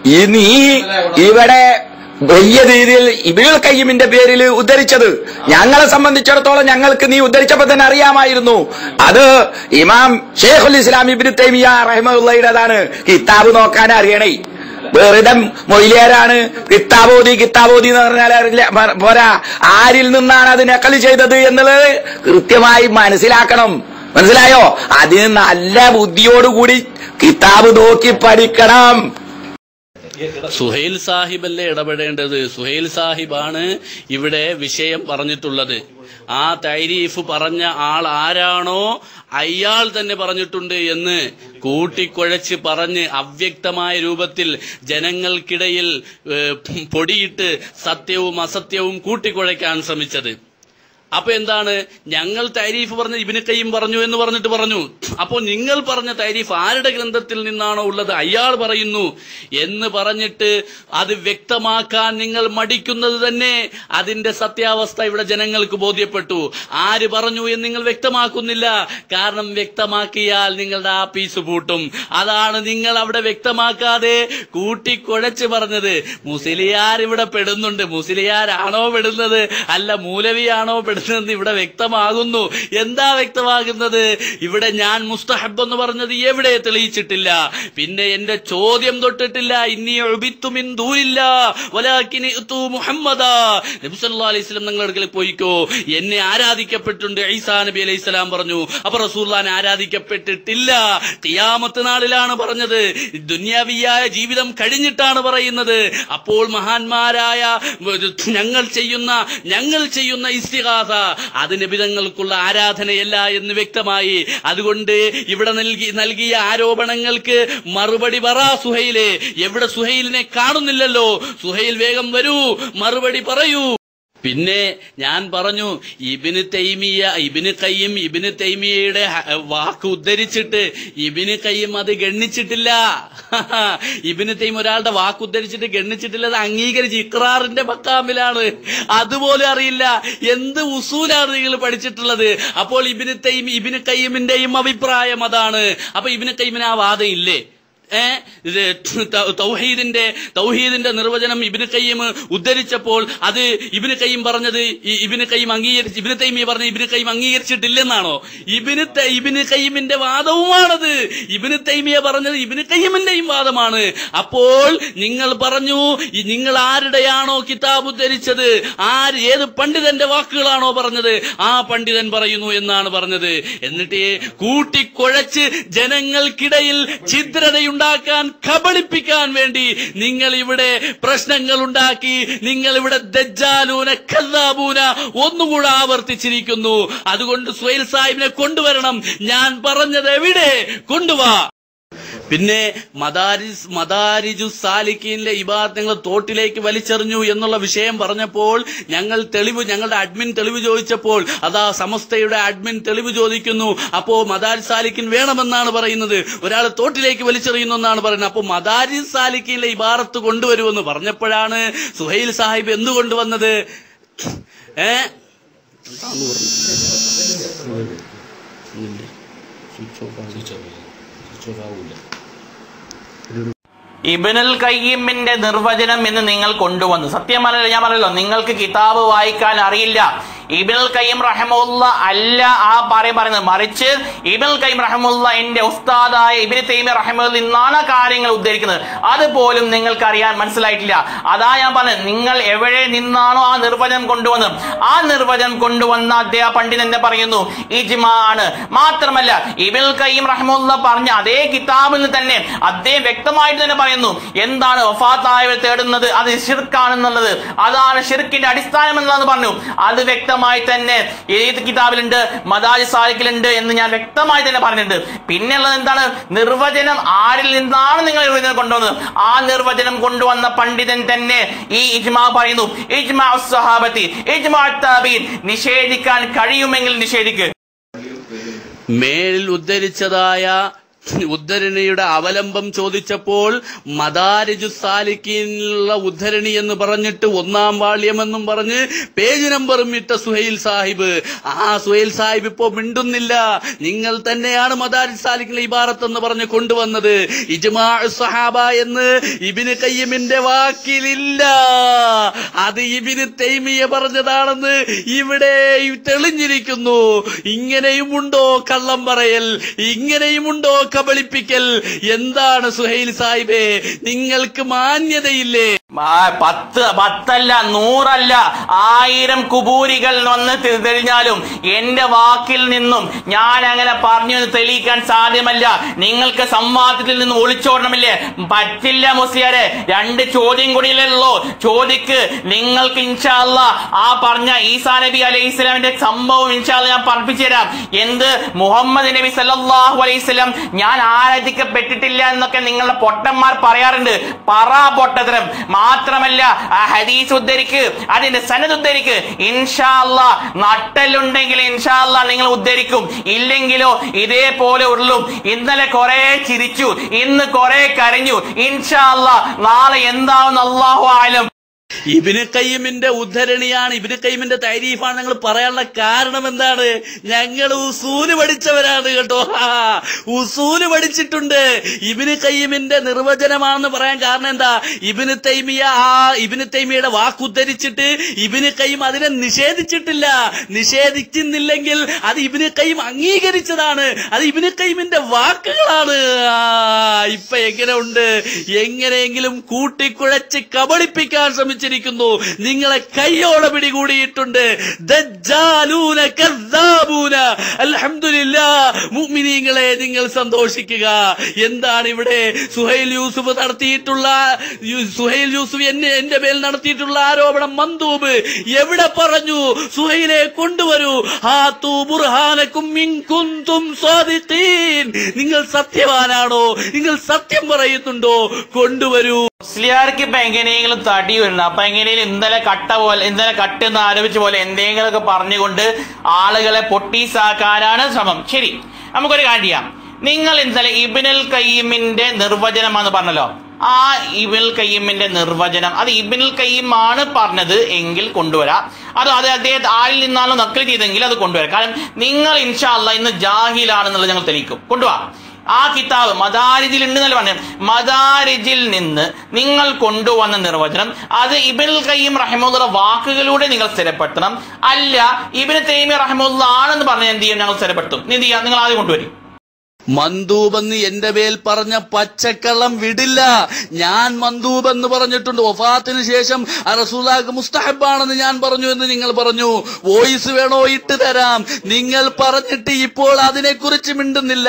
നീ ഇവിടെ വലിയ രീതിയിൽ ഇബ്നുൽ ഖയ്യിമിന്റെ പേരിൽ ഉദ്ധരിച്ചത് ഞങ്ങളെ സംബന്ധിച്ചിടത്തോളം ഞങ്ങൾക്ക് നീ ഉദ്ധരിച്ചപ്പോ തന്നെ അറിയാമായിരുന്നു. അത് ഇമാം ഷെയ്ഖുൽ ഇസ്ലാം ഇബ്നു തൈമിയ്യ റഹിമഹുള്ളയുടേതാണ്. കിതാബ് നോക്കാൻ അറിയണേ. വെറുതെ മൊയ്ലിയാരാണ് കിതാബോധി എന്ന് പറഞ്ഞാൽ പോരാ, ആരിൽ നിന്നാണ് അത് നഖൽ ചെയ്തത് എന്നുള്ളത് കൃത്യമായി മനസ്സിലാക്കണം. മനസ്സിലായോ? അതിന് നല്ല ബുദ്ധിയോടുകൂടി കിതാബ് നോക്കി പഠിക്കണം. സുഹൈൽ സാഹിബല്ലേ ഇടപെടേണ്ടത്. സുഹൈൽ സാഹിബാണ് ഇവിടെ വിഷയം പറഞ്ഞിട്ടുള്ളത്. ആ തൈരീഫ് പറഞ്ഞ ആൾ ആരാണോ അയാൾ തന്നെ പറഞ്ഞിട്ടുണ്ട് എന്ന് കൂട്ടിക്കുഴച്ച് പറഞ്ഞ് അവ്യക്തമായ രൂപത്തിൽ ജനങ്ങൾക്കിടയിൽ പൊടിയിട്ട് സത്യവും അസത്യവും കൂട്ടിക്കുഴയ്ക്കാൻ ശ്രമിച്ചത്. അപ്പൊ എന്താണ്, ഞങ്ങൾ തൈരീഫ് പറഞ്ഞ ഇബ്നു ഖയ്യിം പറഞ്ഞു എന്ന് പറഞ്ഞിട്ട് പറഞ്ഞു. അപ്പോൾ നിങ്ങൾ പറഞ്ഞ തൈരീഫ് ആരുടെ ഗ്രന്ഥത്തിൽ നിന്നാണോ ഉള്ളത് അയാൾ പറയുന്നു എന്ന് പറഞ്ഞിട്ട് അത് വ്യക്തമാക്കാൻ നിങ്ങൾ മടിക്കുന്നത് തന്നെ അതിന്റെ സത്യാവസ്ഥ ഇവിടെ ജനങ്ങൾക്ക് ബോധ്യപ്പെട്ടു. ആര് പറഞ്ഞു എന്ന് നിങ്ങൾ വ്യക്തമാക്കുന്നില്ല. കാരണം വ്യക്തമാക്കിയാൽ നിങ്ങളുടെ ആ പീസ് പൂട്ടും. അതാണ് നിങ്ങൾ അവിടെ വ്യക്തമാക്കാതെ കൂട്ടിക്കുഴച്ച് പറഞ്ഞത്. മുസ്ലിയാർ ഇവിടെ പെടുന്നുണ്ട്. മുസ്ലിയാരാണോ പെടുന്നത് അല്ല മൂലവിയാണോ പെടുന്നത് ഇവിടെ വ്യക്തമാകുന്നു. എന്താ വ്യക്തമാകുന്നത്? ഇവിടെ ഞാൻ മുസ്തഹബ് എന്ന് പറഞ്ഞത് എവിടെ തെളിയിച്ചിട്ടില്ല. പിന്നെ എന്റെ ചോദ്യം തൊട്ടിട്ടില്ല. ഇന്നി ഉബിത്തു മിൻ ദൂനില്ലാഹ് വലാകിൻ ഇതു മുഹമ്മദാ. നബി സല്ലല്ലാഹു അലൈഹി വസല്ലം നിങ്ങളുടെ അടുക്കൽ പോയിക്കോ, എന്നെ ആരാധിക്കപ്പെട്ടിട്ടുണ്ട് ഈസാ നബി അലൈഹി സ്വലാം പറഞ്ഞു. അപ്പൊ റസൂലുള്ളാഹിനെ ആരാധിക്കപ്പെട്ടിട്ടില്ല. ഖിയാമത്ത് നാളിലാണ് പറഞ്ഞത്. ദുനിയാവിയായ ജീവിതം കഴിഞ്ഞിട്ടാണ് പറയുന്നത്. അപ്പോൾ മഹാന്മാരായ ഞങ്ങൾ ചെയ്യുന്ന ഇസ്തിഗാസ അത് നബിതങ്ങൾക്കുള്ള ആരാധനയല്ല എന്ന് വ്യക്തമായി. അതുകൊണ്ട് ഇവിടെ നൽകിയ ആരോപണങ്ങൾക്ക് മറുപടി പറ സുഹൈലെ. എവിടെ സുഹൈലിനെ കാണുന്നില്ലല്ലോ. സുഹൈൽ വേഗം വരൂ, മറുപടി പറയൂ. പിന്നെ ഞാൻ പറഞ്ഞു, ഇബ്നു തൈമിയ്യയുടെ വാക്ക് ഉദ്ധരിച്ചിട്ട് ഇബ്നു ഖയ്യിം അത് ഗണ്ണിച്ചിട്ടില്ല. ഇബ്നു തൈമിയ്യ ഒരാളുടെ വാക്ക് ഉദ്ധരിച്ചിട്ട് ഗണ്ണിച്ചിട്ടില്ല. അത് അംഗീകരിച്ച് ഇഖ്റാറിന്റെ മക്കാമിലാണ്. അതുപോലെ അറിയില്ല. എന്ത് ഉസൂലാണ് നിങ്ങൾ പഠിച്ചിട്ടുള്ളത്? അപ്പോൾ ഇബ്നു ഖയ്യിമിന്റെയും അഭിപ്രായം അതാണ്. അപ്പൊ ഇബ്നു ഖയ്യിമിന് ആ വാദം ഇല്ലേ? തൗഹീദിന്റെ നിർവചനം ഇബ്നു ഖയ്യിം ഉദ്ധരിച്ചപ്പോൾ അത് ഇബ്നു ഖയ്യിം പറഞ്ഞത് ഇബ്നു തൈമിയ്യ പറഞ്ഞ ഇബ്നു ഖയ്യിം അംഗീകരിച്ചിട്ടില്ലെന്നാണോ? ഇബ്നു ഖയ്യിമിന്റെ വാദവുമാണത്. ഇബ്നു തൈമിയ്യ പറഞ്ഞത് ഇബ്നു ഖയ്യിമിന്റെയും വാദമാണ്. അപ്പോൾ നിങ്ങൾ പറഞ്ഞു, നിങ്ങൾ ആരുടെയാണോ കിതാബ് ഉദ്ധരിച്ചത്, ഏത് പണ്ഡിതന്റെ വാക്കുകളാണോ പറഞ്ഞത് ആ പണ്ഡിതൻ പറയുന്നു എന്നാണ് പറഞ്ഞത്. എന്നിട്ട് കൂട്ടിക്കുഴച്ച് ജനങ്ങൾക്കിടയിൽ ഛിദ്രതയുണ്ട് കബളിപ്പിക്കാൻ വേണ്ടി നിങ്ങൾ ഇവിടെ പ്രശ്നങ്ങൾ ഉണ്ടാക്കി. നിങ്ങൾ ഇവിടെ ദജ്ജാലൂന കദ്ദാബൂന ഒന്നുകൂടെ ആവർത്തിച്ചിരിക്കുന്നു. അതുകൊണ്ട് സുഹൈൽ സാഹിബിനെ കൊണ്ടുവരണം. ഞാൻ പറഞ്ഞത് എവിടെ? കൊണ്ടുവാ. പിന്നെ മദാരിജു സാലിക്കീനിലെ ഇബാദത്ത് നിങ്ങൾ തോട്ടിലേക്ക് വലിച്ചെറിഞ്ഞു എന്നുള്ള വിഷയം പറഞ്ഞപ്പോൾ ഞങ്ങളുടെ അഡ്മിൻ തെളിവ് ചോദിച്ചപ്പോൾ അതാ സമസ്തയുടെ അഡ്മിൻ തെളിവ് ചോദിക്കുന്നു. അപ്പോ മദാരിജ് സാലിക്കീൻ വേണമെന്നാണ് പറയുന്നത്. ഒരാൾ തോട്ടിലേക്ക് വലിച്ചെറിയുന്നു എന്നാണ് പറയുന്നത്. അപ്പോ മദാരിജ് സാലിക്കീനിലെ ഇബാദത്ത് കൊണ്ടുവരുമെന്ന് പറഞ്ഞപ്പോഴാണ് സുഹൈൽ സാഹിബ് എന്ത് കൊണ്ടുവന്നത്? ഇബ്നുൽ ഖയ്യിമിന്റെ നിർവചനം എന്ന് നിങ്ങൾ കൊണ്ടുവന്നു. സത്യമല്ല, ഞാൻ പറയല്ലോ, നിങ്ങൾക്ക് കിതാബ് വായിക്കാൻ അറിയില്ല. ഇബ്നുൽ ഖയ്യിം റഹിമഹുല്ലാ അല്ല ആ പറയുന്നത്, മറിച്ച് ഇബ്നുൽ ഖയ്യിം റഹിമഹുല്ലാ എന്റെ ഉസ്താദായ ഇബ്നു തൈമിയ്യ റഹിമഹുല്ലാ നിന്നാണ് കാര്യങ്ങൾ ഉദ്ധരിക്കുന്നത്. അതുപോലും നിങ്ങൾക്ക് അറിയാൻ മനസ്സിലായിട്ടില്ല. അതാ ഞാൻ പറഞ്ഞത്, നിങ്ങൾ എവിടെ നിന്നാണോ ആ നിർവചനം കൊണ്ടുവന്നത്, ആ നിർവചനം കൊണ്ടുവന്ന അദ്ദേഹം പണ്ഡിതൻ എന്ന് പറയുന്നു ഇജ്മാ ആണ്. മാത്രമല്ല ഇബ്നുൽ ഖയ്യിം റഹിമഹുല്ലാ പറഞ്ഞ അതേ കിതാബിൽ തന്നെ അദ്ദേഹം വ്യക്തമായിട്ട് തന്നെ പറയുന്നു എന്താണ് വഫാത്തായവർ തേടുന്നത് അത് ശിർക്കാണെന്നുള്ളത്. അതാണ് ശിർക്കിന്റെ അടിസ്ഥാനം എന്നുള്ളത് പറഞ്ഞു. അത് വ്യക്തമായി തന്നെ ഏത് കിതാബിലുണ്ട്, മദാരിജ് സാലിക്കിലുണ്ട് എന്ന് ഞാൻ വ്യക്തമായി തന്നെ പറഞ്ഞിട്ടുണ്ട്. പിന്നെയുള്ളത് എന്താണ്? നിർവചനം ആരിൽ നിന്നാണ് നിങ്ങൾ നിർവചനം കൊണ്ടുവന്നത്? ആ നിർവചനം കൊണ്ടുവന്ന പണ്ഡിതൻ തന്നെ ഈ ഇജ്മാ പറയുന്നു. ഇജ്മാ സ്വഹാബത്തി ഇജ്മാ താബീൻ. നിഷേധിക്കാൻ കഴിയുമെങ്കിൽ നിഷേധിക്ക്. മേലിൽ ഉദ്ധരിച്ചതായ ഉദ്ധരണിയുടെ അവലംബം ചോദിച്ചപ്പോൾ മദാരിജു സാലിക്കീനുള്ള ഉദ്ധരണി എന്ന് പറഞ്ഞിട്ട് 1-ാം വാള്യമെന്നും പറഞ്ഞ് പേജ് നമ്പറും ഇട്ട സുഹൈൽ സാഹിബ്, ആ സുഹൈൽ സാഹിബ് ഇപ്പോ മിണ്ടുന്നില്ല. നിങ്ങൾ തന്നെയാണ് മദാരിജ് സാലിക്കിലെ ഇബാറത്ത് എന്ന് പറഞ്ഞ് കൊണ്ടുവന്നത്. ഇജ്മാ സഹാബ എന്ന് ഇബ്നു ഖയ്യിമിന്റെ വാക്കിലില്ല, അത് ഇബ്നു തൈമിയ പറഞ്ഞതാണെന്ന് ഇവിടെ തെളിഞ്ഞിരിക്കുന്നു. ഇങ്ങനെയുമുണ്ടോ കള്ളം പറയൽ, ഇങ്ങനെയുമുണ്ടോ കബളിപ്പിക്കൽ? എന്താണ് സുഹൈൽ സാഹിബേ, നിങ്ങൾക്ക് മാന്യതയില്ലേ? 10 അല്ല 100 അല്ല 1000 കുബൂരികൾ വന്ന് തെളിഞ്ഞാലും എന്റെ വാക്കിൽ നിന്നും ഞാൻ അങ്ങനെ പറഞ്ഞു എന്ന് തെളിയിക്കാൻ സാധ്യമല്ല. നിങ്ങൾക്ക് സംവാദത്തിൽ നിന്ന് ഒളിച്ചോടണമില്ലേ? പറ്റില്ല മുസ്ലിയാരെ. 2 ചോദ്യം കൂടിയല്ലേ ഉള്ളൂ. ചോദിക്ക്. നിങ്ങൾക്ക് ഇൻഷാ അല്ലാഹ് ആ പറഞ്ഞ ഈസാ നബി അലൈഹി സ്വലാമിന്റെ സംഭവം ഇൻഷാ അല്ലാഹ് ഞാൻ പഠിപ്പിച്ചു തരാം. എന്ത് മുഹമ്മദ് നബി സല്ലല്ലാഹു അലൈഹി വസല്ലം ഞാൻ ആരാധിക്കപ്പെട്ടിട്ടില്ല എന്നൊക്കെ നിങ്ങളുടെ പൊട്ടന്മാർ പറയാറുണ്ട്. പൊട്ടത്തരം മാത്രമല്ല, ആ ഹദീസ് ഉദ്ധരിക്ക്, അതിന്റെ സനദ് ഉദ്ധരിക്ക്. ഇൻഷാ അല്ലാഹ് നട്ടലുണ്ടെങ്കിൽ ഇൻഷാ അല്ലാഹ് നിങ്ങൾ ഉദ്ധരിക്കും, ഇല്ലെങ്കിലോ ഇതേപോലെ ഉരുളും. ഇന്നലെ കുറെ ചിരിച്ചു, ഇന്ന് കുറെ കരഞ്ഞു. ഇൻഷാ അല്ലാഹ് നാളെ എന്താവുന്ന അല്ലാഹു ആലം. ഇബ്നു ഖയ്യിമിന്റെ ഉദ്ധരണിയാണ്, ഇബ്നു ഖയ്യിമിന്റെ തൈരീഫാണ് ഞങ്ങൾ പറയാനുള്ള കാരണം എന്താണ്? ഞങ്ങൾ ഉസൂല് പഠിച്ചവരാണ് കേട്ടോ. ഉസൂല് പഠിച്ചിട്ടുണ്ട്. ഇബ്നു ഖയ്യിമിന്റെ നിർവചനമാണെന്ന് പറയാൻ കാരണം എന്താ? ഇബ്നു തൈമിയയുടെ വാക്കുദ്ധരിച്ചിട്ട് ഇബ്നു ഖയ്യിം അതിനെ നിഷേധിച്ചിട്ടില്ല. നിഷേധിക്കുന്നില്ലെങ്കിൽ അത് ഇബ്നു ഖയ്യിം അംഗീകരിച്ചതാണ്, അത് ഇബ്നു ഖയ്യിമിന്റെ വാക്കുകളാണ്. ഇപ്പൊ എങ്ങനെ ഉണ്ട്? എങ്ങനെയെങ്കിലും കൂട്ടിക്കുഴച്ച് കബളിപ്പിക്കാൻ ശ്രമിച്ചു. നിങ്ങളെ കയ്യോടെ പിടികൂടിയിട്ടുണ്ട്. ദജ്ജാലൂന കദ്ദാബൂന. അൽഹംദുലില്ലാഹ് മുഅ്മിനീങ്ങളെ നിങ്ങൾ സന്തോഷിക്കുക. എന്താണ് ഇവിടെ സുഹൈൽ യൂസുഫ് എന്റെ മേൽ നടത്തിയിട്ടുള്ള ആരോപണം? മന്ദൂബ് എവിടെ പറഞ്ഞു? സുഹൈലെ കൊണ്ടുവരൂ. ഹാതു ബുർഹാനകും ഇൻ കുൻതും സാദിഖീൻ. നിങ്ങൾ സത്യവാനാണോ? നിങ്ങൾ സത്യം പറയുന്നുണ്ടോ? കൊണ്ടുവരൂ. മുസ്ലിയാർക്ക് ഇപ്പൊ എങ്ങനെയെങ്കിലും തടി വരണം. അപ്പൊ എങ്ങനെയും ഇന്നലെ കട്ടെന്ന് ആരോപിച്ച പോലെ എന്തെങ്കിലുമൊക്കെ പറഞ്ഞുകൊണ്ട് ആളുകളെ പൊട്ടീസാക്കാനാണ് ശ്രമം. ശരി, നമുക്കൊരു കാര്യം ചെയ്യാം. നിങ്ങൾ ഇന്നലെ ഇബ്നുൽ ഖയ്യിമിന്റെ നിർവചനമാണെന്ന് പറഞ്ഞല്ലോ. ആ ഇബ്നുൽ ഖയ്യിമിന്റെ നിർവചനം അത് ഇബ്നുൽ ഖയ്യിം ആണ് പറഞ്ഞത് എങ്കിൽ കൊണ്ടുവരാം. അത് അദ്ദേഹം ആരിൽ നിന്നാണോ നക്കൽ ചെയ്തെങ്കിൽ അത് കൊണ്ടുവരാം. കാരണം നിങ്ങൾ ഇൻഷാ അല്ലാഹ് ഇന്ന് ജാഹിലാണെന്നുള്ളത് ഞങ്ങൾ തെളിയിക്കും. കൊണ്ടുപോവാം. ആ കിതാബ് മദാരിജിൽ ഉണ്ട് എന്നല്ല പറഞ്ഞു. മദാരിജിൽ നിന്ന് നിങ്ങൾ കൊണ്ടുവന്ന നിർവചനം അത് ഇബ്നുൽ ഖയ്യിം റഹിമഹുല്ലാഹുവിന്റെ വാക്കുകളിലൂടെ നിങ്ങൾ സ്ഥിരപ്പെടുത്തണം. അല്ല ഇബ്നു തൈമിയ്യ റഹിമഹുല്ലാഹ് ആണെന്ന് പറഞ്ഞ എന്ത് ചെയ്യും? ഞങ്ങൾ സ്ഥിരപ്പെടുത്തും. എന്ത് ചെയ്യാം? നിങ്ങൾ ആദ്യം കൊണ്ടുവരും. മന്ദൂബെന്ന് എന്റെ മേൽ പറഞ്ഞ പച്ചക്കള്ളം വിടില്ല. ഞാൻ മന്ദൂബെന്ന് പറഞ്ഞിട്ടുണ്ട്. വഫാത്തിന് ശേഷം റസൂലുള്ളാഹിക്ക് മുസ്തഹബാണെന്ന് ഞാൻ പറഞ്ഞു എന്ന് നിങ്ങൾ പറഞ്ഞു. വോയിസ് വേണോ? ഇട്ട് തരാം. നിങ്ങൾ പറഞ്ഞിട്ട് ഇപ്പോൾ അതിനെക്കുറിച്ച് മിണ്ടുന്നില്ല.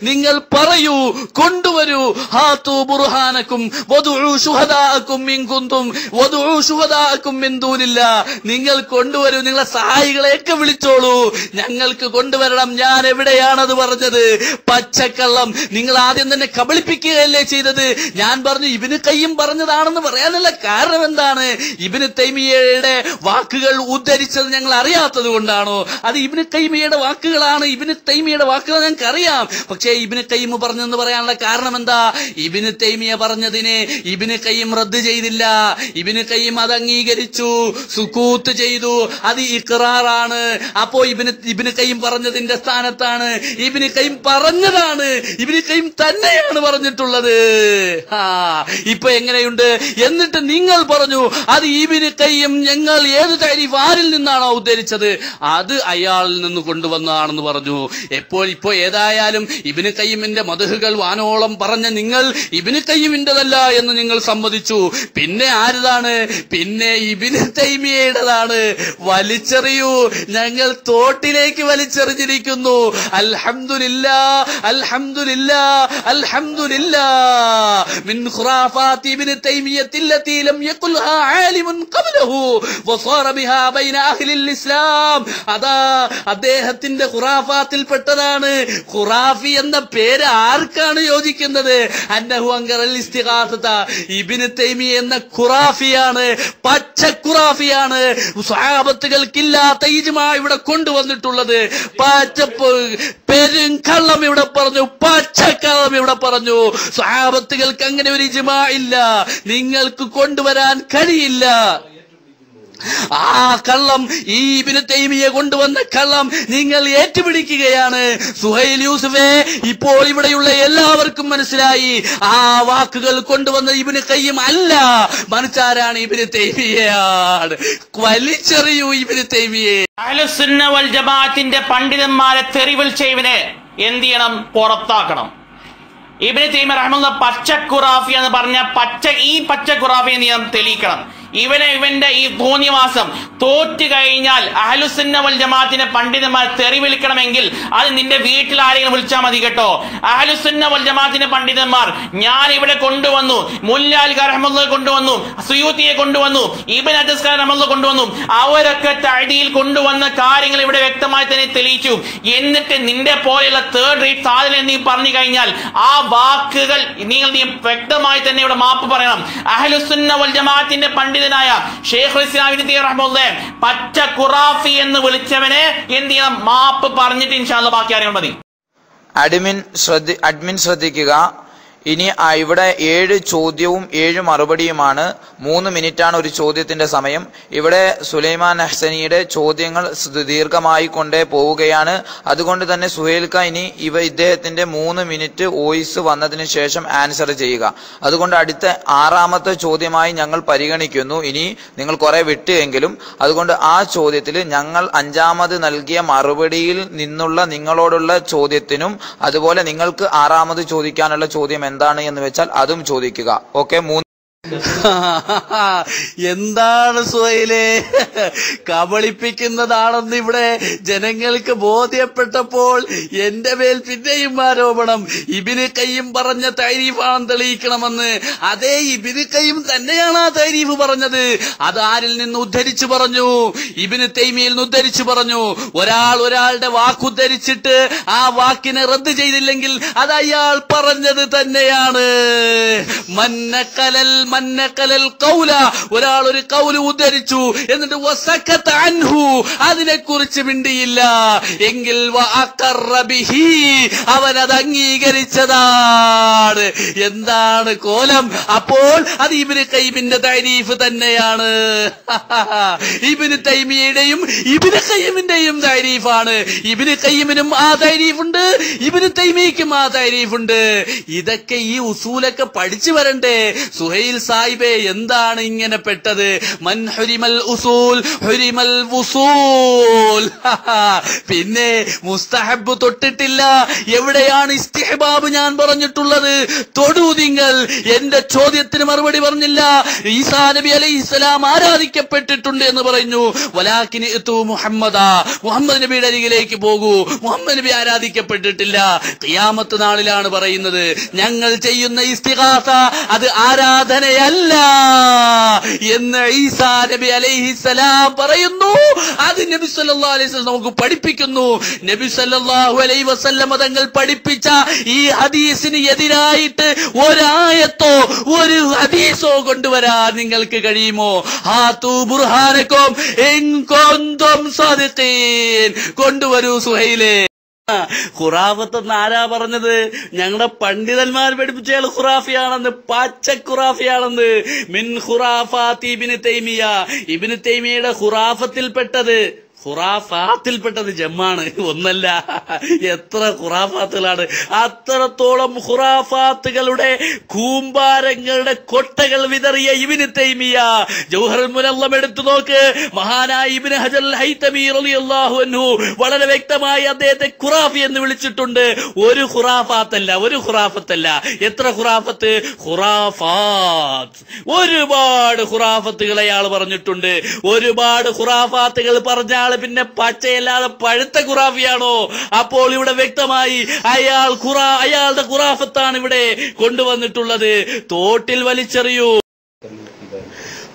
നിങ്ങൾ പറയൂ, കൊണ്ടുവരൂ. ഹാതു ബുർഹാനക്കും വദഉ ശുഹദാഅക്കും ഇൻ കുൻതും വദഉ ശുഹദാഅക്കും മിൻ ദൂനില്ലാഹ്. നിങ്ങൾ കൊണ്ടുവരൂ. നിങ്ങളെ സഹായികളെയൊക്കെ വിളിച്ചോളൂ. ഞങ്ങൾക്ക് കൊണ്ടുവരണം. ഞാൻ എവിടെയാണത് പറഞ്ഞത്? പച്ചക്കള്ളം. നിങ്ങൾ ആദ്യം തന്നെ കബളിപ്പിക്കുകയല്ലേ ചെയ്തത്? ഞാൻ പറഞ്ഞു ഇബ്നു ഖയ്യിം പറഞ്ഞതാണെന്ന് പറയാനുള്ള കാരണം എന്താണ്? ഇബ്നു തൈമിയ്യയുടെ വാക്കുകൾ ഉദ്ധരിച്ചത് ഞങ്ങൾ അറിയാത്തത് കൊണ്ടാണോ? അത് ഇബ്നു തൈമിയ്യയുടെ വാക്കുകളാണ്. ഇബ്നു തൈമിയ്യയുടെ വാക്കുകൾ ഞങ്ങൾക്ക് അറിയാം. പക്ഷേ ഇബ്നു ഖയ്യിം പറഞ്ഞെന്ന് പറയാനുള്ള കാരണം എന്താ? ഇബ്നു തൈമിയ്യ പറഞ്ഞതിനെ ഇബ്നു ഖയ്യിം റദ്ദ് ചെയ്തില്ല. ഇബ്നു ഖയ്യിം അത് അംഗീകരിച്ചു, സുകൂത്ത് ചെയ്തു. അത് ഇഖ്റാറാണ്. അപ്പോ ഇബ്നു ഖയ്യിം പറഞ്ഞതിന്റെ സ്ഥാനത്താണ് ഇബ്നു ഖയ്യിം പറഞ്ഞതാണ്. ഇബ്നു ഖയ്യിം തന്നെയാണ് പറഞ്ഞിട്ടുള്ളത്. ഇപ്പൊ എങ്ങനെയുണ്ട്? എന്നിട്ട് നിങ്ങൾ പറഞ്ഞു അത് ഇബ്നു ഖയ്യിം ഞങ്ങൾ ഏത് തരീഫ് ആരിൽ നിന്നാണോ ഉദ്ധരിച്ചത് അത് അയാളിൽ നിന്ന് കൊണ്ടുവന്നതാണെന്ന് പറഞ്ഞു. ഇപ്പോ ഏതായാലും ഇബ്നു ഖയ്യിമിന്റെ മദ്ഹുകൾ വാനോളം പറഞ്ഞ നിങ്ങൾ ഇബ്നു ഖയ്യിമിന്റെതല്ല എന്ന് നിങ്ങൾ സമ്മതിച്ചു. പിന്നെ ആരുതാണ്? പിന്നെ ഇബ്നു തൈമിയ്യയുടേതാണ്. വലിച്ചെറിയൂ. ഞങ്ങൾ തോട്ടിലേക്ക് വലിച്ചെറിഞ്ഞിരിക്കുന്നു. അൽഹംദുലില്ലാഹ് അൽഹംദുലില്ലാഹ് അൽഹംദുലില്ലാഹ് മിൻ ഖുറാഫാത്തി ഇബ്നു തൈമിയ്യത്തി അല്ലതി ലം യഖുൽഹാ ആലിമുൻ ഖബ്ലഹു വസാറ ബിഹാ ബൈന അഹ്ലിൽ ഇസ്ലാം. അതാ അദ്ദേഹത്തിന്റെ ഖുറാഫാത്തിൽ പെട്ടതാണ്. ഖുറാഫി എന്ന പേര് ആർക്കാണ് യോജിക്കുന്നത്? അന്നഹു അൻകറൽ ഇസ്തിഗാസത. ഇബ്നു തൈമിയ്യ എന്ന ഖുറാഫിയാണ്, പച്ച ഖുറാഫിയാണ്. സ്വഹാബത്തുകൾക്കില്ലാത്ത ഇജ്മാ ഇവിടെ കൊണ്ടുവന്നിട്ടുള്ളത്. പെരും കള്ളം ഇവിടെ പറഞ്ഞു, പച്ചക്കള്ളം ഇവിടെ പറഞ്ഞു. സ്വഹാബത്തുകൾക്ക് അങ്ങനെ ഒരു ഇജ്മാ ഇല്ല, നിങ്ങൾക്ക് കൊണ്ടുവരാൻ കഴിയില്ല. ആ കള്ളം, ഈ ഇബ്നു തൈമിയ്യ കൊണ്ടുവന്ന കള്ളം നിങ്ങൾ ഏറ്റുപിടിക്കുകയാണ്. സുഹൈൽ യൂസുഫേ, ഇപ്പോൾ ഇവിടെയുള്ള എല്ലാവർക്കും മനസ്സിലായി, ആ വാക്കുകൾ കൊണ്ടുവന്ന ഇബ്നു ഖയ്യിം അല്ല, മറിച്ചാരാണ്? ഇബ്നു തൈമിയ്യയാണ്. വലിച്ചെറിയൂ ഇബ്നു തൈമിയ്യെ. അഹ്ലുസുന്ന വൽ ജമാഅത്തിന്റെ പണ്ഡിതന്മാരെ തെറിവിളിച്ചവനെ എന്ത് ചെയ്യണം? പുറത്താക്കണം. ഇബ്നു തൈമിയ്യ റഹ്മത്തുള്ളാഹി പച്ചഖുറാഫി എന്ന് പറഞ്ഞ ഈ പച്ചഖുറാഫിയെ നീ തെളിയിക്കണം. ഇവന്റെ ഈ തോന്നിവാസം തോറ്റു കഴിഞ്ഞാൽ അഹ്ലുസുന്ന വൽ ജമാഅത്തിന്റെ പണ്ഡിതന്മാർ തെറി വിളിക്കണമെങ്കിൽ അത് നിന്റെ വീട്ടിൽ ആരെങ്കിലും വിളിച്ചാൽ മതി കേട്ടോ. അഹ്ലുസുന്ന വൽ ജമാഅത്തിന്റെ പണ്ഡിതന്മാർ ഞാൻ ഇവിടെ കൊണ്ടുവന്നു, മുല്ല അൽ റഹ്മത്തുള്ളാഹി കൊണ്ടുവന്നു, സുയൂത്തിയെ കൊണ്ടുവന്നു, ഇബ്നു അദ്സ്കാർ റഹ്മത്തുള്ളാഹി കൊണ്ടുവന്നു. അവരൊക്കെ തഅദീൽ കൊണ്ടുവന്ന കാര്യങ്ങൾ ഇവിടെ വ്യക്തമായി തന്നെ തെളിയിച്ചു. എന്നിട്ട് നിന്റെ പോലെയുള്ള തേർഡ് റേറ്റ് സാധനം നീ പറഞ്ഞു കഴിഞ്ഞാൽ ആ വാക്കുകൾ നീ വ്യക്തമായി തന്നെ ഇവിടെ മാപ്പ് പറയണം. അഹ്ലുസുന്ന വൽ ജമാഅത്തിന്റെ പണ്ഡിതനായ ശൈഖുൽ ഇസ്ലാം ഇബ്നു തൈമിയ്യ റഹ്മത്തുള്ളാഹി പച്ച ഖുറാഫി എന്ന് വിളിച്ചവനെ എന്ത് ചെയ്യണം? മാപ്പ് പറഞ്ഞിട്ട് ഇൻഷാ അല്ലാഹ് ബാക്കി അറിയാൻ മതി. അഡ്മിൻ ശ്രദ്ധിക്കുക. ഇനി ഇവിടെ 7 ചോദ്യവും 7 മറുപടിയുമാണ്. 3 മിനിറ്റാണ് ഒരു ചോദ്യത്തിന്റെ സമയം. ഇവിടെ സുലൈമാൻ അഹ്സനിയുടെ ചോദ്യങ്ങൾ ദീർഘമായി കൊണ്ടേ പോവുകയാണ്. അതുകൊണ്ട് തന്നെ സുഹൈൽക്ക ഇനി ഇദ്ദേഹത്തിന്റെ 3 മിനിറ്റ് വോയിസ് വന്നതിന് ശേഷം ആൻസർ ചെയ്യുക. അതുകൊണ്ട് അടുത്ത 6ാമത്തെ ചോദ്യമായി ഞങ്ങൾ പരിഗണിക്കുന്നു. ഇനി നിങ്ങൾ കുറെ വിട്ടുവെങ്കിലും അതുകൊണ്ട് ആ ചോദ്യത്തിൽ ഞങ്ങൾ 5ാമത് നൽകിയ മറുപടിയിൽ നിന്നുള്ള നിങ്ങളോടുള്ള ചോദ്യത്തിനും അതുപോലെ നിങ്ങൾക്ക് 6ാമത് ചോദിക്കാനുള്ള ചോദ്യം എന്താണ് എന്ന് വെച്ചാൽ അതും ചോദിക്കുക. ഓക്കെ? എന്താണ് സുഹൈലേ, കബളിപ്പിക്കുന്നതാണെന്ന് ഇവിടെ ജനങ്ങൾക്ക് ബോധ്യപ്പെട്ടപ്പോൾ എന്റെ മേൽ പിന്നെയും ആരോപണം. ഇബ്നു ഖയ്യിം പറഞ്ഞ തഅരീഫാണ് തെളിയിക്കണമെന്ന്. അതേ ഇബ്നു ഖയ്യിം തന്നെയാണ് ആ തഅരീഫ് പറഞ്ഞത്. അത് ആരിൽ നിന്ന് ഉദ്ധരിച്ചു പറഞ്ഞു? ഇബ്നു തൈമിയ്യയിൽ നിന്ന് ഉദ്ധരിച്ചു പറഞ്ഞു. ഒരാളുടെ വാക്കുദ്ധരിച്ചിട്ട് ആ വാക്കിനെ റദ്ദ് ചെയ്തില്ലെങ്കിൽ അത് അയാൾ പറഞ്ഞത് തന്നെയാണ്. മന്നക്കലൽ ഖൗല, ഒരാൾ ഒരു ഖൗല് ഉദ്ധരിച്ചു എന്നിട്ട് വസക്കത അൻഹു, അതിനെ കുറിച്ച് മിണ്ടിയില്ല എങ്കിൽ വഅഖറ ബിഹി, അവൻ അത് അംഗീകരിച്ചതാണ്. എന്താണ് കോലം? അപ്പോൾ അത് ഇബ്നു ഖയ്യിമിന്റെ തഅരീഫ് തന്നെയാണ്. ഇബ്നു തൈമിയ്യയുടെയും ഇബ്നു ഖയ്യിമിന്റെയും തഅരീഫാണ്. ഇബ്നു ഖയ്യിമിനും ആ തഅരീഫുണ്ട്, ഇബ്നു തൈമിയ്യക്കും ആ തഅരീഫുണ്ട്. ഇതൊക്കെ ഈ ഉസൂലൊക്കെ പഠിച്ചു വരണ്ടേ? സുഹൈൽ സാഹിബേ, എന്താണ് ഇങ്ങനെ പെട്ടത്? മൻ ഹുരിമൽ ഉസൂൽ ഹുരിമൽ വുസൂൽ. പിന്നെ മുസ്തഹബ് തൊട്ടിട്ടില്ല. എവിടെയാണ് ഇസ്തിഹ്ബാബ് ഞാൻ പറഞ്ഞിട്ടുള്ളത്? തൊടൂ നിങ്ങൾ. എന്റെ ചോദ്യത്തിന് മറുപടി പറഞ്ഞില്ല. ഈസാ നബി അലൈഹിസ്സലാം ആരാധിക്കപ്പെട്ടിട്ടുണ്ട് എന്ന് പറഞ്ഞു. വലാകിൻ ഇതു മുഹമ്മദാ, മുഹമ്മദ് നബിയുടെ അരികിലേക്ക് പോകൂ. മുഹമ്മദ് നബി ആരാധിക്കപ്പെട്ടിട്ടില്ല. ഖിയാമത്ത് നാളിലാണ് പറയുന്നത്. ഞങ്ങൾ ചെയ്യുന്ന ഇസ്തിഗാസ അത് ആരാധനയല്ല എന്ന് ഈസാ നബി അലൈഹിസ്സലാം പറയുന്നു. അത് നബി സല്ലല്ലാഹു അലൈഹി വസല്ലം നമുക്ക് പഠിപ്പിക്കുന്നു. നബി സല്ലല്ലാഹു അലൈഹി വസല്ലം തങ്ങൾ പഠിപ്പിച്ച ഈ ഹദീസിന് എതിരായിട്ട് ഒരായത്തോ ഒരു ഹദീസോ കൊണ്ടുവരാൻ നിങ്ങൾക്ക് കഴിയുമോ? ഹാതു ബുർഹാനക്കും ഇൻ കുൻതും സാദിഖീൻ. കൊണ്ടുവരൂ സുഹൈലേ. ഖുറാഫത്തെന്ന് ആരാ പറഞ്ഞത്? ഞങ്ങളുടെ പണ്ഡിതന്മാർ പഠിപ്പിച്ചയാൾ ഖുറാഫിയാണെന്ന്, പച്ച ഖുറാഫിയാണെന്ന്. മിൻ ഖുറാഫാത്തി ഇബ്നു തൈമിയ്യ, ഇബ്നു തൈമിയ്യയുടെ ഖുറാഫത്തിൽപ്പെട്ടത്. ഖുറാഫാത്തിൽപ്പെട്ടത് ജമ്മാണ്, ഒന്നല്ല. എത്ര ഖുറാഫാത്തുകളാണ്! അത്രത്തോളം ഖുറാഫാത്തുകളുടെ കൂമ്പാരങ്ങളുടെ കൊട്ടകൾ വിതറിയ ഇബ്നു തൈമിയ്യ. ജൗഹറുൽ മുനവ്വർ എടുത്തു നോക്ക്. മഹാനായ ഇബ്നു ഹജർ അൽ ഹൈതമി റളിയല്ലാഹു അൻഹു വളരെ വ്യക്തമായി അദ്ദേഹത്തെ ഖുറാഫി എന്ന് വിളിച്ചിട്ടുണ്ട്. ഒരു ഖുറാഫാത്തല്ല, ഒരു ഖുറാഫത്തല്ല. എത്ര ഖുറാഫത്ത്? ഖുറാഫാത്ത്. ഒരുപാട് ഖുറാഫത്തുകൾ അയാൾ പറഞ്ഞിട്ടുണ്ട്. ഒരുപാട് ഖുറാഫാത്തുകൾ പറഞ്ഞാൽ പിന്നെ പച്ചയല്ലാതെ പഴുത്ത ഖുറാഫിയാണോ? അപ്പോൾ ഇവിടെ വ്യക്തമായി അയാളുടെ ഖുറാഫത്താണ് ഇവിടെ കൊണ്ടുവന്നിട്ടുള്ളത്. തോട്ടിൽ വലിച്ചെറിയൂ.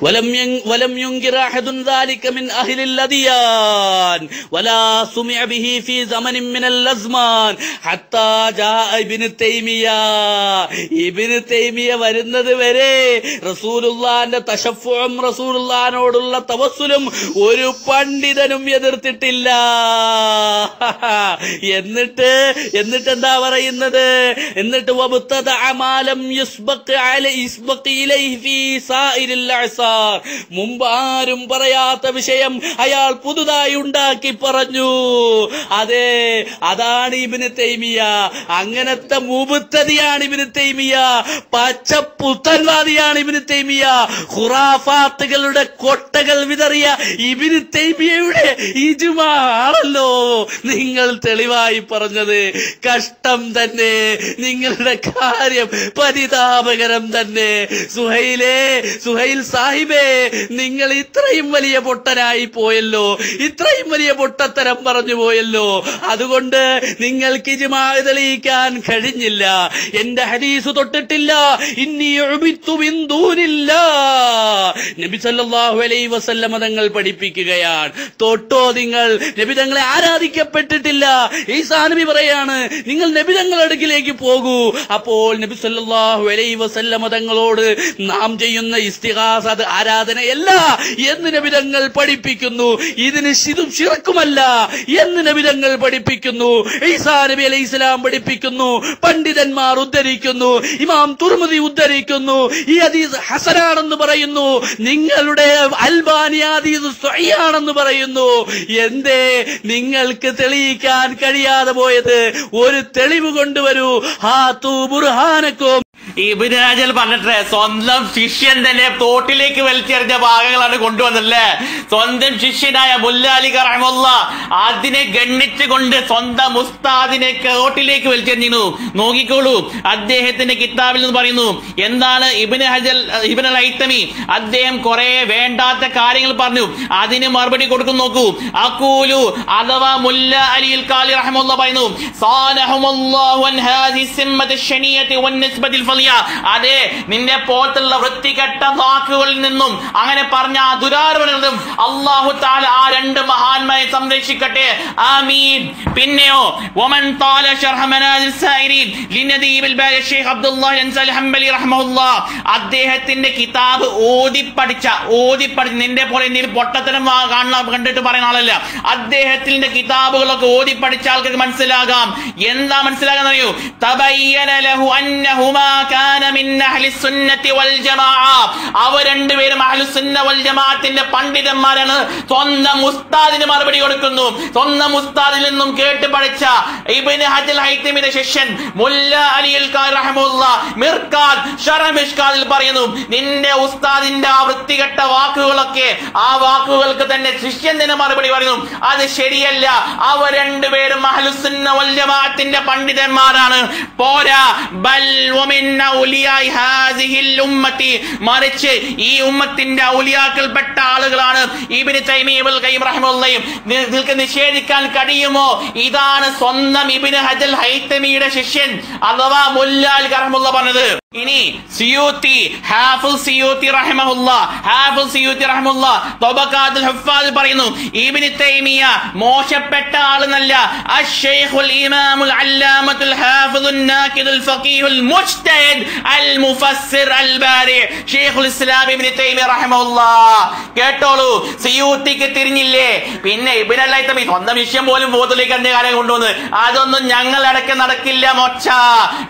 ولم ينكر أحد ذلك من أهل الأديان ولا سمع به في زمن من الأزمان حتى جاء ابن تيمية. ഇബ്നു തൈമിയ വരുന്നത് വരെ റസൂലുള്ളാഹിന്റെ തശഫ്ഫുഉം റസൂലുള്ളാഹിനോടുള്ള തവസ്സുലും ഒരു പണ്ഡിതനും എതിർത്തിട്ടില്ല. എന്നിട്ട് എന്താ പറയുന്നത്? എന്നിട്ട് വബ്തദഅ മാലം യുസ്ബഖ് ഇലൈഹി ഫീ സാഇരിൽ അഅസാർ, മുമ്പ് ആരും പറയാത്ത വിഷയം അയാൾ പുതുതായി ഉണ്ടാക്കി പറഞ്ഞു. അതെ, അതാണ് ഇബ്നു തൈമിയ. അങ്ങനത്തെ മുബ്തദിയാണ് ഇബ്നു തൈമിയ, പച്ചപ്പുത്തൻവാദിയാണ് ഇബ്നു തൈമിയ. ഖുറാഫാത്തുകളുടെ കൊട്ടകൾ വിതറിയ ഇബ്നു തൈമിയയുടെ ഇജ്മാ ആണല്ലോ നിങ്ങൾ തെളിവായി പറഞ്ഞത്. കഷ്ടം തന്നെ, നിങ്ങളുടെ കാര്യം പരിതാപകരം തന്നെ. സുഹൈൽ സാഹിബേ, നിങ്ങൾ ഇത്രയും വലിയ പൊട്ടനായി പോയല്ലോ, ഇത്രയും വലിയ പൊട്ടത്തരം പറഞ്ഞു പോയല്ലോ. അതുകൊണ്ട് നിങ്ങൾക്ക് ഇജ്മാ തെളിയിക്കാൻ കഴിഞ്ഞില്ല. എന്റെ ഹദീസ് തൊട്ടിട്ടില്ല. ഇന്നി ഉബിത്തു മിൻ ദൂനില്ലാഹ്, നബി സല്ലല്ലാഹു അലൈഹി വസല്ലം തങ്ങൾ പഠിപ്പിക്കുകയാണ്. തൊട്ടോ നിങ്ങൾ? നബി തങ്ങളെ ആരാധിക്കപ്പെട്ടിട്ടില്ല. ഈസാ നബി പറയാണ്, നിങ്ങൾ നബി തങ്ങളുടെ അടുക്കിലേക്ക് പോകൂ. അപ്പോൾ നബി സല്ലല്ലാഹു അലൈഹി വസല്ലം തങ്ങളോട് നാം ചെയ്യുന്ന ഇസ്തിഗാസ അത് ആരാധനയല്ല എന്ന് നബി തങ്ങൾ പഠിപ്പിക്കുന്നു. ഇതിന് ശിർക്കുമല്ല എന്ന് നബി തങ്ങൾ പഠിപ്പിക്കുന്നു. ഈസാ നബി അലൈഹിസ്സലാം പഠിപ്പിക്കുന്നു, പണ്ഡിതന്മാർ ഉദ്ധരിക്കുന്നു, ഇമാം തുർമുദി ഉദ്ധരിക്കുന്നു. ഈ ഹദീസ് ഹസനാണെന്ന് പറയുന്നു. നിങ്ങളുടെ അൽബാനി ഹദീസ് സ്വഹീഹാണെന്ന് പറയുന്നു. എന്തേ നിങ്ങൾക്ക് തെളിയിക്കാൻ കഴിയാതെ പോയത്? ഒരു തെളിവ് കൊണ്ടുവരൂ. ഹാതു ബുർഹാനക്കും. ഇബ്നു ഹജർ പറഞ്ഞിട്ട് സ്വന്തം ശിഷ്യൻ തന്നെ തോട്ടിലേക്ക് വലിച്ചെറിഞ്ഞ ഭാഗങ്ങളാണ് കൊണ്ടുവന്നല്ലേ. സ്വന്തം ശിഷ്യനായ മുല്ലാ അലി റഹ്മത്തുള്ളാഹി അതിനെ ഗണ്ണിച്ചുകൊണ്ട് സ്വന്തം ഉസ്താദിനെ തോട്ടിലേക്ക് വലിച്ചെറിഞ്ഞു. നോക്കിക്കോളൂ, അദ്ദേഹത്തിന്റെ കിതാബിൽ നിന്ന് പറയുന്നു. എന്താണ് ഇബ്നു ഹൈതമി അദ്ദേഹം കുറെ വേണ്ടാത്ത കാര്യങ്ങൾ പറഞ്ഞു, അതിന് മറുപടി കൊടുക്കും. നോക്കൂ, അഖൂലു അഥവാ മുല്ലാ അലി ഖാലി റഹ്മത്തുള്ളാഹി പറയുന്നു, സാനഹുമുല്ലാഹു അൻ ഹാദിഹി സിമ്മത്തി ശനിയത്തി വന്നിസ്ബത്തിൽ ഫളിയ. അതെ, നിന്റെ പോലത്തുള്ള വൃത്തികെട്ട വാക്കുകളിൽ നിന്നും അങ്ങനെ പറഞ്ഞ ആ ദുരാരോപണങ്ങളിൽ നിന്നും അല്ലാഹു തആല ആ രണ്ട് മഹാന്മാരെ സംരക്ഷിക്കട്ടെ. ആമീൻ. പിന്നെയോ വമൻ താല ശർഹ മനാസിൽ സായിരീൻ ലിനദീബിൽ ബാരി ശൈഖ് അബ്ദുല്ലാഹി അൻസാരി ഹംബലി റഹ്മഹുല്ലാഹ് അദ്ദേഹത്തിന്റെ കിതാബ് ഓതി പഠിച്ച നിന്റെ പോലെ എന്തെങ്കിലും പൊട്ടത്തരം കണ്ടിട്ട് പറയുന്ന ആളല്ല. അദ്ദേഹത്തിന്റെ കിതാബുകളൊക്കെ ഓതി പഠിച്ച ആൾക്കാർക്ക് മനസ്സിലാകാം. എന്താ മനസ്സിലാകാൻ അറിയൂ? തബയ്യന ലഹു അന്നഹുമാ കാന മിൻ അഹ്ലി സുന്നത്തി വൽ ജമാഅ. അവർ രണ്ടുപേരും അഹ്ലുസ് സുന്ന വൽ ജമാഅത്തിന്റെ പണ്ഡിതന്മാരാണ്. സ്വന്തം ഉസ്താദിന് മറുപടി കൊടുക്കുന്നു. സ്വന്തം ഉസ്താദിൽ നിന്നും കേട്ട് പഠിച്ച ഇബ്നു ഹജർ ഹൈതമിയുടെ ശിഷ്യൻ മുല്ലാ അലി ഖാലി റഹ്മത്തുള്ളാഹി മിർകാത്ത് ശറഹ് മിഷ്കാത്തിൽ പറയുന്നു, നിന്റെ ഉസ്താദിന്റെ ആ വൃത്തികെട്ട വാക്കുകളൊക്കെ ആ വാക്കുകൾക്ക് തന്നെ ശിഷ്യൻ തന്നെ മറുപടി പറയുന്നു, അത് ശരിയല്ല. അവർ രണ്ടുപേരും അഹ്ലുസ് സുന്ന വൽ ജമാഅത്തിന്റെ പണ്ഡിതന്മാരാണ്. പോരാ, ബൽ വമിൻ ഔലിയായി ഹാദിഹിൽ ഉമ്മത്തി, മറിച്ച് ഈ ഉമ്മത്തിന്റെ ഔലിയാക്കൾപ്പെട്ട ആളുകളാണ് ഇബ്നു തൈമിയ്യ ഇബ്നുൽ ഖയ്യിം റഹിമഹുല്ലാഹ്. നിങ്ങൾക്ക് നിഷേധിക്കാൻ കഴിയുമോ? ഇതാണ് സ്വന്തം ഇബ്നു ഹജർ ഹൈതമിയുടെ ശിഷ്യൻ അഥവാ മുല്ലാ അലി റഹ്മത്തുള്ളാഹി പറഞ്ഞത്. ഇനി സിയൂത്തി, ഹാഫിസ് സിയൂത്തി റഹ്മത്തുള്ളാഹി തബഖാത്തുൽ ഹുഫാദ് പറയുന്നു, ഇബ്നു തൈമിയ്യ മോശപ്പെട്ട ആളെന്നല്ല. അശ്ശൈഖുൽ ഇമാമുൽ അല്ലാമത്തുൽ ഹാഫിദുൻ നാഖിദുൽ ഫഖീഹുൽ മുജ്തഹിദ് അൽ മുഫസ്സിർ അൽ ബാരി ശൈഖുൽ ഇസ്ലാം ഇബ്നു തൈമിയ്യ റഹ്മത്തുള്ളാഹി. കേട്ടോളൂ, സിയൂത്തിക്ക് തിരിഞ്ഞില്ലേ? പിന്നെ ഇബ്നു ഹൈതമി സ്വന്തം വിഷയം പോലും ബോധത്തിലേക്ക് എന്റെ കാര്യം കൊണ്ടുവന്ന് അതൊന്നും ഞങ്ങൾ ഇടയ്ക്ക് നടക്കില്ല മൊച്ച.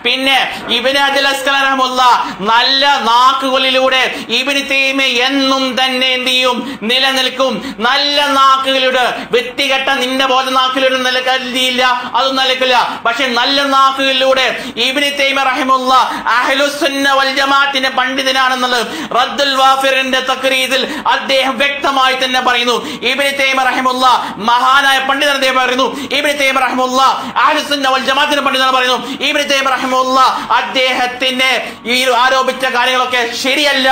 പിന്നെ ഇബ്നു ഹജർ അസ്ഖലാനി റഹ്മത്തുള്ളാഹി നല്ല നാക്കുകളിലൂടെ ഇബ്നു തൈമിയ്യ എന്നും തന്നെ എന്ത് ചെയ്യും? നിലനിൽക്കും. നല്ല നാക്കുകളുടെ വൃത്തികെട്ട നിന്റെ പോലെ നാക്കുകളുടെ നിലനിൽക്കില്ല, അതൊന്നും നിലനിൽക്കില്ല. പക്ഷെ നല്ല നാക്കുകളിലൂടെ ഇബ്നു തൈമിയ്യ റഹിമഹുല്ലാഹ് അഹ്ലുസ് സുന്ന വൽ ജമാഅത്തിന്റെ പണ്ഡിതനാണെന്നുള്ളത് റദ്ദുൽ വാഫിറിന്റെ തഖ്രീദിൽ അദ്ദേഹം വ്യക്തമായി തന്നെ പറയുന്നു. ഇബ്നു തൈമിയ്യ റഹിമഹുല്ലാഹ് മഹാനായ പണ്ഡിതൻ അദ്ദേഹം പറയുന്നു. ഇബ്നു തൈമിയ്യ റഹിമഹുല്ലാഹ് അഹ്ലുസ് സുന്ന വൽ ജമാഅത്തിന്റെ പണ്ഡിതൻ പറയുന്നു. ഇബ്നു തൈമിയ്യ റഹിമഹുല്ലാഹ് അദ്ദേഹത്തിന്റെ ഈ ആരോപിച്ച കാര്യങ്ങളൊക്കെ ശരിയല്ല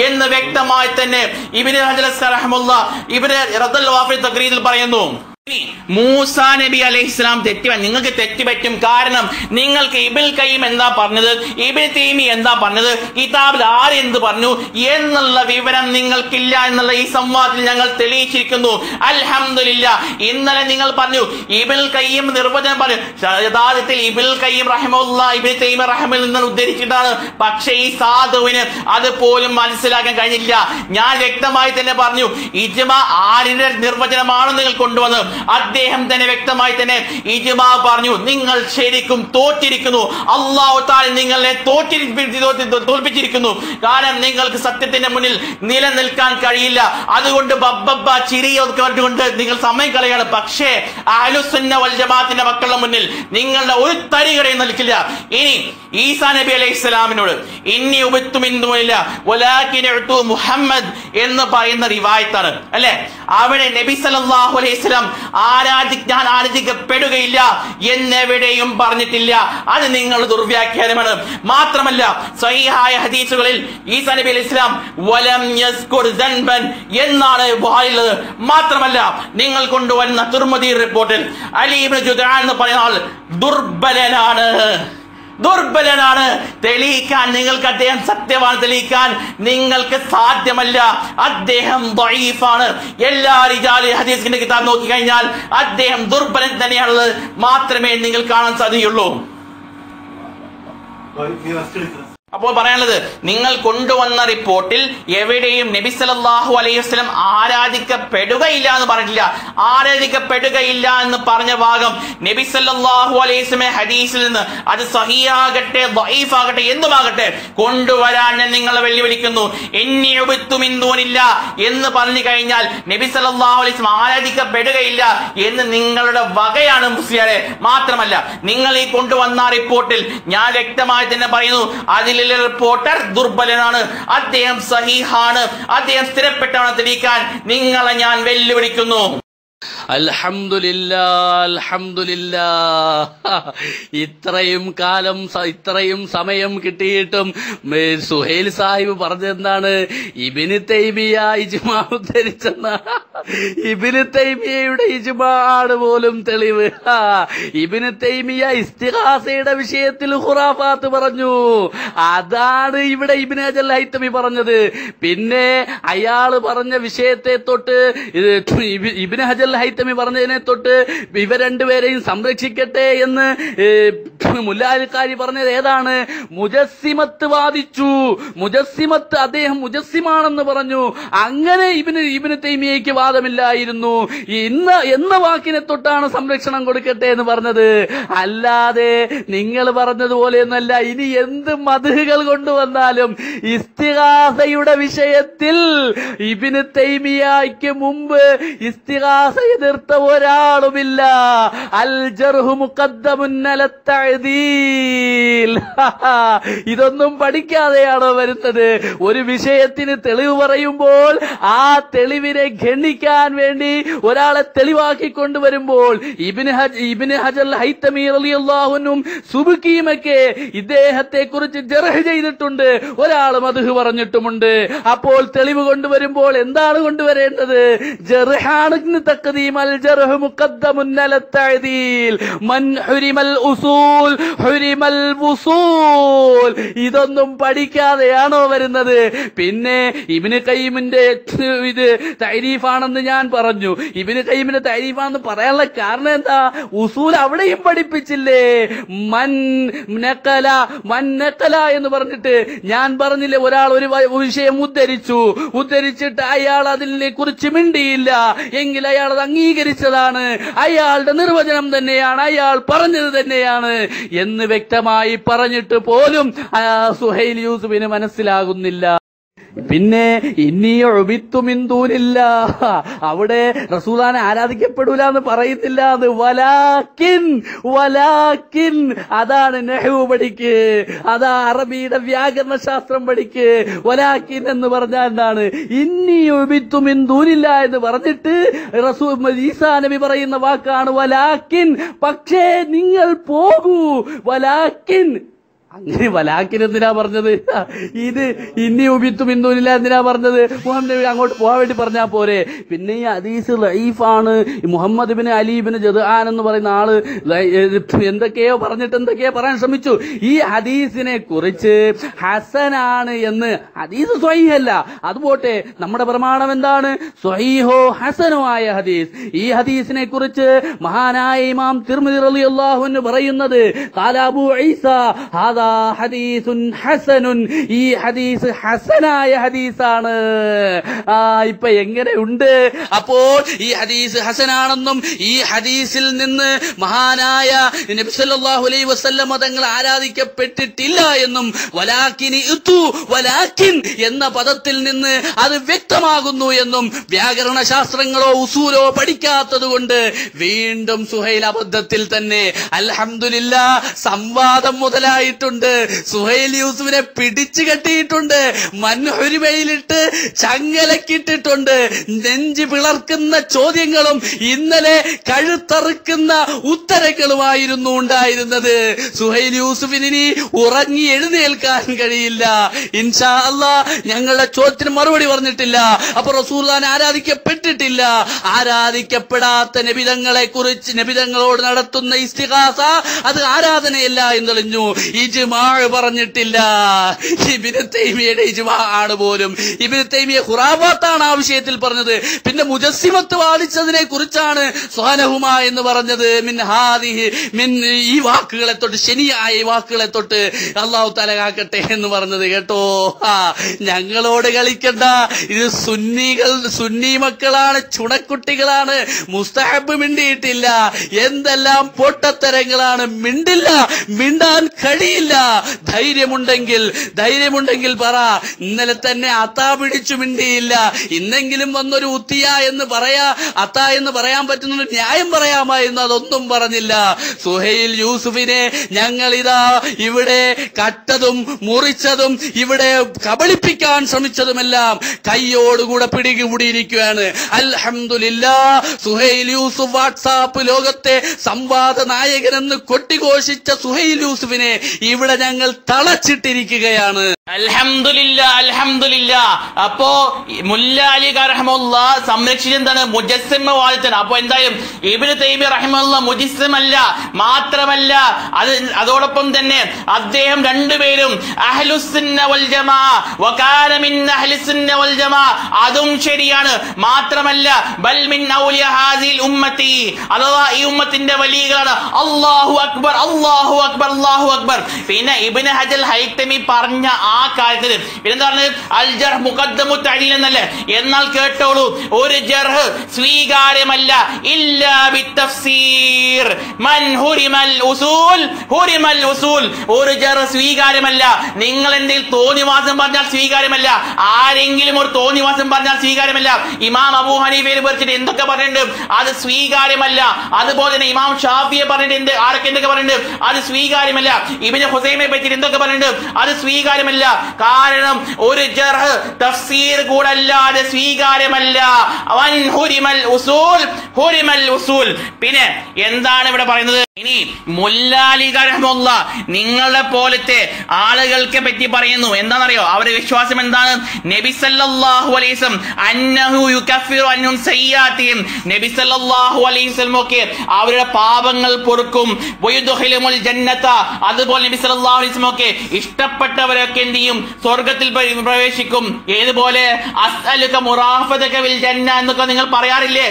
എന്ന് വ്യക്തമായി തന്നെ ഇബ്നു ഹജർ റഹിമഹുല്ലാഹ് ഇബ്നു റദ്ദുൽ വാഫിർ തഖ്രീദിൽ പറയുന്നു. മൂസാ നബി അലൈഹിസ്സലാം നിങ്ങൾക്ക് തെറ്റുപറ്റും. കാരണം നിങ്ങൾക്ക് ഇബ്നുൽ ഖയ്യിം എന്താ പറഞ്ഞത്, ഇബ്നു തൈമിയ്യ എന്താ പറഞ്ഞത്, കിതാബിൽ ആര് എന്ത് പറഞ്ഞു എന്നുള്ള വിവരം നിങ്ങൾക്കില്ല എന്നുള്ള ഈ സംവാദത്തിൽ ഞങ്ങൾ തെളിയിച്ചിരിക്കുന്നു. അൽഹംദുലില്ലാഹ്. ഇന്നലെ നിങ്ങൾ പറഞ്ഞു ഇബ്നുൽ ഖയ്യിം നിർവചനം പറഞ്ഞു. യഥാർത്ഥത്തിൽ ഇബ്നുൽ ഖയ്യിം റഹിമഹുല്ലാഹ് ഇബ്നു തൈമിയ്യ റഹിമഹുല്ലാഹ് നിന്ന് ഉദ്ധരിച്ചിട്ടാണ്. പക്ഷേ ഈ സാധുവിന് അത് പോലും മനസ്സിലാക്കാൻ കഴിഞ്ഞില്ല. ഞാൻ വ്യക്തമായി തന്നെ പറഞ്ഞു, ഇജ്മാ ആരിന്റെ നിർവചനമാണ് നിങ്ങൾ കൊണ്ടുവന്നത്. അദ്ദേഹം തന്നെ വ്യക്തമായി തന്നെ ഇജ്മാ പറഞ്ഞു. നിങ്ങൾ ശരിക്കും തോറ്റിരിക്കുന്നു. അല്ലാഹു തആല നിങ്ങളെ തോൽപ്പിച്ചിരിക്കുന്നു. കാരണം നിങ്ങൾക്ക് സത്യത്തിന്റെ മുന്നിൽ നിലനിൽക്കാൻ കഴിയില്ല. അതുകൊണ്ട് ബബ്ബ ചിരിയൊക്കെ കൊണ്ട് നിങ്ങൾ സമയം കളയാണ്. പക്ഷേ അഹ്ലുസുന്ന വൽ ജമാഅത്തിന്റെ മക്കളുടെ മുന്നിൽ നിങ്ങളുടെ ഒരു തരികടയും നിൽക്കില്ല. ഇനി ഈസാ നബി അലൈഹിസ്സലാമിനോട് ഇന്നി ഉബിത്തു മിൻ ദൂനില്ലാ വലാകിൻ ഉതു മുഹമ്മദ് എന്ന് പറയുന്ന റിവായത്താണ് അല്ലേ? അവിടെ നബി സല്ലല്ലാഹു അലൈഹി വസല്ലം ഞാൻ ആരാധിക്കപ്പെടുകയില്ല എന്നെവിടെയും പറഞ്ഞിട്ടില്ല. അത് നിങ്ങൾ ദുർവ്യാഖ്യാനമാണ്. മാത്രമല്ല സ്വഹീഹായ ഹദീസുകളിൽ ഈസാ നബി അലൈഹി സ്വലാം വലം യസ്കുർ ദൻബൻ എന്നാണ് ബുഖാരിയിലുള്ളത്. മാത്രമല്ല നിങ്ങൾ കൊണ്ടുവരുന്ന തുർമുദി റിപ്പോർട്ടിൽ അലി ഇബ്നു ജുദ്ആൻ എന്ന് പറയുന്ന ആൾ ദുർബലനാണ്. തെളിയിക്കാൻ നിങ്ങൾക്ക് അദ്ദേഹം സത്യമാണ് തെളിയിക്കാൻ നിങ്ങൾക്ക് സാധ്യമല്ല. അദ്ദേഹം ദഈഫാണ്. എല്ലാ റിജാലി ഹദീസിന്റെ കിതാബ് നോക്കിക്കഴിഞ്ഞാൽ അദ്ദേഹം ദുർബലൻ തന്നെയാണുള്ളത് മാത്രമേ നിങ്ങൾ കാണാൻ സാധിക്കുള്ളൂ. അപ്പോൾ പറയാനുള്ളത്, നിങ്ങൾ കൊണ്ടുവന്ന റിപ്പോർട്ടിൽ എവിടെയും നബി സല്ലല്ലാഹു അലൈഹി വസല്ലം ആരാധിക്കപ്പെടുകയില്ല എന്ന് പറഞ്ഞിട്ടില്ല. ആരാധിക്കപ്പെടുകയില്ല എന്ന് പറഞ്ഞ ഭാഗം നബി സല്ലല്ലാഹു അലൈഹി വസല്ലം ഹദീസിൽ നിന്ന് അത് സഹീഹാകട്ടെ ദഈഫാകട്ടെ എന്തുമാകട്ടെ കൊണ്ടുവരാൻ ഞാൻ നിങ്ങളെ വെല്ലുവിളിക്കുന്നു. ഇന്നി ഉബിത്തു മിൻ ദൂനില്ലാ എന്ന് പറഞ്ഞു കഴിഞ്ഞാൽ നബി സല്ലല്ലാഹു അലൈഹി വസല്ലം ആരാധിക്കപ്പെടുകയില്ല എന്ന് നിങ്ങളുടെ വകയാണ് മുസ്ലിയാരെ. മാത്രമല്ല നിങ്ങൾ ഈ കൊണ്ടുവന്ന റിപ്പോർട്ടിൽ ഞാൻ വ്യക്തമായി തന്നെ പറയുന്നു, അതിൽ റിപ്പോർട്ടർ ദുർബലനാണ്, അദ്ദേഹം സഹീഹാണ്, അദ്ദേഹം സ്ഥിരപ്പെട്ടാണ് തെളിയിക്കാൻ നിങ്ങളെ ഞാൻ വെല്ലുവിളിക്കുന്നു. അൽഹംദുലില്ലാ. ഇത്രയും കാലം ഇത്രയും സമയം കിട്ടിയിട്ടും സുഹൈൽ സാഹിബ് പറഞ്ഞെന്താണ്? ഇബ്നു തൈമിയ്യ ഇജ്മാ ഉദ്ധരിച്ചെന്ന. ഇബ്നു തൈമിയ്യയുടെ ഇജ്മാ ആണ് പോലും തെളിവ്. ഇബ്നു തൈമിയ്യ ഇസ്തിഗാസയുടെ വിഷയത്തിൽ ഖുറാഫാത്ത് പറഞ്ഞു. അതാണ് ഇവിടെ ഇബ്നു ഹജർ ഹൈതമി പറഞ്ഞത്. പിന്നെ അയാള് പറഞ്ഞ വിഷയത്തെ തൊട്ട് ഇബ്നു ഹജർ ഹൈതമി പറഞ്ഞതിനെ തൊട്ട് ഇവർ രണ്ടുപേരെയും സംരക്ഷിക്കട്ടെ എന്ന് മുല്ലാലിക്കാരി പറഞ്ഞത് ഏതാണ്? മുജസ്സിമത്ത് വാദിച്ചു. മുജസ്സിമത്ത് അദ്ദേഹം മുജസ്സിമാണെന്ന് പറഞ്ഞു. അങ്ങനെ ഇബ്നു തൈമിയ്യയ്ക്ക് വാദമില്ലായിരുന്നു. എന്ന വാക്കിനെ തൊട്ടാണ് സംരക്ഷണം കൊടുക്കട്ടെ എന്ന് പറഞ്ഞത്. അല്ലാതെ നിങ്ങൾ പറഞ്ഞതുപോലെയൊന്നല്ല. ഇനി എന്ത് മദ്ഹുകൾ കൊണ്ടുവന്നാലും ഇസ്തിഗാസയുടെ വിഷയത്തിൽ ഇബ്നു തൈമിയ്യയ്ക്ക് മുമ്പ് ഇസ്തിഗാസ എതിർത്ത ഒരാളുമില്ല. അൽ ജർഹു മുഖദ്ദമുൻ അല തഅദീൽ. ഇതൊന്നും പഠിക്കാതെയാണോ വരുന്നത്? ഒരു വിഷയത്തിന് തെളിവ് പറയുമ്പോൾ ആ തെളിവിനെ ഖണ്ഡിക്കാൻ വേണ്ടി ഒരാളെ തെളിവാക്കി കൊണ്ടുവരുമ്പോൾ ഇബ്നു ഹജർ ഹൈതമി റളിയല്ലാഹു അൻഹു സുബ്കീമൊക്കെ ഇദ്ദേഹത്തെ കുറിച്ച് ജർഹ് ചെയ്തിട്ടുണ്ട്, ഒരാൾ മദ്ഹ് പറഞ്ഞിട്ടുമുണ്ട്. അപ്പോൾ തെളിവ് കൊണ്ടുവരുമ്പോൾ എന്താണ് കൊണ്ടുവരേണ്ടത്? ജർഹാണ് തഖദീം അൽ ജർഹ് മുഖദ്ദമുൻ അല തഅദീൽ മൻ ഹുരിമൽ ഉസൂൽ ഹുരിമൽ വുസൂൽ. ഇതൊന്നും പഠിക്കാതെയാണോ വരുന്നത്? പിന്നെ ഇബ്നു ഖയ്യിമിന്റെ ഇത് തഅരീഫാണെന്ന് ഞാൻ പറഞ്ഞു. ഇബ്നു ഖയ്യിമിന്റെ തഅരീഫാണെന്ന് പറയാനുള്ള കാരണം എന്താ? ഉസൂൽ അവിടെയും പഠിപ്പിച്ചില്ലേ? മൻ നഖല എന്ന് പറഞ്ഞിട്ട് ഞാൻ പറഞ്ഞില്ലേ, ഒരാൾ ഒരു വിഷയം ഉദ്ധരിച്ചിട്ട് അയാൾ അതിനെ കുറിച്ച് മിണ്ടിയില്ല എങ്കിൽ അയാൾ അത് അംഗീകരിച്ചതാണ്, അയാളുടെ നിർവചനം തന്നെയാണ്, അയാൾ പറഞ്ഞത് തന്നെയാണ് എന്ന് വ്യക്തമായി പറഞ്ഞിട്ട് പോലും സുഹൈൽ യൂസുഫിന് മനസ്സിലാകുന്നില്ല. പിന്നെ ഇന്നിയുബിത്തുമിന്തൂനില്ല, അവിടെ റസൂലാനെ ആരാധിക്കപ്പെടൂല എന്ന് പറയുന്നില്ല. അത് വലാക്കിൻ അതാണ് നെഹ്വു പഠിക്ക്, അതാ അറബിയുടെ വ്യാകരണ ശാസ്ത്രം പഠിക്ക്. വലാക്കിൻ എന്ന് പറഞ്ഞാൽ എന്താണ്? ഇന്നിയുബിത്തുമിന്തൂനില്ല എന്ന് പറഞ്ഞിട്ട് ഈസാ നബി പറയുന്ന വാക്കാണ് വലാക്കിൻ. പക്ഷേ നിങ്ങൾ പോകൂ, വലാക്കിൻ അങ്ങനെ വലാക്കിന് എന്തിനാ പറഞ്ഞത്? ഇത് ഇന്നി ഉബിത്തും ഇന്ദുനില്ല എന്തിനാ പറഞ്ഞത്? മുഹമ്മദ് നബി അങ്ങോട്ട് പോകാൻ വേണ്ടി പറഞ്ഞാൽ പോരെ? പിന്നെ ഈ ഹദീസ് ലഈഫാണ്, Muhammad bin Ali bin Jadan എന്ന് പറയുന്ന ആള് എന്തൊക്കെയോ പറഞ്ഞിട്ട് എന്തൊക്കെയോ പറയാൻ ശ്രമിച്ചു. ഈ ഹദീസിനെ കുറിച്ച് ഹസനാണ് എന്ന്, ഹദീസ് സ്വഹീഹല്ല, അതുപോട്ടെ നമ്മുടെ പ്രമാണം എന്താണ്? സ്വഹീഹോ ഹസനോ ആയ ഹദീസ്. ഈ ഹദീസിനെ കുറിച്ച് മഹാനായ ഇമാം തിർമിദി റളിയല്ലാഹു അൻഹു പറയുന്നത് ഖാല അബൂ ഈസ ഹാദാ ഹദീസുൻ ഹസനുൻ, ഈ ഹദീസ് ഹസനായ ഹദീസാണ്. ഇപ്പൊ എങ്ങനെയുണ്ട്? അപ്പോൾ ഈ ഹദീസ് ഹസനാണെന്നും ഈ ഹദീസിൽ നിന്ന് മഹാനായ നബി സല്ലല്ലാഹു അലൈഹി വസല്ലം തങ്ങൾ ആരാധിക്കപ്പെട്ടിട്ടില്ല എന്നും വലാകിൻ എന്ന പദത്തിൽ നിന്ന് അത് വ്യക്തമാകുന്നു എന്നും വ്യാകരണ ശാസ്ത്രങ്ങളോ ഉസൂലോ പഠിക്കാത്തത് കൊണ്ട് വീണ്ടും സുഹൈൽ അബദ്ധത്തിൽ തന്നെ. അൽഹംദുലില്ലാ, സംവാദം മുതലായിട്ടുണ്ട്. സുഹൈൽ യൂസുഫിനെ പിടിച്ചു കെട്ടിയിട്ടുണ്ട്, മൻഹുരിമയിലിട്ട് ചങ്ങലക്കിട്ടിട്ടുണ്ട്. നെഞ്ചു പിളർക്കുന്ന ചോദ്യങ്ങളും ഇന്നലെ കഴുത്തറുക്കുന്ന ഉത്തരങ്ങളുമായിരുന്നു ഉണ്ടായിരുന്നത്. സുഹൈൽ യൂസുഫിന് ഇനി ഉറങ്ങി എഴുന്നേൽക്കാൻ കഴിയില്ല. ഇൻഷാ അല്ലാഹ് ഞങ്ങളുടെ ചോദ്യത്തിന് മറുപടി പറഞ്ഞിട്ടില്ല. അപ്പൊ റസൂലുള്ളാഹിനെ ആരാധിക്കപ്പെട്ടിട്ടില്ല. ആരാധിക്കപ്പെടാത്ത നബിതങ്ങളെ കുറിച്ച്, നബിതങ്ങളോട് നടത്തുന്ന ഇസ്തിഗാസ അത് ആരാധനയല്ല എന്ന് തെളിഞ്ഞു. ഇജ്മാ പറഞ്ഞിട്ടില്ല. ഇബ്നു തൈമിയയുടെ ഇജ്മാ ആണ് പോലും. ഇബ്നു തൈമിയ ഖുറാഫാത്താണ് ആ വിഷയത്തിൽ പറഞ്ഞത്. പിന്നെ മുജസ്സിമത്ത് വാദിച്ചതിനെ കുറിച്ചാണ് സ്വാനഹുമ എന്ന് പറഞ്ഞത്. ഈ വാക്കുകളെ തൊട്ട്, ശനിയായ ഈ വാക്കുകളെ തൊട്ട് അല്ലാഹു തആല കാക്കട്ടെ എന്ന് പറഞ്ഞത് കേട്ടോ. ഞങ്ങളോട് കളിക്കണ്ട, ഇത് സുന്നി മക്കളാണ്, ചുണക്കുട്ടികളാണ്. മുസ്തഹബ് മിണ്ടിയിട്ടില്ല. എന്തെല്ലാം പൊട്ടത്തരങ്ങളാണ്. മിണ്ടില്ല, മിണ്ടാൻ കഴിയില്ല. ധൈര്യമുണ്ടെങ്കിൽ പറ. ഇന്നലെ തന്നെ അത്താ പിടിച്ചു മിണ്ടിയില്ല. ഇന്നെങ്കിലും വന്നൊരു ഉത്തിയ എന്ന് പറയാ, അത്ത എന്ന് പറയാൻ പറ്റുന്ന ന്യായം പറയാമായിരുന്നു. അതൊന്നും പറഞ്ഞില്ല. സുഹൈൽ യൂസുഫിനെ ഞങ്ങളിതാ ഇവിടെ കട്ടതും മുറിച്ചതും ഇവിടെ കബളിപ്പിക്കാൻ ശ്രമിച്ചതുമെല്ലാം കയ്യോടുകൂടെ പിടികൂടിയിരിക്കുകയാണ്. അൽഹംദുലില്ലാ, സുഹൈൽ യൂസുഫ് വാട്സാപ്പ് ലോകത്തെ സംവാദ നായകനെന്ന് കൊട്ടിഘോഷിച്ച സുഹൈൽ യൂസുഫിനെ ഇവിടെ ഞങ്ങൾ തളച്ചിട്ടിരിക്കുകയാണ്. അൽഹംദുലില്ലാ, അൽഹംദുലില്ലാ. അപ്പോ മുല്ല അലി റഹ്മത്തുള്ളാ സംരക്ഷിച്ചെന്താണ്? മുജസ്സിമ വാദിച്ചാണ്. അപ്പൊ എന്തായാലും ഇബ്നു തൈമിയ്യ റഹ്മത്തുള്ളാ മുജസ്സിമല്ല, മാത്രമല്ല അതോടൊപ്പം തന്നെ അദ്ദേഹം രണ്ടുപേരും അഹ്ലുസുന്ന വൽ ജമാ വകാന മിൻ അഹ്ലിസുന്ന വൽ ജമാ, അതും ശരിയാണ്. മാത്രമല്ല ബൽ മിൻ ഔലിയ ഹാദിൽ ഉമ്മത്തി, അഥവാ ഈ ഉമ്മത്തിന്റെ വലിയകളാണ്. അല്ലാഹു അക്ബർ, അല്ലാഹു അക്ബർ, അല്ലാഹു അക്ബർ. പിന്നെ ഇബ്നു ഹജർ ഹൈതമി പറഞ്ഞ ആ കാര്യത്തിൽ പിന്നെന്താ പറഞ്ഞത്? അൽ ജർഹ് മുഖദ്ദമു തഅദീൽ എന്നല്ലേ? എന്നാൽ കേട്ടോളൂ, ഒരു ജർഹ് സ്വീകാര്യമല്ല ഇല്ലാ ബിത്തഫ്സീർ. മൻ ഹുരിമൽ ഉസൂൽ ഹുരിമൽ ഉസൂൽ. ഒരു ജർഹ് സ്വീകാര്യമല്ല. നിങ്ങൾ എന്തെങ്കിലും തോന്നിവാസം പറഞ്ഞാൽ സ്വീകാര്യമല്ല. ആരെങ്കിലും ഒരു തോന്നിവാസം പറഞ്ഞാൽ സ്വീകാര്യമല്ല. ഇമാം അബൂ ഹനീഫയെ കുറിച്ചിട്ട് എന്തൊക്കെ പറഞ്ഞിട്ടുണ്ട്, അത് സ്വീകാര്യമല്ല. അതുപോലെ തന്നെ ഇമാം ഷാഫിയെ പറഞ്ഞിട്ടുണ്ട്, ആരൊക്കെ എന്തൊക്കെ പറഞ്ഞിട്ടുണ്ട്, അത് സ്വീകാര്യമല്ല. ഇബ്നു ഹുസൈമയെ പറ്റിയിട്ട് എന്തൊക്കെ പറഞ്ഞിട്ടുണ്ട്, അത് സ്വീകാര്യമല്ല. കാരണം ഒരു ജർഹ് തഫ്സീർ കൂടല്ലാതെ സ്വീകാര്യമല്ല. വൻ ഹുരിമൽ ഉസൂൽ, ഹുരിമൽ ഉസൂൽ. പിന്നെ എന്താണ് ഇവിടെ പറയുന്നത്? ഇനി മുല്ലാലി റഹ്മത്തുള്ളാ നിങ്ങളെ പോലത്തെ ആളുകൾക്ക് പറ്റി പറയുന്നു. എന്താണെന്നറിയോ? അവരുടെ വിശ്വാസം എന്താണ്? നബി സല്ലല്ലാഹു അലൈഹി വസല്ലം അന്നഹു യുകഫിറു അൻഹും സയ്യാത്തിഹിം, നബി സല്ലല്ലാഹു അലൈഹി വസല്ലം ഒക്കെ അവരുടെ പാപങ്ങൾ പൊറുക്കും. വയുദ്ഖിലുൽ ജന്നത, അതുപോലെ നബി സല്ലല്ലാഹു അലൈഹി വസല്ലം ഒക്കെ ഇഷ്ടപ്പെട്ടവരൊക്കെ എന്ത് ചെയ്യും? സ്വർഗ്ഗത്തിൽ പ്രവേശിക്കും. ഏതുപോലെ അസ്അലുക മുറാഫതക വിൽ ജന്ന എന്നൊക്കെ നിങ്ങൾ പറയാറില്ലേ?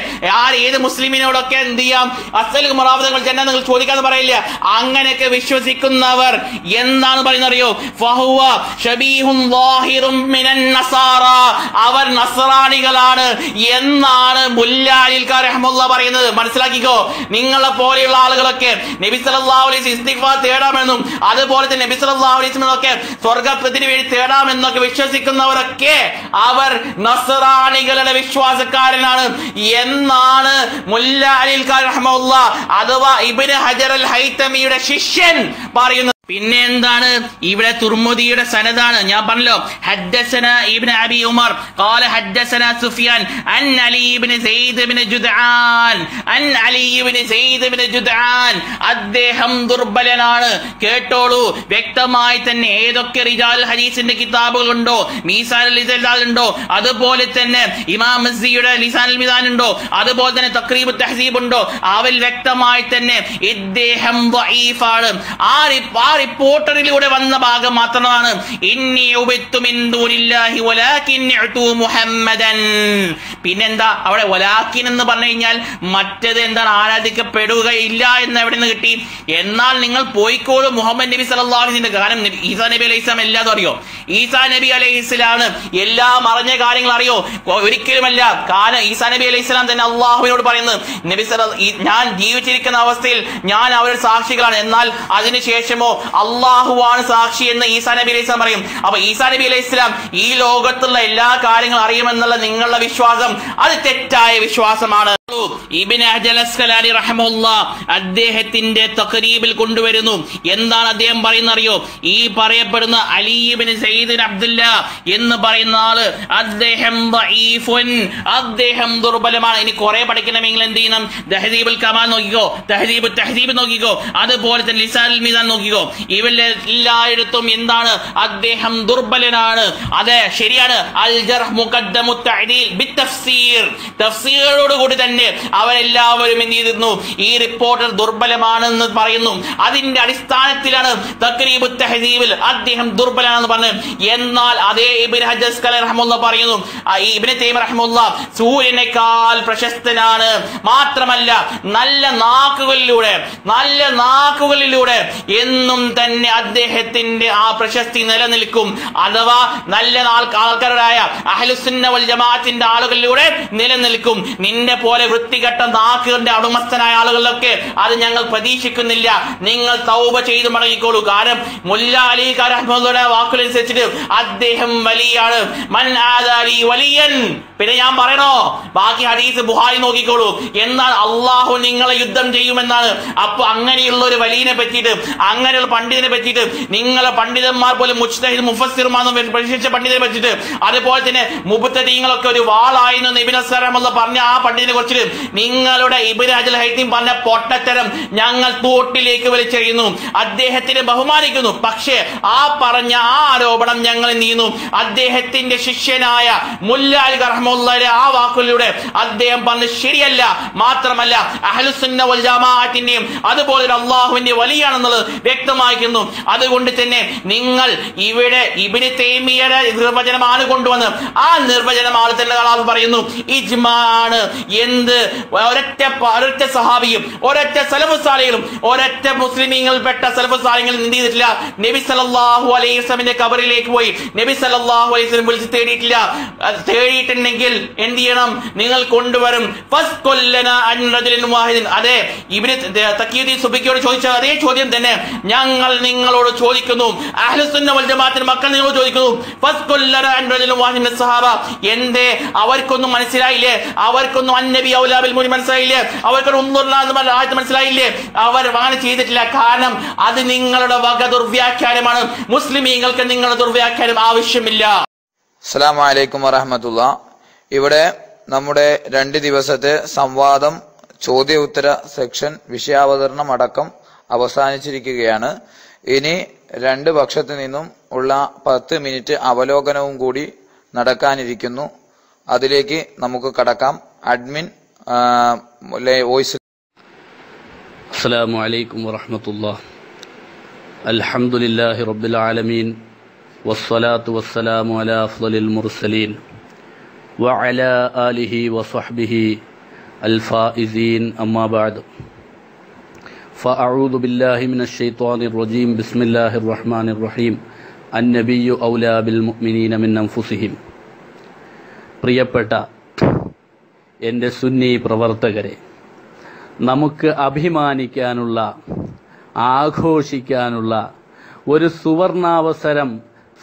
ഏത് മുസ്ലിമിനോടൊക്കെ എന്ത് ചെയ്യാം? അസ്അലുക മുറാഫതക വിൽ ജന്ന നിങ്ങൾ ചോദിക്കാന്ന് പറയില്ല. അങ്ങനെയൊക്കെ വിശ്വസിക്കുന്നവർ എന്താണ് പറയുന്നത് അറിയോ? ഫഹുവ ശബീഹുൻ ളാഹിറുൻ മിനൻ നസാറ, അവർ നസ്രാണികളാണ് എന്നാണ് മുല്ലാ അലി റഹ്മത്തുള്ളാഹി പറയുന്നത്. മനസ്സിലാക്കിക്കോ. നിങ്ങളെ പോലെയുള്ള ആളുകളൊക്കെ നബി സല്ലല്ലാഹു അലൈഹി വസല്ലം ഇസ്തിഗ്ഫാർ തേടാമെന്നും അതുപോലെ തന്നെ നബി സല്ലല്ലാഹു അലൈഹി വസല്ലം ഒക്കെ സ്വർഗ്ഗത്തിന് വേണ്ടി തേടാമെന്നൊക്കെ വിശ്വസിക്കുന്നവരൊക്കെ അവർ നസ്രാണികളുടെ വിശ്വാസക്കാരനാണ് എന്നാണ് മുല്ലാ അലി റഹ്മത്തുള്ളാഹി അഥവാ ഇബ്നു ഹജർ അൽ ഹൈതമിയുടെ ശിഷ്യൻ പറയുന്നത്. പിന്നെ എന്താണ് ഇവിടെ തുർമുദിയുടെ സനദാണ്. ഞാൻ പറഞ്ഞല്ലോ, ഹദ്ദസന ഇബ്നു അബി ഉമർ ഖാല ഹദ്ദസന സുഫിയാൻ അൻ അലി ഇബ്നു സയ്യിദ് ഇബ്നു ജുദ്ആൻ അൻ അലി ഇബ്നു സയ്യിദ് ഇബ്നു ജുദ്ആൻ. അദ്ദേഹം ദുർബലനാണ്. കേട്ടോളൂ, വ്യക്തമായി തന്നെ ഏതൊക്കെ റിജാൽ ഹദീസിന്റെ കിതാബുകൾ ഉണ്ടോ, മീസാൻ ലിസാൻ ഉണ്ടോ, അതുപോലെ തന്നെ ഇമാം മസ്സിയുടെ ലിസാൻ അൽ മിസാൻ ഉണ്ടോ, അതുപോലെ തന്നെ തഖ്രീബ് തഹ്സീബ് ഉണ്ടോ, അവൽ വ്യക്തമായി തന്നെ ഇദ്ദേഹം ദഈഫാണ്. ആ റിപ്പോർട്ടറിലൂടെ വന്ന ഭാഗം മാത്രമാണ് ഇന്നി ഉബിത്തു മിൻ ദൂനില്ലാഹി വലാകിൻ ഉതു മുഹമ്മദൻ. പിന്നെന്താ അവിടെ വലാകിൻ എന്ന് പറഞ്ഞു കഴിഞ്ഞാൽ മറ്റത് എന്താണ്, ആരാധിക്കപ്പെടുകയില്ല എന്ന് എവിടെ നിന്ന് കിട്ടി? എന്നാൽ നിങ്ങൾ പോയിക്കോളൂ മുഹമ്മദ് നബി സല്ലല്ലാഹു അലൈഹി വസല്ലം. കാരണം ഈസാ നബി അലൈഹി സ്വലാം എല്ലാതും അറിയോ? ഈസാ നബി അലൈഹി സ്വലാണ് എല്ലാം അറിഞ്ഞ കാര്യങ്ങൾ അറിയോ? ഒരിക്കലുമല്ല. കാരണം ഈസാ നബി അലൈഹി സ്വലാം തന്നെ അള്ളാഹുവിനോട് പറയുന്നത്, നബി ഞാൻ ജീവിച്ചിരിക്കുന്ന അവസ്ഥയിൽ ഞാൻ അവരുടെ സാക്ഷികളാണ്, എന്നാൽ അതിനുശേഷമോ അള്ളാഹുവാണ് സാക്ഷി എന്ന് ഈസാ നബി അലൈഹി സ്വലാം പറയും. അപ്പൊ ഈസാ നബി അലൈഹി സ്വലാം ഈ ലോകത്തുള്ള എല്ലാ കാര്യങ്ങളും അറിയുമെന്നുള്ള നിങ്ങളുടെ വിശ്വാസം അത് തെറ്റായ വിശ്വാസമാണ്. ഇബ്നു ഹജർ അസ്ഖലാനി റഹ്മഹുല്ലാഹ് അദ്ദേഹത്തിന്റെ തഖരീബിൽ കൊണ്ടുവരുന്നു. എന്താണ് അദ്ദേഹം പറയുന്നത് അറിയോ? ഈ പറയപ്പെടുന്ന അലി ഇബ്നു സയ്യിദ് അബ്ദുല്ലാ എന്ന് പറയുന്ന ആള് അദ്ദേഹം ദഈഫുൻ, അദ്ദേഹം ദുർബലമാണ്. ഇനി കുറെ പഠിക്കണമെങ്കിൽ എന്ത് ചെയ്യണം? തഹ്ദീബുൽ കമാൽ നോക്കിക്കോ, തഹ്ദീബ് തഹ്ദീബ് നോക്കിക്കോ, അതുപോലെ തന്നെ ലിസാൻ അൽ മിസാൻ നോക്കിക്കോ. ഇവരെല്ലായിടത്തും എന്താണ്? അദ്ദേഹം ദുർബലനാണ്. അതെ, ശരിയാണ്. അൽ ജർഹ് മുഖദ്ദമു തഅദീൽ ബിത്തഫ്സീർ, തഫ്സീറോട് കൂടി തന്നെ അവരെല്ലാവരും എന്ത് ചെയ്തിരുന്നു? ഈ റിപ്പോർട്ടർ ദുർബലമാണെന്ന് പറയുന്നു. അതിന്റെ അടിസ്ഥാനത്തിലാണ് തഖ്രീബു തഹ്ദീബിൽ അദ്ദേഹം ദുർബലനാണെന്ന് പറഞ്ഞത്. എന്നാൽ അതേ ഇബ്നു ഹജർ അസ്ഖലാനി റഹ്മത്തുള്ളാഹി പറയുന്നു, ഇബ്നു തൈമിയ്യ റഹ്മത്തുള്ളാഹി സൂര്യനേക്കാൾ പ്രശസ്തനാണ്. മാത്രമല്ല നല്ല നാക്കുകളിലൂടെ എന്നും തന്നെ അദ്ദേഹത്തിന്റെ ആ പ്രശസ്തി നിലനിൽക്കും. അഥവാ നല്ല ആൾക്കാരായ അഹ്ലുസുന്ന വൽ ജമാഅത്തിന്റെ ആളുകളിലൂടെ നിലനിൽക്കും. നിന്നെ പോലെ വൃത്തികെട്ട നാക്കുകളുടെ ഉടമസ്ഥനായ ആളുകളിലൊക്കെ അത് ഞങ്ങൾ പ്രതീക്ഷിക്കുന്നില്ല. നിങ്ങൾ തൗബ ചെയ്ത് മടങ്ങിക്കോളൂ. കാരണം മുല്ല അലി റഹ്മത്തുള്ളാഹിയുടെ വാക്കുകളനുസരിച്ചിട്ട് അദ്ദേഹം വലിയാണ്. മൻ ആദാലി വലിയൻ. പിന്നെ ഞാൻ പറയണോ? ബാക്കി ഹദീസ് ബുഖാരി നോക്കിക്കോളൂ. എന്നാൽ അള്ളാഹു നിങ്ങളെ യുദ്ധം ചെയ്യുമെന്നാണ്. അപ്പൊ അങ്ങനെയുള്ള ഒരു വലിയനെ പറ്റിയിട്ട്, അങ്ങനെയുള്ള പണ്ഡിതനെ പറ്റിയിട്ട്, നിങ്ങളെ പണ്ഡിതന്മാർ പോലും മുജ്തഹിദ് മുഫസ്സിറുമാണെന്ന് പരിശീലിച്ച പണ്ഡിതനെ പറ്റിയിട്ട്, അതുപോലെ തന്നെ മുബ്തദീങ്ങളൊക്കെ ഒരു വാളായിരുന്നു ഇബ്നു അസ്സർ റഹ്മത്തുള്ളാഹി പറഞ്ഞ ആ പണ്ഡിതനെ കുറിച്ചിട്ട് നിങ്ങളുടെ ഇബ്നു ഹജർ ഹൈതമി പറഞ്ഞ പൊട്ടത്തരം ഞങ്ങൾ തോട്ടിലേക്ക് വലിച്ചെറിയുന്നു, അദ്ദേഹത്തിനെ ബഹുമാനിക്കുന്നു. പക്ഷേ ആ പറഞ്ഞ ആ ആരോപണം ഞങ്ങൾ നീന്നു. അദ്ദേഹത്തിന്റെ ശിഷ്യനായ മുല്ല അലി റഹ്മത്തുള്ളാഹിയുടെ ആ വാക്കുകളിലൂടെ അദ്ദേഹം പറഞ്ഞത് ശരിയല്ല. മാത്രമല്ല അഹ്ലുസുന്ന വൽ ജമാഅത്തിന്റെയും അതുപോലെ അള്ളാഹുവിന്റെ വലിയാണെന്നുള്ളത് വ്യക്തമാക്കുന്നു. അതുകൊണ്ട് തന്നെ നിങ്ങൾ ഇവിടെ ഇബ്നു തൈമിയ്യയുടെ നിർവചനമാണ് കൊണ്ടുവന്ന് ആ നിർവചനം ആൾ തന്നെ പറയുന്നു ഇജ്മാ ആണ്. എന്ത്? ഒരൊറ്റ സഹാബിയും ഒരൊറ്റ സലഫു സാലിഹും ഒരൊറ്റ മുസ്ലിമീങ്ങളിൽപ്പെട്ട സലഫു സാലിഹും എന്ത് ചെയ്തിട്ടില്ല? നബി സല്ലല്ലാഹു അലൈഹി വസല്ലമിന്റെ ഖബറിലേക്ക് പോയി നബി സല്ലല്ലാഹു അലൈഹി വസല്ലം വിളിച്ച് തേടിയിട്ടില്ല. തേടിയിട്ടുണ്ടെങ്കിൽ എന്ത് ചെയ്യണം? നിങ്ങൾ കൊണ്ടുവരും. അതെ, ഇബ്നു തഖിയുദ്ദീൻ സുബ്കിയോട് ചോദിച്ച അതേ ചോദ്യം തന്നെ ഞങ്ങൾ നിങ്ങളോട് ചോദിക്കുന്നു. അഹ്ലുസുന്ന വൽ ജമാഅത്തിന്റെ മക്കൾ നിങ്ങളോട് ചോദിക്കുന്നു. എന്തേ അവർക്കൊന്നും മനസ്സിലായില്ലേ? അവർക്കൊന്നും അന്നബി ഔലാ ബിൽ മുഅ്മിനീൻ മനസ്സിലായില്ലേ? അവർക്കൊന്നും ആയത്ത് മനസ്സിലായില്ലേ? അവർ അങ്ങനെ ചെയ്തിട്ടില്ല. കാരണം അത് നിങ്ങളുടെ വക ദുർവ്യാഖ്യാനമാണ്. മുസ്ലിമീങ്ങൾക്ക് നിങ്ങളുടെ ദുർവ്യാഖ്യാനം ആവശ്യമില്ല. അസ്സലാമു അലൈക്കും വറഹ്മത്തുള്ളാഹി. ഇവിടെ നമ്മുടെ 2 ദിവസത്തെ സംവാദം, ചോദ്യോത്തര സെക്ഷൻ, വിഷയാവതരണം അടക്കം അവസാനിച്ചിരിക്കുകയാണ്. ഇനി 2 പക്ഷത്തു നിന്നും ഉള്ള 10 മിനിറ്റ് അവലോകനവും കൂടി നടക്കാനിരിക്കുന്നു. അതിലേക്ക് നമുക്ക് കടക്കാം. Admin voice. അസ്സലാമു അലൈക്കും വറഹ്മത്തുള്ളാഹി. അൽഹംദുലില്ലാഹി റബ്ബിൽ ആലമീൻ വസ്സലാത്തു വസ്സലാമു അലാ അഫ്ളലിൽ മുർസലീൻ വഅലാ ആലിഹി വസഹ്ബിഹി അൽ ഫായിസീൻ. അമ്മാ ബഅദ്. ഫഅഊദു ബില്ലാഹി മിനശ് ശൈത്വാനിർ റജീം. ബിസ്മില്ലാഹിർ റഹ്മാനിർ റഹീം. അന്നബിയ്യു ഔലാ ബിൽ മുഅ്മിനീന മിൻ അൻഫുസിഹിം. പ്രിയപ്പെട്ട എൻ്റെ സുന്നി പ്രവർത്തകരെ, നമുക്ക് അഭിമാനിക്കാനുള്ള, ആഘോഷിക്കാനുള്ള ഒരു സുവർണാവസരം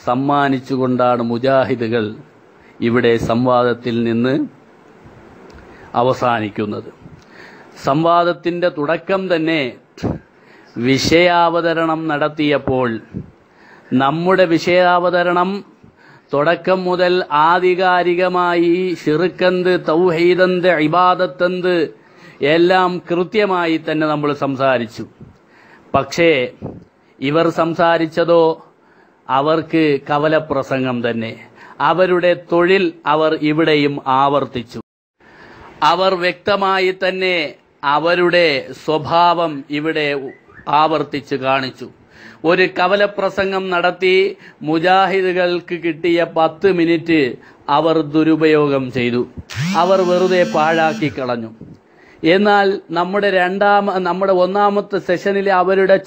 സമ്മാനിച്ചുകൊണ്ടാണ് മുജാഹിദുകൾ ഇവിടെ സംവാദത്തിൽ നിന്ന് അവസാനിക്കുന്നത്. സംവാദത്തിൻ്റെ തുടക്കം തന്നെ വിഷയാവതരണം നടത്തിയപ്പോൾ നമ്മുടെ വിഷയാവതരണം തുടക്കം മുതൽ ആധികാരികമായി ശിർക്കെന്ത്, തൗഹീദെന്ത്, ഇബാദത്തെന്ത് എല്ലാം കൃത്യമായി തന്നെ നമ്മൾ സംസാരിച്ചു. പക്ഷേ ഇവർ സംസാരിച്ചതോ അവർക്ക് കവലപ്രസംഗം തന്നെ. അവരുടെ തൊഴിൽ അവർ ഇവിടെയും ആവർത്തിച്ചു. അവർ വ്യക്തമായി തന്നെ അവരുടെ സ്വഭാവം ഇവിടെ ആവർത്തിച്ച് കാണിച്ചു. ഒരു കവലപ്രസംഗം നടത്തി മുജാഹിദുകൾക്ക് കിട്ടിയ 10 മിനിറ്റ് അവർ ദുരുപയോഗം ചെയ്തു. അവർ വെറുതെ പാഴാക്കി കളഞ്ഞു. എന്നാൽ നമ്മുടെ ഒന്നാമത്തെ സെഷനിലെ അവരുടെ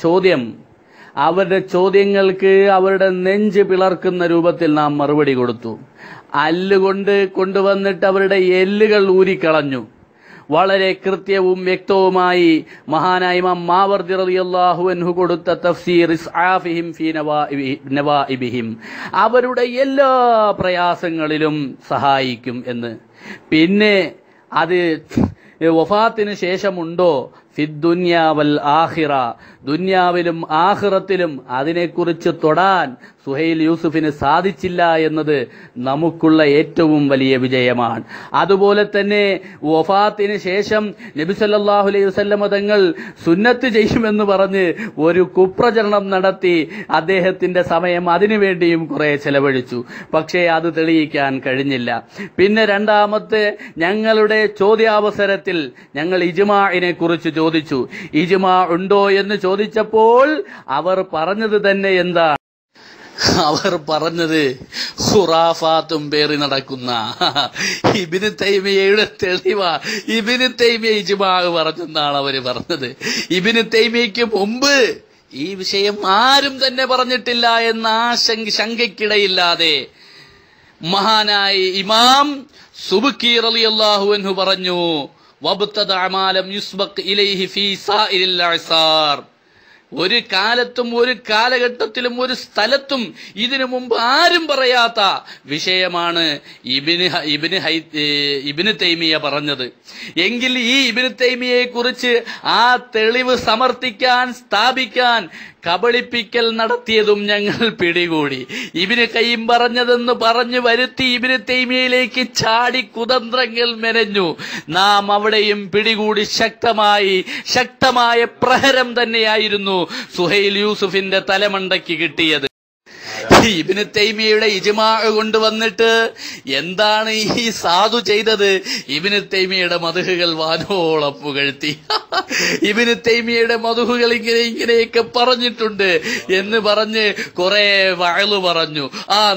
ചോദ്യങ്ങൾക്ക് അവരുടെ നെഞ്ച് പിളർക്കുന്ന രൂപത്തിൽ നാം മറുപടി കൊടുത്തു. അല്ലുകൊണ്ട് കൊണ്ടുവന്നിട്ട് അവരുടെ എല്ലുകൾ ഊരിക്കളഞ്ഞു. വളരെ കൃത്യവും വ്യക്തവുമായി മഹാനായ ഇമാം മാവർദി റളിയല്ലാഹു അൻഹു കൊടുത്ത തഫ്സീർ ഇസ്ആഫിഹിം ഫീ നവാഇബിഹിം അവരുടെ എല്ലാ പ്രയാസങ്ങളിലും സഹായിക്കും എന്ന്. പിന്നെ അത് വഫാത്തിന് ശേഷമുണ്ടോ? ഫിദ്ദുന്യ വൽ ആഖിറ, ദുന്യാവിലും ആഖിറത്തിലും അതിനെക്കുറിച്ച് തൊടാൻ സുഹൈൽ യൂസുഫിന് സാധിച്ചില്ല എന്നത് നമുക്കുള്ള ഏറ്റവും വലിയ വിജയമാണ്. അതുപോലെ തന്നെ വഫാത്തിന് ശേഷം നബി സല്ലല്ലാഹു അലൈഹി വസല്ലമ തങ്ങൾ സുന്നത്ത് ചെയ്യുമെന്ന് പറഞ്ഞ് ഒരു കുപ്രചരണം നടത്തി അദ്ദേഹത്തിന്റെ സമയം അതിനുവേണ്ടിയും കുറെ ചെലവഴിച്ചു. പക്ഷേ അത് തെളിയിക്കാൻ കഴിഞ്ഞില്ല. പിന്നെ രണ്ടാമത്തെ ഞങ്ങളുടെ ചോദ്യാവസരത്തിൽ ഞങ്ങൾ ഇജ്മാഇനെ കുറിച്ച് ചോദിച്ചു. ഇജ്മാ ഉണ്ടോ എന്ന് ചോദിച്ചപ്പോൾ അവർ പറഞ്ഞത് തന്നെ എന്താണ്? അവർ പറഞ്ഞത് ഖുറാഫാത്തും പേറി നടക്കുന്ന ഇബ്നു തൈമിയയുടെ തെളിവാ. ഇബ്നു തൈമിയ ഇജ്മാ പറഞ്ഞെന്നാണ് അവർ പറഞ്ഞത്. ഇബ്നു തൈമിയയ്ക്ക് മുമ്പ് ഈ വിഷയം ആരും തന്നെ പറഞ്ഞിട്ടില്ല എന്ന ശങ്കയ്ക്കിടയില്ലാതെ മഹാനായ ഇമാം സുബ്കി റളിയല്ലാഹു അൻഹു പറഞ്ഞു, വബ്തദഅ മാ ലം യുസ്ബഖ് ഇലൈഹി ഫീ സാഇരിൽ അഅ്സാർ. ഒരു കാലത്തും ഒരു കാലഘട്ടത്തിലും ഒരു സ്ഥലത്തും ഇതിനു മുമ്പ് ആരും പറയാത്ത വിഷയമാണ് ഇബ്നു തൈമിയ പറഞ്ഞത്. എങ്കിൽ ഈ ഇബ്നു തൈമിയയെ കുറിച്ച് ആ തെളിവ് സമർത്ഥിക്കാൻ, സ്ഥാപിക്കാൻ കബളിപ്പിക്കൽ നടത്തിയതും ഞങ്ങൾ പിടികൂടി. ഇബ്നു ഖയ്യിം പറഞ്ഞതെന്ന് പറഞ്ഞു വരുത്തി ഇബ്നു തൈമിയയിലേക്ക് ചാടി കുതന്ത്രങ്ങൾ മെനഞ്ഞു. നാം അവിടെയും പിടികൂടി ശക്തമായ പ്രഹരം തന്നെയായിരുന്നു സുഹൈൽ യൂസുഫിന്റെ തലമണ്ടയ്ക്ക് കിട്ടിയത്. ഇബ്നു തൈമിയയുടെ ഇജ്മാ കൊണ്ടുവന്നിട്ട് എന്താണ് ഈ സാധു ചെയ്തത്? ഇബ്നു തൈമിയയുടെ മദ്ഹുകൾ വാനോളം പുകഴ്ത്തി. ഇബ്നു തൈമിയയുടെ മദ്ഹുകൾ ഇങ്ങനെയൊക്കെ പറഞ്ഞിട്ടുണ്ട് എന്ന് പറഞ്ഞ് കുറെ വഅള് പറഞ്ഞു.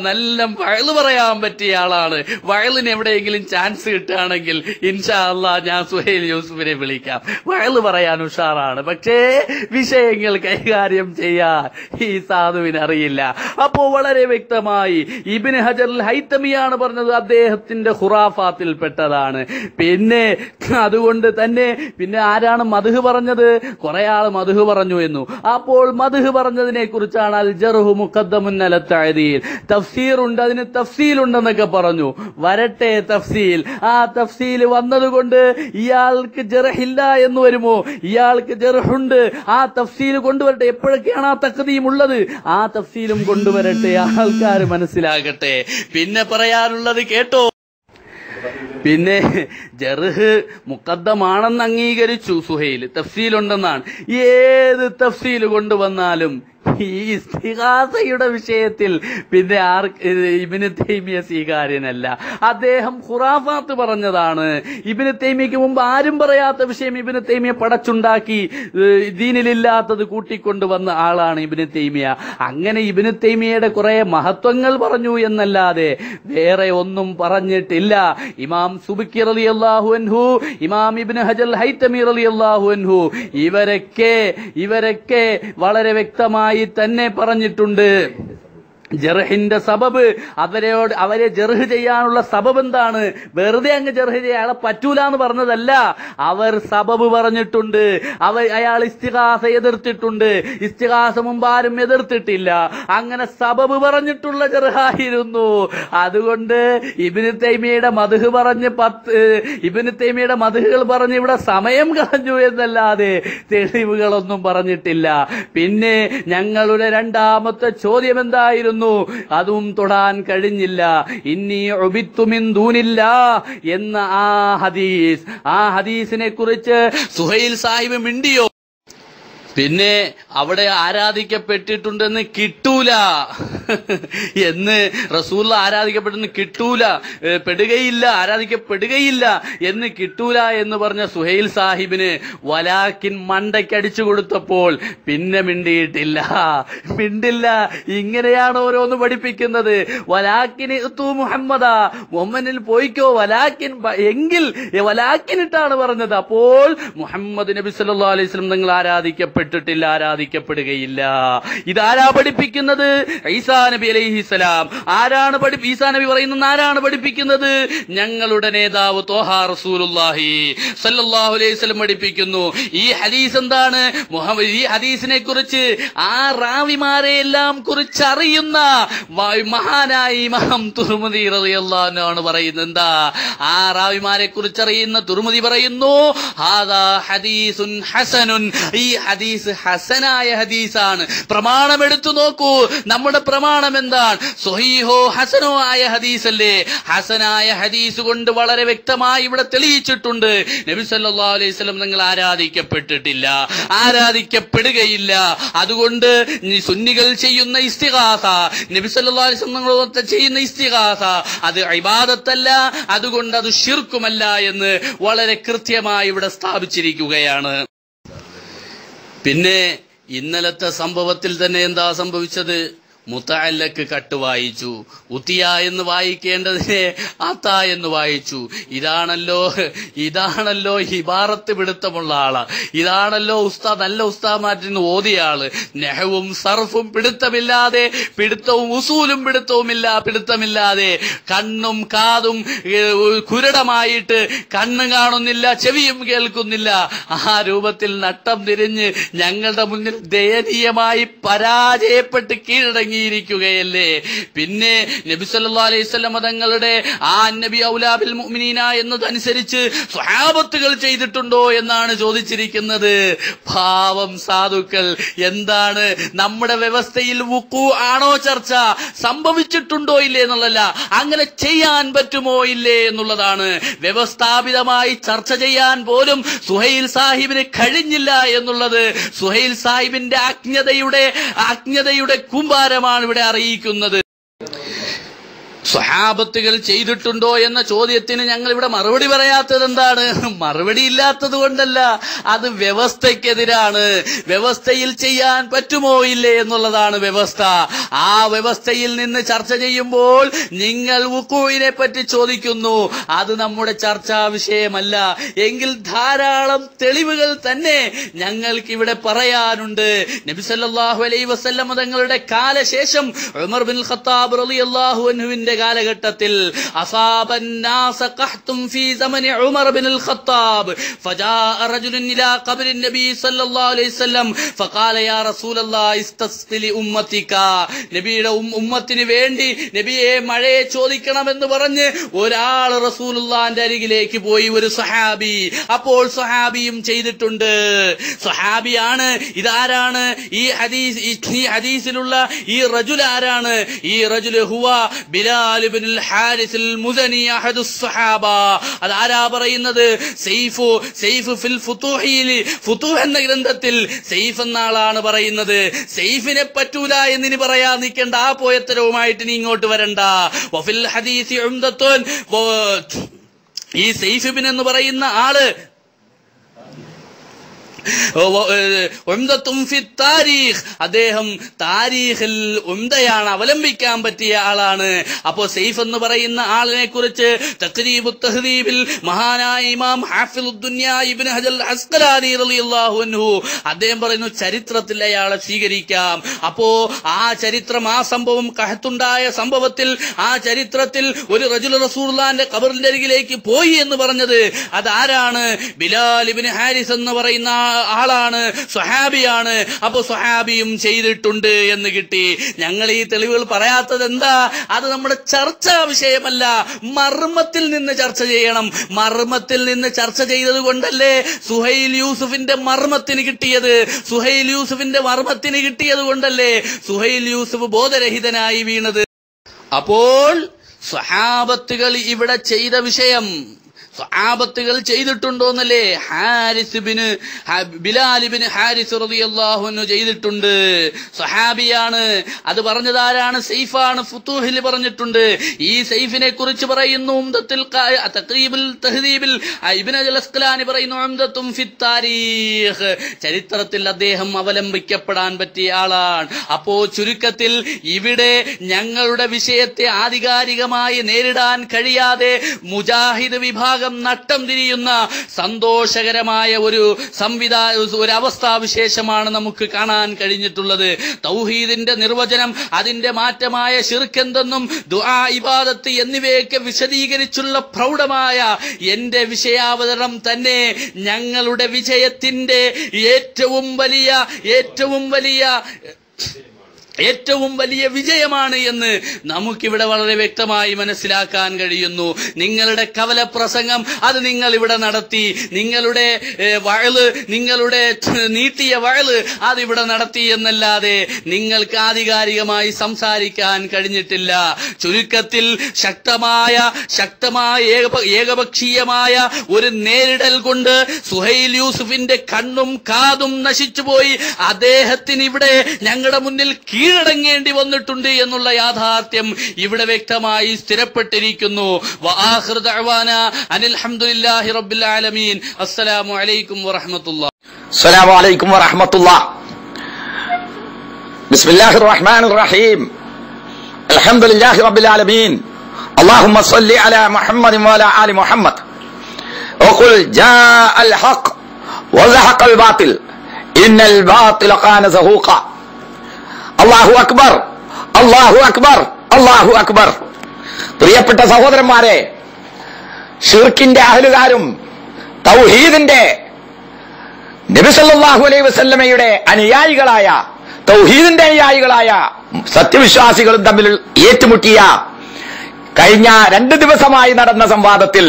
നല്ല വഅള് പറയാൻ പറ്റിയ ആളാണ്. വഅളിന് എവിടെയെങ്കിലും ചാൻസ് കിട്ടുകയാണെങ്കിൽ ഇൻഷാ അല്ലാഹ് ഞാൻ സുഹൈൽ യൂസുഫിനെ വിളിക്കാം. വഅള് പറയാൻ ഉഷാറാണ്. പക്ഷേ വിഷയങ്ങൾ കൈകാര്യം ചെയ്യാൻ ഈ സാധുവിന് അറിയില്ല. അപ്പോ വളരെ വ്യക്തമായി ഇബ്നു ഹജർ അൽ ഹൈതമിയാണ് പറഞ്ഞത് അദ്ദേഹത്തിന്റെ ഖുറാഫാത്തിൽ പെട്ടതാണ്. പിന്നെ അതുകൊണ്ട് തന്നെ പിന്നെ ആരാണ് മദ്ഹ് പറഞ്ഞത്? കുറെ ആൾ മദ്ഹ് പറഞ്ഞു എന്നു. അപ്പോൾ മദ്ഹ് പറഞ്ഞതിനെ കുറിച്ചാണ് അൽ ജർഹു മുഖദ്ദമുൻ അല തഅദീൽ, തഫ്സീർ ഉണ്ട്, അതിന് തഫ്സീൽ ഉണ്ടെന്നൊക്കെ പറഞ്ഞു. വരട്ടെ തഫ്സീൽ. ആ തഫ്സീൽ വന്നതുകൊണ്ട് ഇയാൾക്ക് ജർഹില്ല എന്ന് വരുമോ? ഇയാൾക്ക് ജർഹുണ്ട്. ആ തഫ്സീൽ കൊണ്ടുവരട്ടെ. എപ്പോഴൊക്കെയാണ് ആ തഖ്ദീം ഉള്ളത്? ആ തഫ്സീലും കൊണ്ടുവരട്ടെ, ആൾക്കാർ മനസ്സിലാകട്ടെ. പിന്നെ പറയാനുള്ളത് കേട്ടോ. പിന്നെ ജർഹ് മുഖദ്ദമാണെന്ന് അംഗീകരിച്ചു സുഹൈൽ, തഫ്സീലുണ്ടെന്നാണ്. ഏത് തഫ്സീൽ കൊണ്ടുവന്നാലും ഈ ഇസ്തിഗാസയുടെ വിഷയത്തിൽ പിന്നെ ഇബ്നു തൈമിയ സ്വീകാര്യനല്ല. അദ്ദേഹം ഖുറാഫാത്ത് പറഞ്ഞതാണ്. ഇബ്നു തൈമിയയ്ക്ക് മുമ്പ് ആരും പറയാത്ത വിഷയം ഇബ്നു തൈമിയ പടച്ചുണ്ടാക്കി ദീനിലില്ലാത്തത് കൂട്ടിക്കൊണ്ടുവന്ന ആളാണ് ഇബ്നു തൈമിയ. അങ്ങനെ ഇബ്നു തൈമിയയുടെ കുറെ മഹത്വങ്ങൾ പറഞ്ഞു എന്നല്ലാതെ വേറെ ഒന്നും പറഞ്ഞിട്ടില്ല. ഇമാം സുബ്കി റളിയല്ലാഹു അൻഹു, ഇമാം ഇബ്നു ഹജർ അൽ ഹൈതമി റളിയല്ലാഹു അൻഹു ഇവരൊക്കെ വളരെ വ്യക്തമായി തന്നെ പറഞ്ഞിട്ടുണ്ട്. ജർഹിന്റെ സബബ്, അവരെ ജർഹ് ചെയ്യാനുള്ള സബബ് എന്താണ്? വെറുതെ അങ്ങ് ജർഹ് ചെയ്യാൻ അയാളെ പറ്റൂല എന്ന് പറഞ്ഞതല്ല, അവർ സബബ് പറഞ്ഞിട്ടുണ്ട്. അയാൾ ഇസ്തിഗാസ എതിർത്തിട്ടുണ്ട്, ഇസ്തിഗാസ മുമ്പാരും എതിർത്തിട്ടില്ല. അങ്ങനെ സബബ് പറഞ്ഞിട്ടുള്ള ജർഹായിരുന്നു. അതുകൊണ്ട് ഇബ്നു തൈമിയുടെ മദ്ഹ് പറഞ്ഞ് ഇബ്നു തൈമിയുടെ മദ്ഹുകൾ പറഞ്ഞ് ഇവിടെ സമയം കളഞ്ഞു എന്നല്ലാതെ തെളിവുകളൊന്നും പറഞ്ഞിട്ടില്ല. പിന്നെ ഞങ്ങളുടെ രണ്ടാമത്തെ ചോദ്യം എന്തായിരുന്നു? അതും തൊടാൻ കഴിഞ്ഞില്ല. ഇന്നി ഉബിത്തു മിൻ ദൂനില്ലാഹ് എന്ന ആ ഹദീസിനെ കുറിച്ച് സുഹൈൽ സാഹിബ് മിണ്ടിയോ? പിന്നെ അവിടെ ആരാധിക്കപ്പെട്ടിട്ടുണ്ടെന്ന് കിട്ടൂല എന്ന് റസൂൽ ആരാധിക്കപ്പെട്ടെന്ന് കിട്ടൂല, ആരാധിക്കപ്പെടുകയില്ല എന്ന് കിട്ടൂല എന്ന് പറഞ്ഞ സുഹൈൽ സാഹിബിന് വലാക്കിൻ മണ്ടയ്ക്കടിച്ചു കൊടുത്തപ്പോൾ പിന്നെ മിണ്ടിയിട്ടില്ല. ഇങ്ങനെയാണ് ഓരോന്ന് പഠിപ്പിക്കുന്നത്. വലാക്കിന് മുഹമ്മദിൽ പോയിക്കോ, വലാക്കിനിട്ടാണ് പറഞ്ഞത്. അപ്പോൾ മുഹമ്മദ് നബി സല്ലല്ലാഹു അലൈഹി വസല്ലം നിങ്ങൾ ആരാധിക്കപ്പെടുകയില്ല. ഇതാരാ പഠിപ്പിക്കുന്നത്? ഈസാ നബി അലൈഹിസ്സലാം. ഈസാ നബി പറയുന്നത് ആരാണ് പഠിപ്പിക്കുന്നത്? ഞങ്ങളുടെ നേതാവ് ത്വഹ റസൂലുള്ളാഹി സല്ലല്ലാഹു അലൈഹി വസല്ലം പഠിപ്പിക്കുന്നു. ഈ ഹദീസ് എന്താണ്? ഈ ഹദീസിനെ കുറിച്ച് ആ റാവിമാരെ എല്ലാം കുറിച്ച് അറിയുന്ന മഹാനായ ഇമാം തുർമുദി റളിയല്ലാഹു അൻഹു ആണ് പറയുന്നത്. എന്താ? ആ റാവിമാരെ കുറിച്ച് അറിയുന്ന തുർമുദി പറയുന്നു, ഹാദാ ഹദീസുൻ ഹസനുൻ, ഈ ഹദീസ് ഹസനായ ഹദീസാണ്. പ്രമാണം എടുത്തു നോക്കൂ. നമ്മുടെ പ്രമാണം എന്താണ്? സ്വഹീഹോ ഹസനോ ആയ ഹദീസല്ലേ? ഹസനായ ഹദീസ് കൊണ്ട് വളരെ വ്യക്തമായി ഇവിടെ തെളിയിച്ചിട്ടുണ്ട്, നബി സല്ലല്ലാഹു അലൈഹി വസല്ലം നിങ്ങൾ ആരാധിക്കപ്പെട്ടിട്ടില്ല, ആരാധിക്കപ്പെടുകയില്ല. അതുകൊണ്ട് സുന്നികൾ ചെയ്യുന്ന ഇസ്തിഗാസ, നബി സല്ലല്ലാഹു അലൈഹി വസല്ലം ചെയ്യുന്ന ഇസ്തിഗാസ അത് ഇബാദത്തല്ല, അതുകൊണ്ട് അത് ശിർക്കുമല്ല എന്ന് വളരെ കൃത്യമായി ഇവിടെ സ്ഥാപിച്ചിരിക്കുകയാണ്. പിന്നെ ഇന്നലത്തെ സംഭവത്തിൽ തന്നെ എന്താ സംഭവിച്ചത്? മുതഅല്ലക്ക് കട്ട് വായിച്ചു. ഉത്തിയ എന്ന് വായിക്കേണ്ടതിനെ അത്ത എന്ന് വായിച്ചു. ഇതാണല്ലോ ഇബാറത്ത് പിടുത്തമുള്ള ആള്. ഇതാണല്ലോ നല്ല ഉസ്താദ്മാരിൽ ഓതിയ ആള്. നെഹവും സർഫും പിടുത്തവും ഉസൂലും പിടുത്തമില്ലാതെ കണ്ണും കാതും കുരുടമായിട്ട് കണ്ണ് കാണുന്നില്ല, ചെവിയും കേൾക്കുന്നില്ല. ആ രൂപത്തിൽ നട്ടം തിരിഞ്ഞ് ഞങ്ങളുടെ മുന്നിൽ ദയനീയമായി പരാജയപ്പെട്ട് കീഴടങ്ങി ിരിക്കുകയല്ലേ. പിന്നെ നബി സല്ലല്ലാഹു അലൈഹി വസല്ലം തങ്ങളുടെ ആ നബി ഔലാ ബിൽ മുഅ്മിനീന എന്നതനുസരിച്ച് സ്വഹാബത്തുകൾ ചെയ്തിട്ടുണ്ടോ എന്നാണ് ചോദിച്ചിരിക്കുന്നത്. പാവം സാധുക്കൾ. എന്താണ് നമ്മുടെ വ്യവസ്ഥയിൽ വുഖൂ ആണോ ചർച്ച? സംഭവിച്ചിട്ടുണ്ടോ ഇല്ലേ എന്നുള്ളതല്ല, അങ്ങനെ ചെയ്യാൻ പറ്റുമോ ഇല്ലേ എന്നുള്ളതാണ്. വ്യവസ്ഥാപിതമായി ചർച്ച ചെയ്യാൻ പോലും സുഹൈൽ സാഹിബിന് കഴിഞ്ഞില്ല എന്നുള്ളത് സുഹൈൽ സാഹിബിന്റെ അജ്ഞതയുടെ കൂമ്പാരമാണ് ഇവിടെ അറിയിക്കുന്നത്. സ്വഹാബത്തുകൾ ചെയ്തിട്ടുണ്ടോ എന്ന ചോദ്യത്തിന് ഞങ്ങൾ ഇവിടെ മറുപടി പറയാത്തത് എന്താണ്? മറുപടി ഇല്ലാത്തത് കൊണ്ടല്ല, അത് വ്യവസ്ഥയ്ക്കെതിരാണ്. വ്യവസ്ഥയിൽ ചെയ്യാൻ പറ്റുമോ ഇല്ലേ എന്നുള്ളതാണ് വ്യവസ്ഥ. ആ വ്യവസ്ഥയിൽ നിന്ന് ചർച്ച ചെയ്യുമ്പോൾ നിങ്ങൾ വുഖൂഇനെ പറ്റി ചോദിക്കുന്നു. അത് നമ്മുടെ ചർച്ചാ വിഷയമല്ല. എങ്കിൽ ധാരാളം തെളിവുകൾ തന്നെ ഞങ്ങൾക്ക് ഇവിടെ പറയാനുണ്ട്. നബി സല്ലല്ലാഹു അലൈഹി വസല്ലം തങ്ങളുടെ കാലശേഷം ഉമർ ബിൻ ഖത്താബ് റളിയല്ലാഹു അൻഹുവിന്റെ കാലഘട്ടത്തിൽ അസാബന്നാസ ഖഹ്തും ഫീ സമനി ഉമർ ബിൻ ഖത്താബ് ഫജാഅ റജുലുൻ ഇലാ ഖബ്രി നബി സല്ലല്ലാഹു അലൈഹി വസല്ലം ഫഖാല യാ റസൂലല്ലാഹ് ഇസ്തസ്ഖി ലി ഉമ്മതിക, നബിയുടെ ഉമ്മത്തിന് വേണ്ടി നബിയെ മഴയെ ചോദിക്കണമെന്ന് പറഞ്ഞ് ഒരാൾ റസൂലുള്ളാഹിന്റെ അരികിലേക്ക് പോയി, ഒരു സ്വഹാബി. അപ്പോൾ സ്വഹാബിയും ചെയ്തിട്ടുണ്ട്. സ്വഹാബിയാണ്. ഇതാരാണ്? ഈ ഹദീസിലുള്ള ഈ റജുൽ ആരാണ്? ഈ റജുൽ ഹുവ ബിലാൽ ഇബ്നുൽ ഹാരിസ് അൽ മുസനി അഹദു സ്വഹാബ. അതാരാ പറയുന്നത്? സൈഫ് ഫിൽ ഫുതൂഹ് എന്ന ഗ്രന്ഥത്തിൽ സൈഫ് എന്ന ആളാണ് പറയുന്നത്. സൈഫിനെ പറ്റൂല എന്നിനി പറയാൻ നിൽക്കേണ്ട. ആ പോയത്തരവുമായിട്ട് നീ ഇങ്ങോട്ട് വരണ്ട. വഫിൽ ഹദീസി ഉംദത്തുൻ, ഈ സൈഫ് ഇബ്നു എന്ന് പറയുന്ന ആള് ഉംദത്തും ഫി താരീഖ്, അദ്ദേഹം താരീഖിൽ ഉംദയാണ്, അവലംബിക്കാൻ പറ്റിയ ആളാണ്. അപ്പോ സൈഫ് എന്ന് പറയുന്ന ആളിനെ കുറിച്ച് തഖ്രീബുത് തഹ്ദീബിൽ മഹാനായ ഇമാം ഹാഫിളുദ്ദുനിയ ഇബ്നു ഹജർ അസ്ഖലാനി റളിയല്ലാഹു അൻഹു അദ്ദേഹം പറയുന്നു, ചരിത്രത്തിൽ അയാളെ സ്വീകരിക്കാം. അപ്പോ ആ ചരിത്രം, ആ സംഭവം, കഹത്തുണ്ടായ സംഭവത്തിൽ, ആ ചരിത്രത്തിൽ ഒരു റജുൽ റസൂലുള്ളാഹിന്റെ ഖബറിന്റെ അരികിലേക്ക് പോയി എന്ന് പറഞ്ഞത് അതാരാണ്? ബിലാൽ ഇബ്നു ഹാരിസ് എന്ന് പറയുന്ന ആളാണ്, സ്വഹാബിയാണ്. അപ്പൊ സ്വഹാബിയും ചെയ്തിട്ടുണ്ട് എന്ന് കിട്ടി. ഞങ്ങൾ ഈ തെളിവുകൾ പറയാത്തത് എന്താ? അത് നമ്മുടെ ചർച്ചാ വിഷയമല്ല, മർമ്മത്തിൽ നിന്ന് ചർച്ച ചെയ്യണം. മർമ്മത്തിൽ നിന്ന് ചർച്ച ചെയ്തത് കൊണ്ടല്ലേ സുഹൈൽ യൂസുഫിന്റെ മർമ്മത്തിന് കിട്ടിയത്. സുഹൈൽ യൂസുഫിന്റെ മർമ്മത്തിന് കിട്ടിയത് കൊണ്ടല്ലേ സുഹൈൽ യൂസുഫ് ബോധരഹിതനായി വീണത്. അപ്പോൾ സ്വഹാബത്തുകൾ ഇവിടെ ചെയ്ത വിഷയം സ്വഹാബത്തുകൾ ചെയ്തിട്ടുണ്ടോന്നല്ലേ? ബിലാൽ ഇബ്നു ഹാരിസ് റളിയല്ലാഹു അൻഹു ചെയ്തിട്ടുണ്ട്, സ്വഹാബിയാണ്. അത് പറഞ്ഞതാരാണ്? സൈഫാണ്. ഫുതൂഹിൽ പറഞ്ഞിട്ടുണ്ട്. ഈ സൈഫിനെ കുറിച്ച് പറയുന്നു ഉംദത്തുൽ തഖ്രീബുൽ തഹ്ദീബിൽ ഇബ്നു അൽ അസ്ഖലാനി പറയുന്നു ഉംദത്തും ഫി താരീഖ്, ചരിത്രത്തിൽ അദ്ദേഹം അവലംബിക്കപ്പെടാൻ പറ്റിയ ആളാണ്. അപ്പോ ചുരുക്കത്തിൽ ഇവിടെ ഞങ്ങളുടെ വിഷയത്തെ ആധികാരികമായി നേരിടാൻ കഴിയാതെ മുജാഹിദ് വിഭാഗം നട്ടം തിരിയുന്ന സന്തോഷകരമായ ഒരു അവസ്ഥാവിശേഷമാണ് നമുക്ക് കാണാൻ കഴിഞ്ഞിട്ടുള്ളത്. തൗഹീദിന്റെ നിർവചനം, അതിന്റെ മാറ്റമായ ശിർക്ക് എന്തെന്നും ദുആ, ഇബാദത്ത് എന്നിവയൊക്കെ വിശദീകരിച്ചുള്ള പ്രൗഢമായ എന്റെ വിഷയാവതരണം തന്നെ ഞങ്ങളുടെ വിജയത്തിന്റെ ഏറ്റവും വലിയ വിജയമാണ് എന്ന് നമുക്കിവിടെ വളരെ വ്യക്തമായി മനസ്സിലാക്കാൻ കഴിയുന്നു. നിങ്ങളുടെ കവല പ്രസംഗം അത് നിങ്ങൾ ഇവിടെ നടത്തി, നിങ്ങളുടെ വഴല്, നിങ്ങളുടെ നീട്ടിയ വഴല് അതിവിടെ നടത്തി എന്നല്ലാതെ നിങ്ങൾക്ക് ആധികാരികമായി സംസാരിക്കാൻ കഴിഞ്ഞിട്ടില്ല. ചുരുക്കത്തിൽ ശക്തമായ ഏകപക്ഷീയമായ ഒരു നേരിടൽ കൊണ്ട് സുഹൈൽ യൂസുഫിന്റെ കണ്ണും കാതും നശിച്ചുപോയി. അദ്ദേഹത്തിന് ഇവിടെ ഞങ്ങളുടെ മുന്നിൽ കീഴടങ്ങേണ്ടി വന്നിട്ടുണ്ട് എന്നുള്ള യാഥാർത്ഥ്യം ഇവിടെ വ്യക്തമായി സ്ഥിരപ്പെട്ടിരിക്കുന്നു. വആഖിറു ദഅവാനാ അനിൽ ഹംദുലില്ലാഹി റബ്ബിൽ ആലമീൻ. അസ്സലാമു അലൈക്കും വറഹ്മത്തുള്ളാഹി. അസ്സലാമു അലൈക്കും വറഹ്മത്തുള്ളാഹി. ബിസ്മില്ലാഹിർ റഹ്മാനിർ റഹീം. അൽഹംദുലില്ലാഹി റബ്ബിൽ ആലമീൻ. അല്ലാഹുമ്മ സ്വല്ലി അലാ മുഹമ്മദിൻ വഅലാ ആലി മുഹമ്മദ്. വഖുൽ ജാഅൽ ഹഖ് വസഹഖൽ ബാതിൽ ഇന്നൽ ബാതില കാന സഹൂഖ. അല്ലാഹു അക്ബർ, അല്ലാഹു അക്ബർ, അല്ലാഹു അക്ബർ. പ്രിയപ്പെട്ട സഹോദരന്മാരെ, ശിർക്കിന്റെ അഹ്ലുകാരും തൗഹീദിന്റെ നബി സല്ലല്ലാഹു അലൈഹി വസല്ലമയുടെ അനുയായികളായ, തൗഹീദിന്റെ അനുയായികളായ സത്യവിശ്വാസികളും തമ്മിൽ ഏറ്റുമുട്ടിയ കഴിഞ്ഞ 2 ദിവസമായി നടന്ന സംവാദത്തിൽ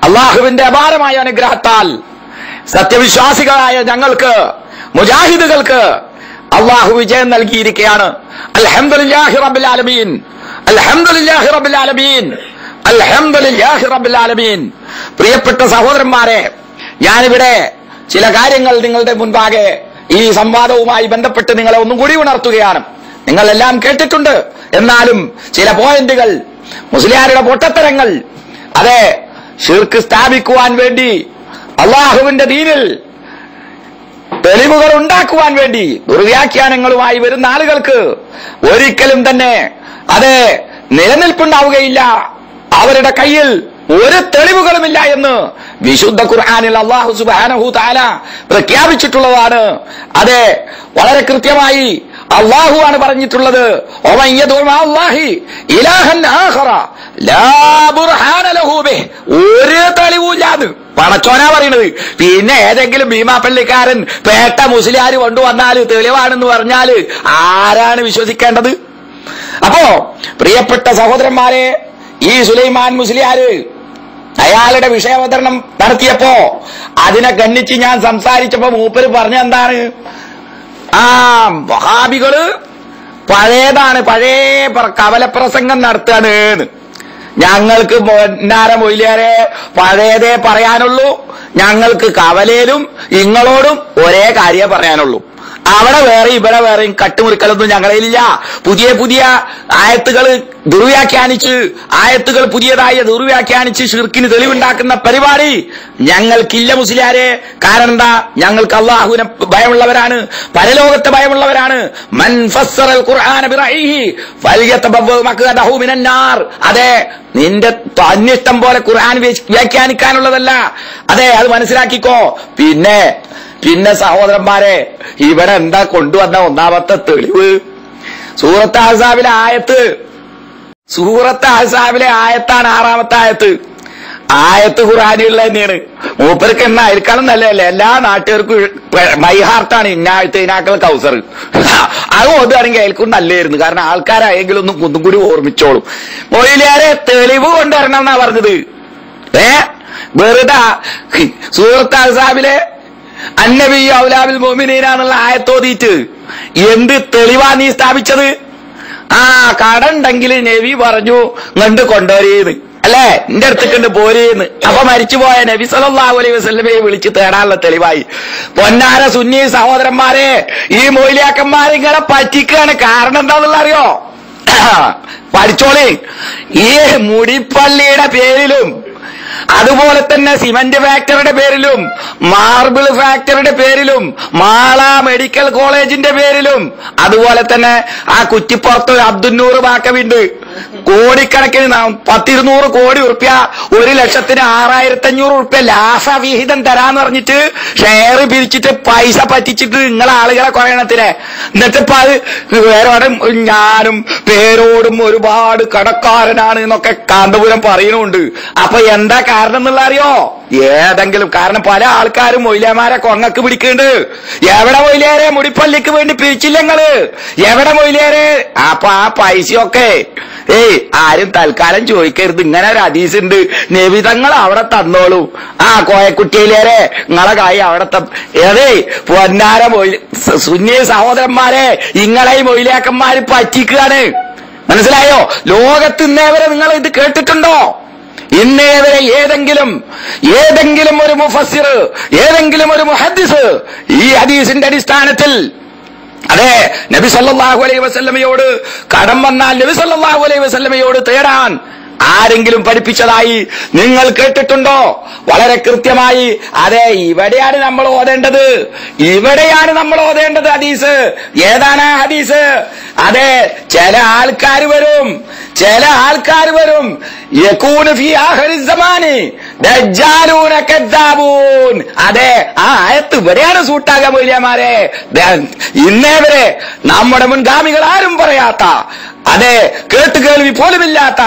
അള്ളാഹുവിന്റെ അപാരമായ അനുഗ്രഹത്താൽ സത്യവിശ്വാസികളായ ഞങ്ങൾക്ക്, മുജാഹിദുകൾക്ക് അള്ളാഹു വിജയം നൽകിയിരിക്കുകയാണ്. അൽഹംദുലില്ലാഹി റബ്ബിൽ ആലമീൻ, അൽഹംദുലില്ലാഹി റബ്ബിൽ ആലമീൻ, അൽഹംദുലില്ലാഹി റബ്ബിൽ ആലമീൻ. പ്രിയപ്പെട്ട സഹോദരന്മാരെ, ഞാനിവിടെ ചില കാര്യങ്ങൾ നിങ്ങളുടെ മുൻപാകെ ഈ സംവാദവുമായി ബന്ധപ്പെട്ട് നിങ്ങളെ ഒന്നും കൂടി ഉണർത്തുകയാണ്. നിങ്ങളെല്ലാം കേട്ടിട്ടുണ്ട്, എന്നാലും ചില പോയിന്റുകൾ, മുസ്ലിയാരുടെ പൊട്ടത്തരങ്ങൾ, അതെ, ശിർക്ക് സ്ഥാപിക്കുവാൻ വേണ്ടി അള്ളാഹുവിന്റെ ദീനിൽ തെളിവുകൾ ഉണ്ടാക്കുവാൻ വേണ്ടി ദുർവ്യാഖ്യാനങ്ങളുമായി വരുന്ന ആളുകൾക്ക് ഒരിക്കലും തന്നെ അത് നിലനിൽപ്പുണ്ടാവുകയില്ല. അവരുടെ കയ്യിൽ ഒരു തെളിവുകളുമില്ല എന്ന് വിശുദ്ധ ഖുർആനിൽ അല്ലാഹു സുബ്ഹാനഹു തആല പ്രഖ്യാപിച്ചിട്ടുള്ളതാണ്. അതെ, വളരെ കൃത്യമായി അള്ളാഹു ആണ് പറഞ്ഞിട്ടുള്ളത്. ഒരു തെളിവില്ലാന്ന് പടച്ചോനാ പറയുന്നത്. പിന്നെ ഏതെങ്കിലും ഭീമാപ്പള്ളിക്കാരൻ പേട്ട മുസ്ലിയാർ കൊണ്ടുവന്നാല് തെളിവാണെന്ന് പറഞ്ഞാല് ആരാണ് വിശ്വസിക്കേണ്ടത്? അപ്പോ പ്രിയപ്പെട്ട സഹോദരന്മാരെ, ഈ സുലൈമാൻ മുസ്ലിയാര് അയാളുടെ വിഷയാവതരണം നടത്തിയപ്പോ അതിനെ ഗണ്ണിച്ച് ഞാൻ സംസാരിച്ചപ്പോ മൂപ്പര് പറഞ്ഞെന്താണ്? വഹാബികള് പഴയതാണ്, പഴയ കവലപ്രസംഗം നടത്തുകയാണ്. ഞങ്ങൾക്ക് പൊന്നാര മൊയ്ലിയാരെ പഴയതേ പറയാനുള്ളൂ, ഞങ്ങൾക്ക് കവലയിലും ഇങ്ങളോടും ഒരേ കാര്യമേ പറയാനുള്ളൂ. അവിടെ വേറെ ഇവിടെ വേറെയും കട്ടുമുറിക്കലൊന്നും ഞങ്ങളിലില്ല. പുതിയ പുതിയ ആയത്തുകൾ ദുർവ്യാഖ്യാനിച്ച് ആയത്തുകൾ പുതിയതായി ദുർവ്യാഖ്യാനിച്ച് ഷിർക്കിന് തെളിവുണ്ടാക്കുന്ന പരിപാടി ഞങ്ങൾക്കില്ല മുസ്ലിയാരെ. കാരണം എന്താ? ഞങ്ങൾക്ക് അള്ളാഹുവിനെ ഭയമുള്ളവരാണ്, പരലോകത്തെ ഭയമുള്ളവരാണ്. മൻ ഫസ്സറൽ ഖുർആന ബിറഅയിഹി ഫൽയതബവ്വ മഖ്അദഹു മിനൻ നാർ. അതെ, നിന്റെ അന്വേഷണം പോലെ ഖുർആൻ വ്യാഖ്യാനിക്കാനുള്ളതല്ല. അതെ, അത് മനസ്സിലാക്കിക്കോ. പിന്നെ സഹോദരന്മാരെ, ഇവിടെ എന്താ കൊണ്ടുവന്ന ഒന്നാമത്തെ തെളിവ്? സൂറത്ത് അഹ്സാബിലെ ആയത്താണ് 6ാമത്തെ ആയത്ത്. ആയത്ത് ഖുർആനിലുള്ള തന്നെയാണ്. മൂപ്പർക്ക് എണ്ണ അയൽക്കണം നല്ലതല്ലേ? എല്ലാ നാട്ടുകാർക്കും മൈഹാർട്ടാണ് ഇന്നാഴത്ത് ഇനാക്കൾ കൗസർ. അത് ഓതുകയാണെങ്കിൽ അയൽക്കും നല്ലതായിരുന്നു. കാരണം ആൾക്കാരായെങ്കിലും ഒന്നും കൂടി ഓർമ്മിച്ചോളും. മൊയിലാരെ തെളിവ് കൊണ്ടുവരണം എന്നാ പറഞ്ഞത്. വെറുതെ സൂറത്ത് അഹ്സാബിലെ അന്നബി ഔലാബിൽ മുഅ്മിനീനാന്നുള്ള ആയത്തോതിയിട്ട് എന്ത് തെളിവാ നീ സ്ഥാപിച്ചത്? കടണ്ടെങ്കിൽ നബി പറഞ്ഞു കണ്ട് കൊണ്ടുവരേന്ന്, അല്ലേ? എന്റെ അടുത്തേക്ക് പോരേന്ന്. അപ്പൊ മരിച്ചുപോയ നബി സല്ലല്ലാഹു അലൈഹി വസല്ലമയെ വിളിച്ച് തേടാനുള്ള തെളിവായി. പൊന്നാര സുന്നി സഹോദരന്മാരെ, ഈ മൊയ്ലിയാക്കന്മാരിങ്ങനെ പറ്റിക്കാണ്. കാരണം എന്താണെന്നുള്ള അറിയോ? പഠിച്ചോളി. ഈ മുടിപ്പള്ളിയുടെ പേരിലും അതുപോലെ തന്നെ സിമന്റ് ഫാക്ടറിയുടെ പേരിലും മാർബിൾ ഫാക്ടറിയുടെ പേരിലും മാള മെഡിക്കൽ കോളേജിന്റെ പേരിലും അതുപോലെ തന്നെ ആ കുറ്റിപ്പുറത്ത് അബ്ദുന്നൂർ ബാക്കവിണ്ട് കോടിക്കണക്കിന് 10-200 കോടി ഉറുപ്യ 1,06,500 ഉറുപ്യ ലാഭവിഹിതം തരാന്ന് പറഞ്ഞിട്ട് ഷെയർ പിരിച്ചിട്ട് പൈസ പറ്റിച്ചിട്ട് നിങ്ങളെ ആളുകളെ കുറയണത്തിനെ. എന്നിട്ടിപ്പോ അത് വേരോടും ഞാനും പേരോടും ഒരുപാട് കടക്കാരനാണ് എന്നൊക്കെ കാന്തപുരം പറയുന്നുണ്ട്. അപ്പൊ എന്താ കാരണം എന്നുള്ള അറിയോ? ഏതെങ്കിലും കാരണം പല ആൾക്കാരും മൊയ്ലിയാമാരെ കൊങ്ങക്ക് പിടിക്കുന്നുണ്ട്. എവിടെ മൊയ്ലിയാരെ മുടിപ്പള്ളിക്ക് വേണ്ടി പിരിച്ചില്ല നിങ്ങള്? എവിടെ മൊയ്ലിയാരെ? അപ്പൊ ആ പൈസയൊക്കെ ആരും തൽക്കാലം ചോദിക്കരുത്. ഇങ്ങനെ ഒരു ഹദീസ് ഉണ്ട്, നബിതങ്ങൾ അവിടെ തന്നോളൂ. കോയക്കുട്ടിയിലേരെ നിങ്ങളെ കായ് അവിടെ പൊന്നാര സുന്നി സഹോദരന്മാരെ, ഇങ്ങളെ മൊയ്ലിയാക്കന്മാര് പറ്റിക്കുകയാണ്. മനസ്സിലായോ? ലോകത്ത് ഇന്നേവരെ നിങ്ങൾ ഇത് കേട്ടിട്ടുണ്ടോ? ഇന്നേവരെ ഏതെങ്കിലും ഒരു മുഫസ്സിർ, ഏതെങ്കിലും ഒരു മുഹദ്ദിസ് ഈ ഹദീസിന്റെ അടിസ്ഥാനത്തിൽ അതെ നബി സല്ലല്ലാഹു അലൈഹി വസല്ലമയോട് കടം വന്നാൽ നബി സല്ലല്ലാഹു അലൈഹി വസല്ലമയോട് തേടാൻ ആരെങ്കിലും പഠിപ്പിച്ചതായി നിങ്ങൾ കേട്ടിട്ടുണ്ടോ? വളരെ കൃത്യമായി അതെ ഇവിടെയാണ് നമ്മൾ ഓതേണ്ടത് ഹദീസ്. ഏതാണ് ഹദീസ്? അതെ, ചില ആൾക്കാർ വരും യകൂന ഫീ ആഖിരി സമാനി ദജ്ജാലൂന കദ്ദാബൂൻ. അതെ, ആ ആയത്ത് ഇവിടെയാണ് സൂട്ടാക മൗലിയമാരെ. ഇന്നേവരെ നമ്മുടെ മുൻഗാമികൾ ആരും പറയാത്ത, അതെ കേട്ടുകേൾവി പോലുമില്ലാത്ത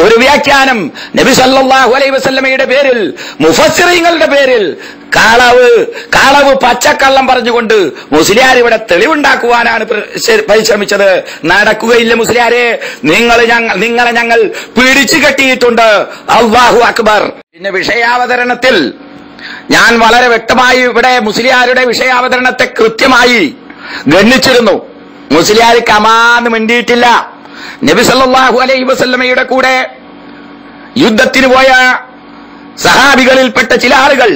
ഒരു വ്യാഖ്യാനം നബി സല്ലല്ലാഹു അലൈഹി വസല്ലമയുടെ പേരിൽ, മുഫസ്സിറുകളുടെ പേരിൽ കളവ് പച്ചക്കള്ളം പറഞ്ഞുകൊണ്ട് മുസ്ലിയാർ ഇവിടെ തെളിവുണ്ടാക്കുവാനാണ് പരിശ്രമിച്ചത്. നടക്കുകയില്ല മുസ്ലിയാരെ. നിങ്ങളെ ഞങ്ങൾ പിടിച്ചു കെട്ടിയിട്ടുണ്ട്. അല്ലാഹു അക്ബർ. പിന്നെ വിഷയാവതരണത്തിൽ ഞാൻ വളരെ വ്യക്തമായി ഇവിടെ മുസ്ലിയാരുടെ വിഷയാവതരണത്തെ കൃത്യമായി ഗണ്ണിച്ചിരുന്നു. മുസ്ലിയാർ കമാന്ന് മിണ്ടിയിട്ടില്ല. നബി സല്ലല്ലാഹു അലൈഹി വസല്ലമയുടെ കൂടെ യുദ്ധത്തിന് പോയ സഹാബികളിൽപ്പെട്ട ചില ആളുകൾ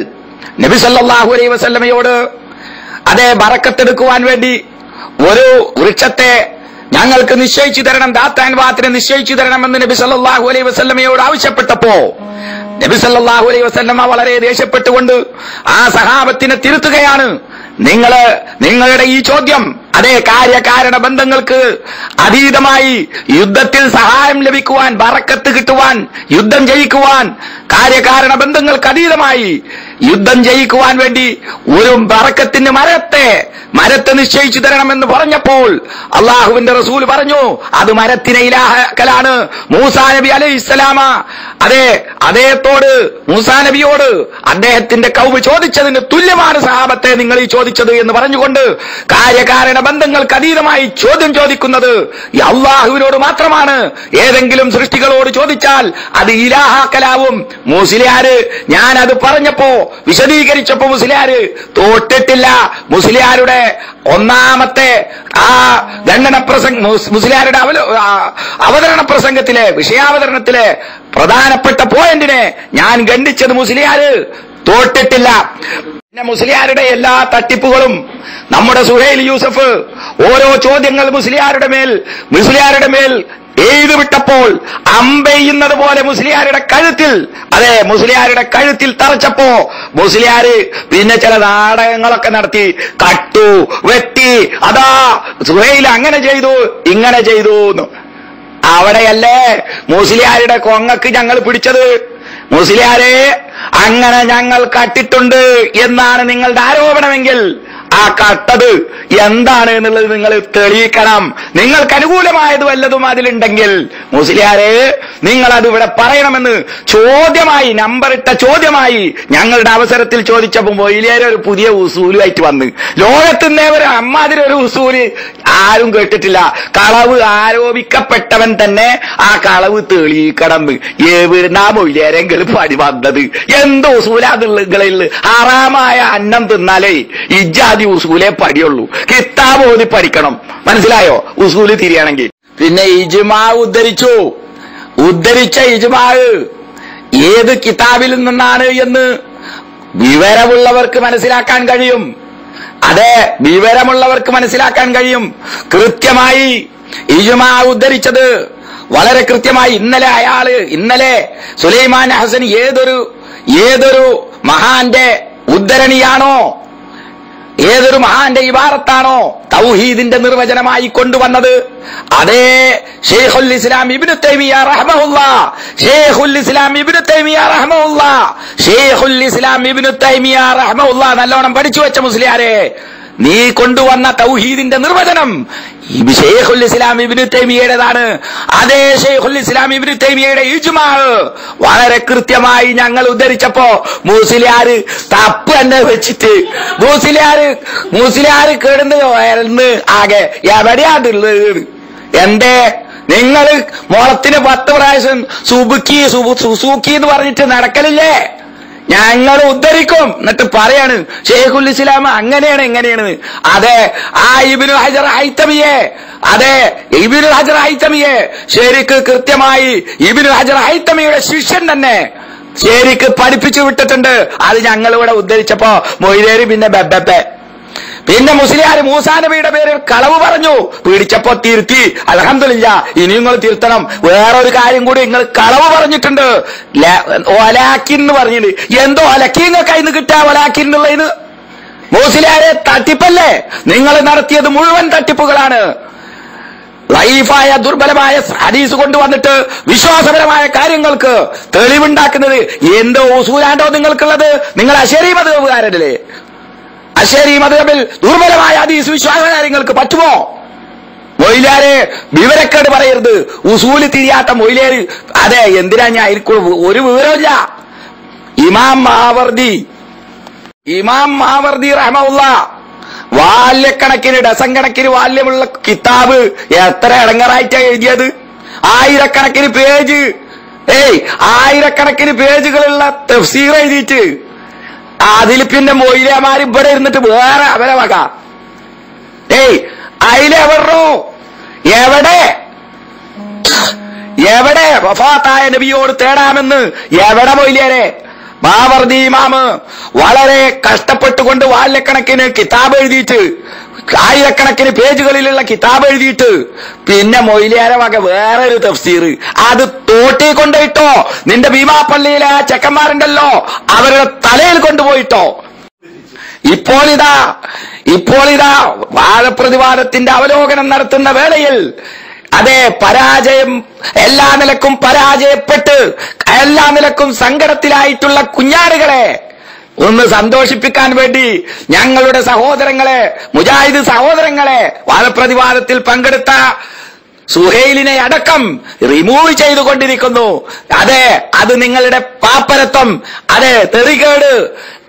നബി സല്ലല്ലാഹു അലൈഹി വസല്ലമയോട് അതേ ബറക്കത്തെടുക്കുവാൻ വേണ്ടി ഒരു വൃക്ഷത്തെ ഞങ്ങൾക്ക് നിശ്ചയിച്ചു തരണം, ദാത്താൻ വാത്തിനെ നിശ്ചയിച്ചു തരണമെന്ന് നബി സല്ലല്ലാഹു അലൈഹി വസല്ലമയോട് ആവശ്യപ്പെട്ടപ്പോ നബി സല്ലല്ലാഹു അലൈഹി വസല്ലമ വളരെ ദേഷ്യപ്പെട്ടുകൊണ്ട് ആ സഹാബത്തിനെ തിരുത്തുകയാണ്. നിങ്ങളുടെ ഈ ചോദ്യം അതേ കാര്യകാരണ ബന്ധങ്ങൾക്ക് അതീതമായി യുദ്ധത്തിൽ സഹായം ലഭിക്കുവാൻ, ബറക്കത്ത് കിട്ടുവാൻ, യുദ്ധം ജയിക്കുവാൻ, കാര്യകാരണ ബന്ധങ്ങൾക്ക് അതീതമായി യുദ്ധം ജയിക്കുവാൻ വേണ്ടി ഒരു ബറക്കത്തിന് മരത്തെ നിശ്ചയിച്ചു തരണമെന്ന് പറഞ്ഞപ്പോൾ അള്ളാഹുവിന്റെ റസൂൽ പറഞ്ഞു അത് മരത്തിനെ ഇലാഹക്കലാണ്. മൂസാ നബി അലൈഹിസ്സലാമ അദ്ദേഹത്തോട് മൂസാ നബിയോട് അദ്ദേഹത്തിന്റെ കൗമ് ചോദിച്ചതിന് തുല്യമാണ് സഹാബത്തെ നിങ്ങൾ ഈ ചോദിച്ചത് എന്ന് പറഞ്ഞുകൊണ്ട് കാര്യകാരണ ബന്ധങ്ങൾക്ക് അതീതമായി ചോദ്യം ചോദിക്കുന്നത് ഈ അള്ളാഹുവിനോട് മാത്രമാണ്. ഏതെങ്കിലും സൃഷ്ടികളോട് ചോദിച്ചാൽ അത് ഇലാഹാക്കലാവും. മുസ്ലിയാര് ഞാനത് പറഞ്ഞപ്പോ വിശദീകരിച്ചപ്പോ മുസ്ലിയാര് തോട്ടിട്ടില്ല. മുസ്ലിയാരുടെ ഒന്നാമത്തെ ആ ഖണ്ഡന മുസ്ലിയാരുടെ അവതരണ പ്രസംഗത്തിലെ വിഷയാവതരണത്തിലെ പ്രധാനപ്പെട്ട പോയിന്റിനെ ഞാൻ ഖണ്ഡിച്ചത് മുസ്ലിയാര് തോട്ടിട്ടില്ല. പിന്നെ മുസ്ലിയാരുടെ എല്ലാ തട്ടിപ്പുകളും നമ്മുടെ സുഹൈൽ യൂസഫ് ഓരോ ചോദ്യങ്ങൾ മുസ്ലിയാരുടെ മേൽ എഴുതി വിട്ടപ്പോൾ അമ്പെയ്യുന്നത് പോലെ മുസ്ലിയാരുടെ കഴുത്തിൽ തറച്ചപ്പോ മുസ്ലിയാര് പിന്നെ ചില നാടകങ്ങളൊക്കെ നടത്തി, കട്ടു, വെട്ടി, അതാ സുഹൈൽ അങ്ങനെ ചെയ്തു ഇങ്ങനെ ചെയ്തു. അവിടെയല്ലേ മുസ്ലിയാരുടെ കൊങ്ങക്ക് ഞങ്ങൾ പിടിച്ചത്? മുസ്ലിയാരെ അങ്ങനെ ഞങ്ങൾ കട്ടിട്ടുണ്ട് എന്നാണ് നിങ്ങളുടെ ആരോപണമെങ്കിൽ ആ കട്ടത് എന്താണ് എന്നുള്ളത് നിങ്ങൾ തെളിയിക്കണം. നിങ്ങൾക്ക് അനുകൂലമായത് വല്ലതും അതിലുണ്ടെങ്കിൽ മുസ്ലിയാരെ നിങ്ങൾ അത് ഇവിടെ പറയണമെന്ന് ചോദ്യമായി, നമ്പറിട്ട ചോദ്യമായി ഞങ്ങളുടെ അവസരത്തിൽ ചോദിച്ചപ്പോൾ മൊയ്ലിയാരെ ഒരു പുതിയ ഉസൂലുമായിട്ട് വന്ന്, ലോകത്തുന്നേവരെ അമ്മാതിരി ഒരു ഉസൂല് ആരും കേട്ടിട്ടില്ല. കളവ് ആരോപിക്കപ്പെട്ടവൻ തന്നെ ആ കളവ് തെളിയിക്കണം. എവിടുന്നാ മൊയ്ലിയാരെങ്കിലും പടി വന്നത്? എന്ത് ഉസൂലാതുകളിൽ ഹറാമായ അന്നം തിന്നാലേ ഇജ്ജാതി ഉസൂലേ പടിയുള്ളൂ. കിതാബ് ഓതി പഠിക്കണം. മനസ്സിലായോ? ഉസൂല് തിരിയണമെങ്കിൽ. പിന്നെ ഇജ്മാ ഉദ്ധരിച്ച ഇജ്മാ ഏത് കിതാബിൽ നിന്നാണ് എന്ന് വിവരമുള്ളവർക്ക് മനസ്സിലാക്കാൻ കഴിയും. അതെ, വിവരമുള്ളവർക്ക് മനസ്സിലാക്കാൻ കഴിയും. കൃത്യമായി ഇജ്മാ ഉദ്ധരിച്ചത് വളരെ കൃത്യമായി. ഇന്നലെ സുലൈമാൻ ഹസൻ ഏതൊരു മഹാന്റെ ഉദ്ധരണിയാണോ, ഏതൊരു മഹാന്റെ ഇബാറത്താണോ തൗഹീദിന്റെ നിർവചനമായി കൊണ്ടുവന്നത്, അതേ ഷെയ്ഖുൽ ഇസ്ലാം ഇബ്നു തൈമിയ്യ റഹ്മഹുല്ലാ നല്ലോണം പഠിച്ചു വെച്ച മുസ്ലിയാരെ, നീ കൊണ്ടുവന്ന തൗഹീദിന്റെ നിർവചനം ഷെയ്ഖുൽ ഇസ്ലാം ഇബ്നു തൈമിയ്യയുടേതാണ്. അതേ ഷെയ്ഖുൽ ഇസ്ലാം ഇബ്നു തൈമിയ്യയുടെ ഇജ്മാ വളരെ കൃത്യമായി ഞങ്ങൾ ഉദ്ധരിച്ചപ്പോ മുസ്ലിയാര് തപ്പ് തന്നെ വെച്ചിട്ട് മുസ്ലിയാര് കിടന്ന് ആകെ എവിടെയാണുള്ളത്? എന്തേ നിങ്ങൾ മുളത്തിന് 10 പ്രാവശ്യം സുസൂക്കി എന്ന് പറഞ്ഞിട്ട് നടക്കലില്ലേ? ഞങ്ങൾ ഉദ്ധരിക്കും, എന്നിട്ട് പറയാണ് ഷെയ്ഖുൽ ഇസ്ലാം അങ്ങനെയാണ് എങ്ങനെയാണ്. അതെ, ആ ഇബ്നുൽ ഹജർ ഹൈതമിയെ ശരിക്ക് കൃത്യമായി ഇബ്നുൽ ഹജർ ഹൈതമിയുടെ ശിഷ്യൻ തന്നെ ശരിക്ക് പഠിപ്പിച്ചു വിട്ടിട്ടുണ്ട്. അത് ഞങ്ങൾ ഇവിടെ ഉദ്ധരിച്ചപ്പോ മൊയ്ലേര് പിന്നെ മുസ്ലിയാർ മൂസാ നബിയുടെ പേരിൽ കളവ് പറഞ്ഞു, പിടിച്ചപ്പോ തിരുത്തി. അൽഹംദുലില്ലാ, ഇനി നിങ്ങൾ തിരുത്തണം. വേറൊരു കാര്യം കൂടി, നിങ്ങൾ കളവ് പറഞ്ഞിട്ടുണ്ട്. ഒലാക്കിന്ന് പറഞ്ഞിട്ട് എന്തോ ഒലക്കിങ്ങൾക്കായിന്ന് കിട്ടാ ഒലാക്കിന്നുള്ളതിന്. മുസ്ലിയാരെ തട്ടിപ്പല്ലേ നിങ്ങൾ നടത്തിയത്? മുഴുവൻ തട്ടിപ്പുകളാണ്. ലൈഫായ ദുർബലമായ ഹദീസ് കൊണ്ടുവന്നിട്ട് വിശ്വാസപരമായ കാര്യങ്ങൾക്ക് തെളിവുണ്ടാക്കുന്നത് എന്തോ ഉസൂലാണ്ടോ നിങ്ങൾക്കുള്ളത്? നിങ്ങൾ അശരീ മദ്ഹബുകാരല്ലേ? അശരീ മദ്ഹബിൽ ദുർബലമായ ഹദീസ് വിശ്വാസ കാര്യങ്ങൾക്ക് പറ്റുമോ? മൊയ്ലാരെ വിവരക്കേട് പറയരുത്. ഉസൂല് തിരിയാത്ത മൊയ്ലേര്. അതെ, എന്തിനാ ഞാൻ ഒരു വിവരമില്ല. ഇമാം മാവർദി റഹ്മഹുല്ലാ ഡസൻ കണക്കിന് വാല്യമുള്ള കിതാബ് എത്ര ഇടങ്ങറായിട്ടാ എഴുതിയത്? ആയിരക്കണക്കിന് പേജുകളുള്ള തഫ്സീർ എഴുതിയിട്ട് അതിൽ പിന്നെ മൊയ്ലിയാമാര് ഇവിടെ ഇരുന്നിട്ട് വേറെ അവരെ വക. അതിലെവറോ എവിടെ വഫാത്തായ നബിയോട് തേടാമെന്ന് എവിടെ മൊയ്ലിയാരെ? മാവർദി ഇമാമ് വളരെ കഷ്ടപ്പെട്ടുകൊണ്ട് വാല്യക്കണക്കിന് കിതാബ് എഴുതിയിട്ട്, ആയിരക്കണക്കിന് പേജുകളിലുള്ള കിതാബ് എഴുതിയിട്ട് പിന്നെ മൊയ്ലിയാരെ വക വേറൊരു തഫ്സീർ. അത് തോട്ടി കൊണ്ടുപോയിട്ടോ, നിന്റെ ഭീമാപ്പള്ളിയിലെ ആ ചെക്കന്മാരുണ്ടല്ലോ അവരുടെ തലയിൽ കൊണ്ടുപോയിട്ടോ. ഇപ്പോൾ ഇതാ വാദപ്രതിവാദത്തിന്റെ അവലോകനം നടത്തുന്ന വേളയിൽ അതെ പരാജയം, എല്ലാ നിലക്കും പരാജയപ്പെട്ട് എല്ലാ നിലക്കും സങ്കടത്തിലായിട്ടുള്ള കുഞ്ഞാടുകളെ ഒന്ന് സന്തോഷിപ്പിക്കാൻ വേണ്ടി ഞങ്ങളുടെ സഹോദരങ്ങളെ, മുജാഹിദ് സഹോദരങ്ങളെ, വാദപ്രതിവാദത്തിൽ പങ്കെടുത്ത സുഹൈലിനെ അടക്കം റിമൂവ് ചെയ്തുകൊണ്ടിരിക്കുന്നു. അതെ, അത് നിങ്ങളുടെ പാപ്പരത്വം, അതെ തെറികേട്,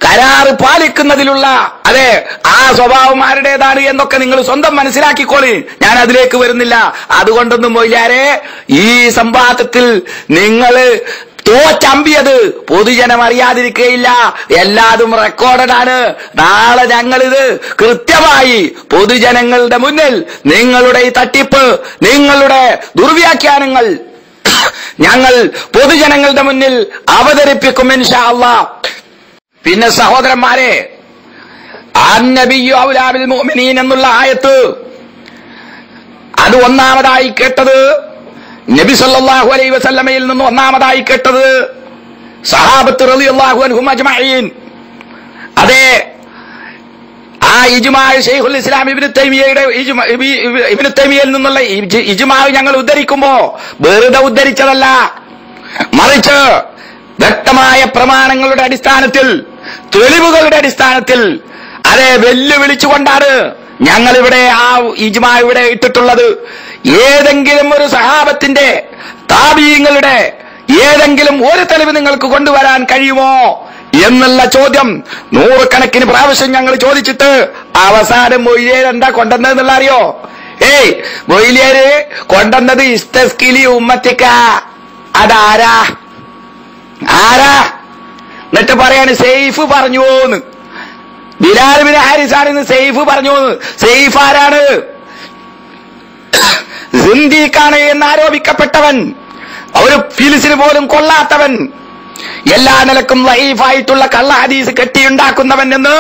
കരാറ് പാലിക്കുന്നതിലുള്ള അതെ ആ സ്വഭാവം ആരുടേതാണ് എന്നൊക്കെ നിങ്ങൾ സ്വന്തം മനസ്സിലാക്കിക്കോളി. ഞാൻ അതിലേക്ക് വരുന്നില്ല. അതുകൊണ്ടൊന്നും മൊയ്ലാരെ ഈ സംവാദത്തിൽ നിങ്ങൾ തോറ്റമ്പിയത് പൊതുജനം അറിയാതിരിക്കുകയില്ല. എല്ലാതും റെക്കോർഡാണ്. നാളെ ഞങ്ങളിത് കൃത്യമായി പൊതുജനങ്ങളുടെ മുന്നിൽ നിങ്ങളുടെ ഈ തട്ടിപ്പ്, നിങ്ങളുടെ ദുർവ്യാഖ്യാനങ്ങൾ ഞങ്ങൾ പൊതുജനങ്ങളുടെ മുന്നിൽ അവതരിപ്പിക്കും ഇൻഷാ അല്ലാഹ്. പിന്നെ സഹോദരന്മാരെ, അന്നബിയ്യു ഔലാ ബിൽ മുഅ്മിനീൻ എന്നുള്ള ആയത്ത് അത് ഒന്നാമതായി കേട്ടത് നബി സല്ലല്ലാഹു അലൈഹി വസല്ലമയിൽ നിന്ന് ഒന്നാമതായി കേട്ടത് സഹാബത്ത് റളിയല്ലാഹു അൻഹും അജ്മഈൻ. അതെ, ആ ഇജ്മാ ശൈഖുൽ ഇസ്ലാം ഇബ്നു തൈമിയയിൽ നിന്നുള്ള ഇജ്മാ ഞങ്ങൾ ഉദ്ധരിക്കുമ്പോ വെറുതെ ഉദ്ധരിച്ചതല്ല, മറിച്ച് വ്യക്തമായ പ്രമാണങ്ങളുടെ അടിസ്ഥാനത്തിൽ, തെളിവുകളുടെ അടിസ്ഥാനത്തിൽ അതെ വെല്ലുവിളിച്ചുകൊണ്ടാണ് ഞങ്ങൾ ഇവിടെ ആ ഇജ്മാ ഇവിടെ ഇട്ടിട്ടുള്ളത്. ഏതെങ്കിലും ഒരു സഹാബത്തിന്റെ താബീങ്ങളുടെ ഏതെങ്കിലും ഒരു തെളിവ് നിങ്ങൾക്ക് കൊണ്ടുവരാൻ കഴിയുമോ എന്നുള്ള ചോദ്യം നൂറുകണക്കിന് പ്രാവശ്യം ഞങ്ങൾ ചോദിച്ചിട്ട് അവസാനം മൊയ്ലിയേർ എന്താ കൊണ്ടുവന്നതെന്നുള്ള അറിയോ? മൊയ്ലിയേര് കൊണ്ടുവന്നത് ഇസ്തസ്കിലി ഉമ്മത്തിക്ക. അതാരാ എന്നിട്ട് പറയാണ് സെയ്ഫ് പറഞ്ഞുവോന്ന്. ബിലാൽ ബിൻ ഹാരിസാണെന്ന് സെയ്ഫ് പറഞ്ഞുവോന്ന്. സെയ്ഫ് ആരാണ്? സിന്ദീഖാണ് എന്ന് ആരോപിക്കപ്പെട്ടവൻ, ഒരു ഫിലിസിന് പോലും കൊള്ളാത്തവൻ, എല്ലാ നിലക്കും ലഈഫായിട്ടുള്ള കള്ള ഹദീസ് കെട്ടിയുണ്ടാക്കുന്നവൻ എന്ന്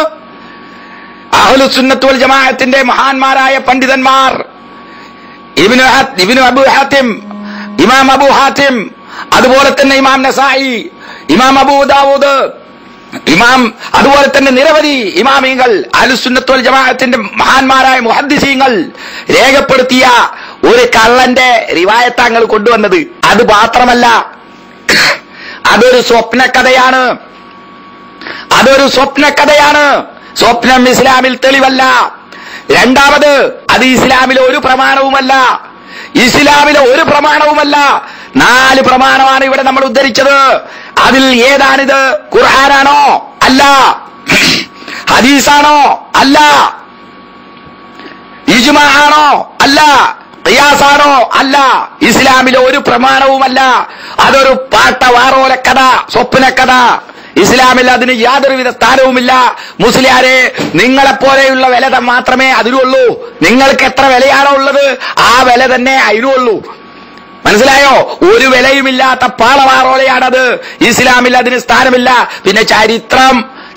അഹ്ലുസ് സുന്നത്ത് വൽ ജമാഅത്തിന്റെ മഹാന്മാരായ പണ്ഡിതന്മാർ ഇബ്നു അബൂ ഹാത്തിം, ഇമാം അബൂ ഹാത്തിം, അതുപോലെ തന്നെ ഇമാം നസായി, ഇമാം അബൂ ദാവൂദ്, അതുപോലെ തന്നെ നിരവധി ഇമാമിങ്ങൾ അഹ്ലുസ് സുന്നത്ത് വൽ ജമാഅത്തിന്റെ മഹാന്മാരായ മുഹദ്ദിസീങ്ങൾ രേഖപ്പെടുത്തിയ ഒരു കള്ളന്റെ റിവായത്താങ്ങൾ കൊണ്ടുവന്നത്. അത് മാത്രമല്ല, അതൊരു സ്വപ്നകഥയാണ്. സ്വപ്നം ഇസ്ലാമിൽ തെളിവല്ല. രണ്ടാമത്, അത് ഇസ്ലാമിലെ ഒരു പ്രമാണവുമല്ല. 4 പ്രമാണമാണ് ഇവിടെ നമ്മൾ ഉദ്ധരിച്ചത്. അതിൽ ഏതാണിത്? ഖുർആനാണോ? അല്ല. ഹദീസാണോ? അല്ല. ഇജ്മാ ആണോ? അല്ല. ഖിയാസാണോ? അല്ല. ഇസ്ലാമിലെ ഒരു പ്രമാണവുമല്ല. അതൊരു പാട്ടവാറോല കഥ, സ്വപ്നക്കഥ. ഇസ്ലാമിൽ അതിന് യാതൊരുവിധ സ്ഥാനവുമില്ല. മുസ്ലിയാരെ, നിങ്ങളെപ്പോലെയുള്ള വില മാത്രമേ അതിനുള്ളൂ. നിങ്ങൾക്ക് എത്ര വിലയാണോ ഉള്ളത് ആ വില തന്നെ അതിനുള്ളൂ. മനസ്സിലായോ? ഒരു വിലയുമില്ലാത്ത പാളവാറോലയാണത്. ഇസ്ലാമിൽ അതിന് സ്ഥാനമില്ല. പിന്നെ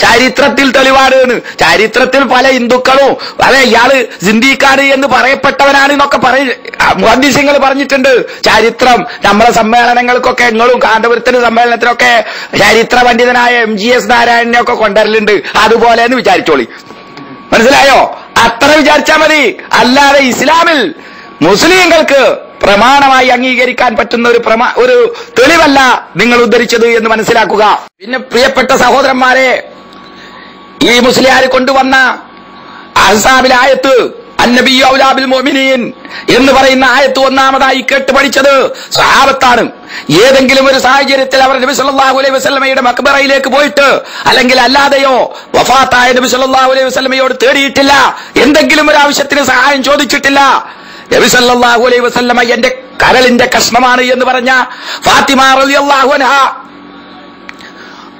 ചരിത്രത്തിൽ തെളിവാണ്. ചരിത്രത്തിൽ പല ഹിന്ദുക്കളും അതെ ഇയാള് സിന്ദീഖാണ് എന്ന് പറയപ്പെട്ടവനാണ് എന്നൊക്കെ മുഹദ്ദിസുകൾ പറഞ്ഞിട്ടുണ്ട്. ചരിത്രം നമ്മളെ സമ്മേളനങ്ങൾക്കൊക്കെ, നിങ്ങളും കാന്തപുരത്തിന്റെ സമ്മേളനത്തിനൊക്കെ ചരിത്ര പണ്ഡിതനായ MGS നാരായണനെ ഒക്കെ കൊണ്ടുവരലുണ്ട്. അതുപോലെ എന്ന് വിചാരിച്ചോളി. മനസ്സിലായോ? അത്ര വിചാരിച്ചാൽ മതി. അല്ലാതെ ഇസ്ലാമിൽ മുസ്ലിങ്ങൾക്ക് പ്രമാണമായി അംഗീകരിക്കാൻ പറ്റുന്ന ഒരു തെളിവല്ല നിങ്ങൾ ഉദ്ധരിച്ചത് എന്ന് മനസ്സിലാക്കുക. പിന്നെ പ്രിയപ്പെട്ട സഹോദരന്മാരെ, ഈ മുസ്ലിയാർ കൊണ്ടുവന്ന അഹ്സാബിലെ ആയത്ത് അന്നബിയ്യു ഔലാ ബിൽ മുഅ്മിനീൻ എന്ന് പറയുന്ന ആയത്ത് ഒന്നാമതായി കേട്ട് പഠിച്ചത് സഹാബത്താണ്. ഏതെങ്കിലും ഒരു സാഹചര്യത്തിൽ അവർ നബി സല്ലല്ലാഹു അലൈഹി വസല്ലമയുടെ മഖ്ബറയിലേക്ക് പോയിട്ട് അല്ലെങ്കിൽ അല്ലാതെയോ വഫാത്തായ നബി സല്ലല്ലാഹു അലൈഹി വസല്ലമയോട് തേടിയിട്ടില്ല. എന്തെങ്കിലും ഒരു ആവശ്യത്തിന് സഹായം ചോദിച്ചിട്ടില്ല. നബി സല്ലല്ലാഹു അലൈഹി വസല്ലമ എന്റെ കരളിന്റെ കഷ്ണമാണ് എന്ന് പറഞ്ഞ ഫാത്തിമ റളിയല്ലാഹു അൻഹ,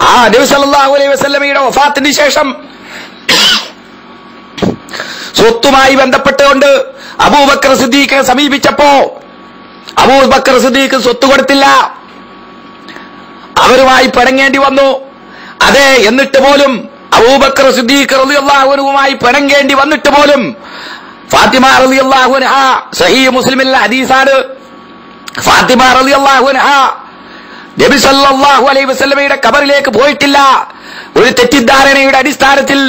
ആ നബി സല്ലല്ലാഹു അലൈഹി വസല്ലമയുടെ വഫാത്തിന് ശേഷം സ്വത്തുമായി ബന്ധപ്പെട്ടുകൊണ്ട് അബൂബക്കർ സിദ്ദീഖിനെ സമീപിച്ചപ്പോ അബൂബക്കർ സിദ്ദീഖ് സ്വത്ത് കൊടുത്തില്ല. അവരുമായി പിണങ്ങേണ്ടി വന്നു. അതെ, എന്നിട്ട് പോലും അബൂബക്കർ സിദ്ദീഖ് റളിയല്ലാഹു അൻഹുമായി പിണങ്ങേണ്ടി വന്നിട്ട് പോലും ഫാത്തിമ റളിയല്ലാഹു അൻഹ, സഹീഹ് മുസ്ലിമിലെ ഹദീസാണ്, ഫാത്തിമ റളിയല്ലാഹു അൻഹ നബി സല്ലല്ലാഹു അലൈഹി വസല്ലമയുടെ ഖബറിലേക്ക് പോയിട്ടില്ല. ഒരു തെറ്റിദ്ധാരണയുടെ അടിസ്ഥാനത്തിൽ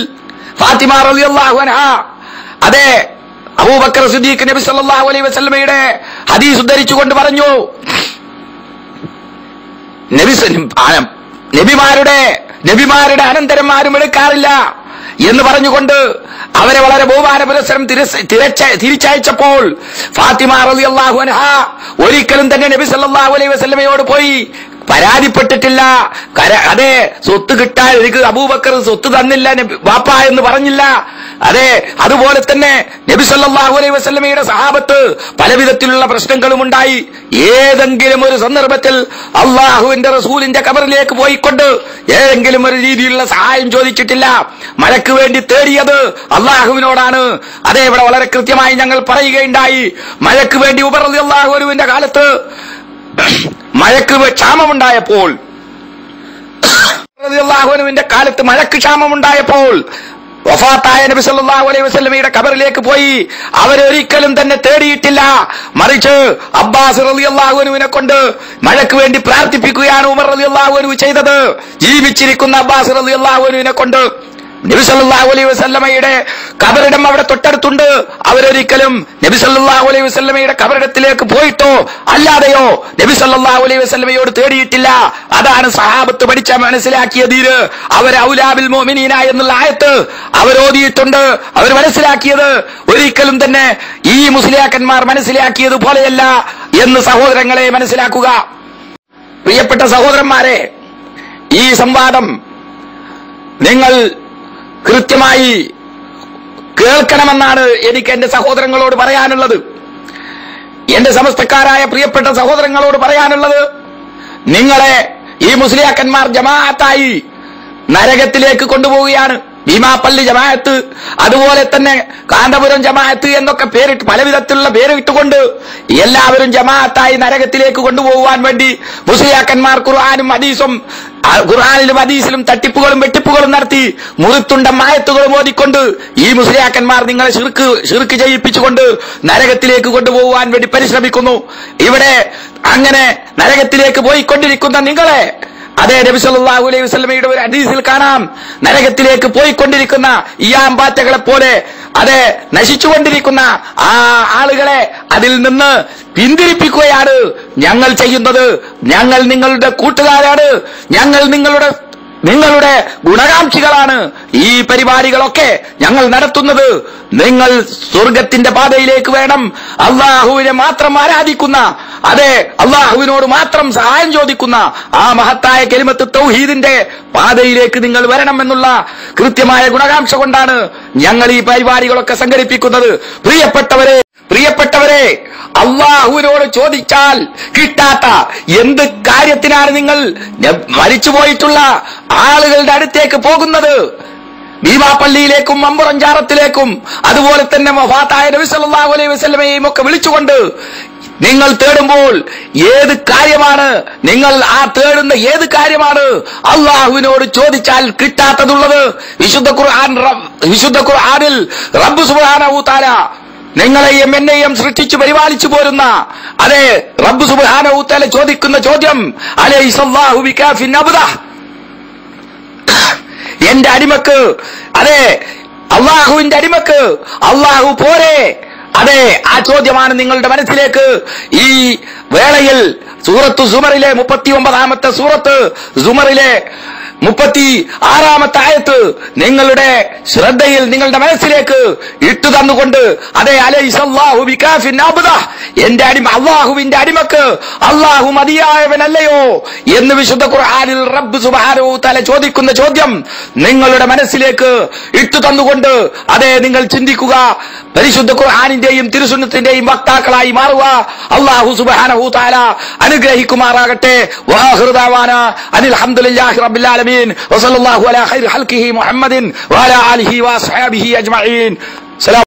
ഫാത്തിമ റളിയല്ലാഹു അൻഹ അതെ അബൂബക്കർ സിദ്ദീഖ് നബി സല്ലല്ലാഹു അലൈഹി വസല്ലമയുടെ ഹദീസ് ഉദ്ധരിച്ചുകൊണ്ട് പറഞ്ഞു, നബിമാരുടെ അനന്തരന്മാരും എടുക്കാറില്ല എന്ന് പറഞ്ഞുകൊണ്ട് അവരെ വളരെ ബഹുമാന പുരസ്സരം തിരിച്ചയച്ചപ്പോൾ ഫാത്തിമ റളിയല്ലാഹു അൻഹ ഒരിക്കലും തന്നെ നബി സല്ലല്ലാഹു അലൈഹി വസല്ലമയോട് പോയി പരാതിപ്പെട്ടിട്ടില്ല. അതെ, സ്വത്ത് കിട്ടാൻ എനിക്ക് അബൂബക്കർ സ്വത്ത് തന്നില്ല വാപ്പ എന്ന് പറഞ്ഞില്ല. അതെ, അതുപോലെ തന്നെ നബി സല്ലല്ലാഹു അലൈഹി വസല്ലമയുടെ സഹാബത്ത് പലവിധത്തിലുള്ള പ്രശ്നങ്ങളും ഉണ്ടായി. ഏതെങ്കിലും ഒരു സന്ദർഭത്തിൽ അള്ളാഹുവിന്റെ റസൂലിന്റെ ഖബറിലേക്ക് പോയിക്കൊണ്ട് ഏതെങ്കിലും ഒരു രീതിയിലുള്ള സഹായം ചോദിച്ചിട്ടില്ല. മഴയ്ക്ക് വേണ്ടി തേടിയത് അള്ളാഹുവിനോടാണ്. അതെ, ഇവിടെ വളരെ കൃത്യമായി ഞങ്ങൾ പറയുകയുണ്ടായി. മഴയ്ക്ക് വേണ്ടി ഉമർ റളിയല്ലാഹു അൻഹുവിന്റെ കാലത്ത് മഴയ്ക്ക് ക്ഷാമമുണ്ടായപ്പോൾ മഴയ്ക്ക് ക്ഷാമമുണ്ടായപ്പോൾ വഫാത്തായ നബി സല്ലല്ലാഹു അലൈഹി വസല്ലമയുടെ ഖബറിലേക്ക് പോയി അവരൊരിക്കലും തന്നെ തേടിയിട്ടില്ല. മറിച്ച് അബ്ബാസ് റളിയല്ലാഹു അൻഹുവിനെ കൊണ്ട് മഴയ്ക്ക് വേണ്ടി പ്രാർത്ഥിപ്പിക്കുകയാണ് ഉമർ റളിയല്ലാഹു അൻഹു ചെയ്തത്. ജീവിച്ചിരിക്കുന്ന അബ്ബാസ് റളിയല്ലാഹു അൻഹുവിനെ കൊണ്ട് നബി സല്ലല്ലാഹു അലൈഹി വസല്ലമയുടെ ഖബറിടം അവിടെ തൊട്ടടുത്തുണ്ട്. അവരൊരിക്കലും നബി സല്ലല്ലാഹു അലൈഹി വസല്ലമയുടെ ഖബറിടത്തിലേക്ക് പോയിട്ടോ അല്ലാതെയോ നബി സല്ലല്ലാഹു അലൈഹി വസല്ലമയോട് തേടിയിട്ടില്ല. അതാണ് സഹാബത്ത് പഠിച്ച മനസ്സിലാക്കിയ ദീന്. അവർ ഔലാ ബിൽ മുഅ്മിനീന എന്നുള്ള ആയത്ത് അവരോദിയിട്ടുണ്ട്. അവർ മനസ്സിലാക്കിയത് ഒരിക്കലും തന്നെ ഈ മുസ്ലിയാക്കന്മാർ മനസ്സിലാക്കിയത് പോലെയല്ല എന്ന് സഹോദരങ്ങളെ മനസ്സിലാക്കുക. പ്രിയപ്പെട്ട സഹോദരന്മാരെ, ഈ സംവാദം നിങ്ങൾ കൃത്യമായി കേൾക്കണമെന്നാണ് എനിക്ക് എന്റെ സഹോദരങ്ങളോട് പറയാനുള്ളത്. എന്റെ സമസ്തക്കാരായ പ്രിയപ്പെട്ട സഹോദരങ്ങളോട് പറയാനുള്ളത്, നിങ്ങളെ ഈ മുസ്ലിയാക്കന്മാർ ജമാഅത്തായി നരകത്തിലേക്ക് കൊണ്ടുപോവുകയാണ്. ഭീമാപ്പള്ളി ജമാഅത്ത്, അതുപോലെ തന്നെ കാന്തപുരം ജമാഅത്ത് എന്നൊക്കെ പേരിട്ട് പലവിധത്തിലുള്ള പേരിട്ടുകൊണ്ട് എല്ലാവരും ജമാഅത്തായി നരകത്തിലേക്ക് കൊണ്ടുപോകുവാൻ വേണ്ടി മുസ്ലിയാക്കന്മാർ ഖുർആനും ഖുർആനിലും ഹദീസിലും തട്ടിപ്പുകളും വെട്ടിപ്പുകളും നടത്തി മുറിത്തുണ്ടം ആയത്തുകളും ഓതിക്കൊണ്ട് ഈ മുസ്ലിയാക്കന്മാർ നിങ്ങളെ ശിർക്ക് ചെയ്യിപ്പിച്ചുകൊണ്ട് നരകത്തിലേക്ക് കൊണ്ടുപോകുവാൻ വേണ്ടി പരിശ്രമിക്കുന്നു. ഇവിടെ അങ്ങനെ നരകത്തിലേക്ക് പോയിക്കൊണ്ടിരിക്കുന്ന നിങ്ങളെ അതേ നബി സല്ലല്ലാഹു അലൈഹി വസല്ലമയുടെ ഒരു ഹദീസിൽ കാണാം, നരകത്തിലേക്ക് പോയിക്കൊണ്ടിരിക്കുന്ന ഈയാമ്പാറ്റകളെ പോലെ അതെ നശിച്ചുകൊണ്ടിരിക്കുന്ന ആ ആളുകളെ അതിൽ നിന്ന് പിന്തിരിപ്പിക്കുകയാണ് ഞങ്ങൾ ചെയ്യുന്നത്. ഞങ്ങൾ നിങ്ങളുടെ കൂട്ടുകാരാണ്, ഞങ്ങൾ നിങ്ങളുടെ ഗുണകാംക്ഷികളാണ്. ഈ പരിപാടികളൊക്കെ ഞങ്ങൾ നടത്തുന്നത് നിങ്ങൾ സ്വർഗത്തിന്റെ പാതയിലേക്ക് വേണം, അള്ളാഹുവിനെ മാത്രം ആരാധിക്കുന്ന, അതെ അള്ളാഹുവിനോട് മാത്രം സഹായം ചോദിക്കുന്ന ആ മഹത്തായ കലിമത്ത് തൗഹീദിന്റെ പാതയിലേക്ക് നിങ്ങൾ വരണം എന്നുള്ള കൃത്യമായ ഗുണകാംക്ഷ കൊണ്ടാണ് ഞങ്ങൾ ഈ പരിപാടികളൊക്കെ സംഘടിപ്പിക്കുന്നത്. പ്രിയപ്പെട്ടവരെ, അള്ളാഹുവിനോട് ചോദിച്ചാൽ കിട്ടാത്ത എന്ത് കാര്യത്തിനാണ് നിങ്ങൾ മരിച്ചുപോയിട്ടുള്ള ആളുകളുടെ അടുത്തേക്ക് പോകുന്നത്? ഭീമാപ്പള്ളിയിലേക്കും മമ്പുറഞ്ചാറത്തിലേക്കും അതുപോലെ തന്നെ വഫാത്തായ നബി സല്ലല്ലാഹു അലൈഹി വസല്ലമയെയും ഒക്കെ വിളിച്ചുകൊണ്ട് നിങ്ങൾ തേടുമ്പോൾ ഏത് കാര്യമാണ് നിങ്ങൾ ആ തേടുന്ന ഏത് കാര്യമാണ് അള്ളാഹുവിനോട് ചോദിച്ചാൽ കിട്ടാത്തതുള്ളത്? വിശുദ്ധ ഖുർആനിൽ റബ്ബ് സുബ്ഹാനഹു തആല നിങ്ങളെയും എന്നെയും സൃഷ്ടിച്ചു പരിപാലിച്ചു പോരുന്ന അതെ റബ്ബ് സുബ്ഹാനഹു തആല ചോദിക്കുന്ന ചോദ്യം, അലൈസല്ലാഹു ബികാഫിൻ അബ്ദഹ്, എന്റെ അടിമക്ക്, അതെ അള്ളാഹുവിന്റെ അടിമക്ക് അള്ളാഹു പോരെ? അതെ, ആ ചോദ്യമാണ് നിങ്ങളുടെ മനസ്സിലേക്ക് ഈ വേളയിൽ സൂറത്തു സുമറിലെ 39-ാമത്തെ സൂറത്ത് സുമറിലെ 36-ാമത്തെ ആയത്ത് നിങ്ങളുടെ ശ്രദ്ധയിൽ നിങ്ങളുടെ മനസ്സിലേക്ക് ഇട്ടു തന്നുകൊണ്ട് അതെ അലൈസല്ലാഹു ബികാഫിൻ അബ്ദഹ്, എന്റെ അടിമ അള്ളാഹുവിന്റെ അടിമക്ക് അള്ളാഹു മതിയായവനല്ലയോ എന്ന് വിശുദ്ധ ഖുർആനിൽ റബ്ബ് സുബ്ഹാനഹു തആല ചോദിക്കുന്ന ചോദ്യം നിങ്ങളുടെ മനസ്സിലേക്ക് ഇട്ടു തന്നുകൊണ്ട് അതെ നിങ്ങൾ ചിന്തിക്കുക, പരിശുദ്ധ ഖുർആനിന്റെയും തിരുസുന്നത്തിന്റെയും വക്താക്കളായി മാറുക. അല്ലാഹു സുബ്ഹാനഹു തആല അനുഗ്രഹിക്കുമാറാകട്ടെ. വആഖിറു ദഅവാനാ അനിൽ ഹംദുലില്ലാഹി റബ്ബിൽ ആലമീൻ വസല്ലല്ലാഹു അലാ ഖൈരി ഖൽഖിഹി മുഹമ്മദിൻ വഅലാ ആലിഹി വഅസ്ഹാബിഹി അജ്മഈൻ. സലാം.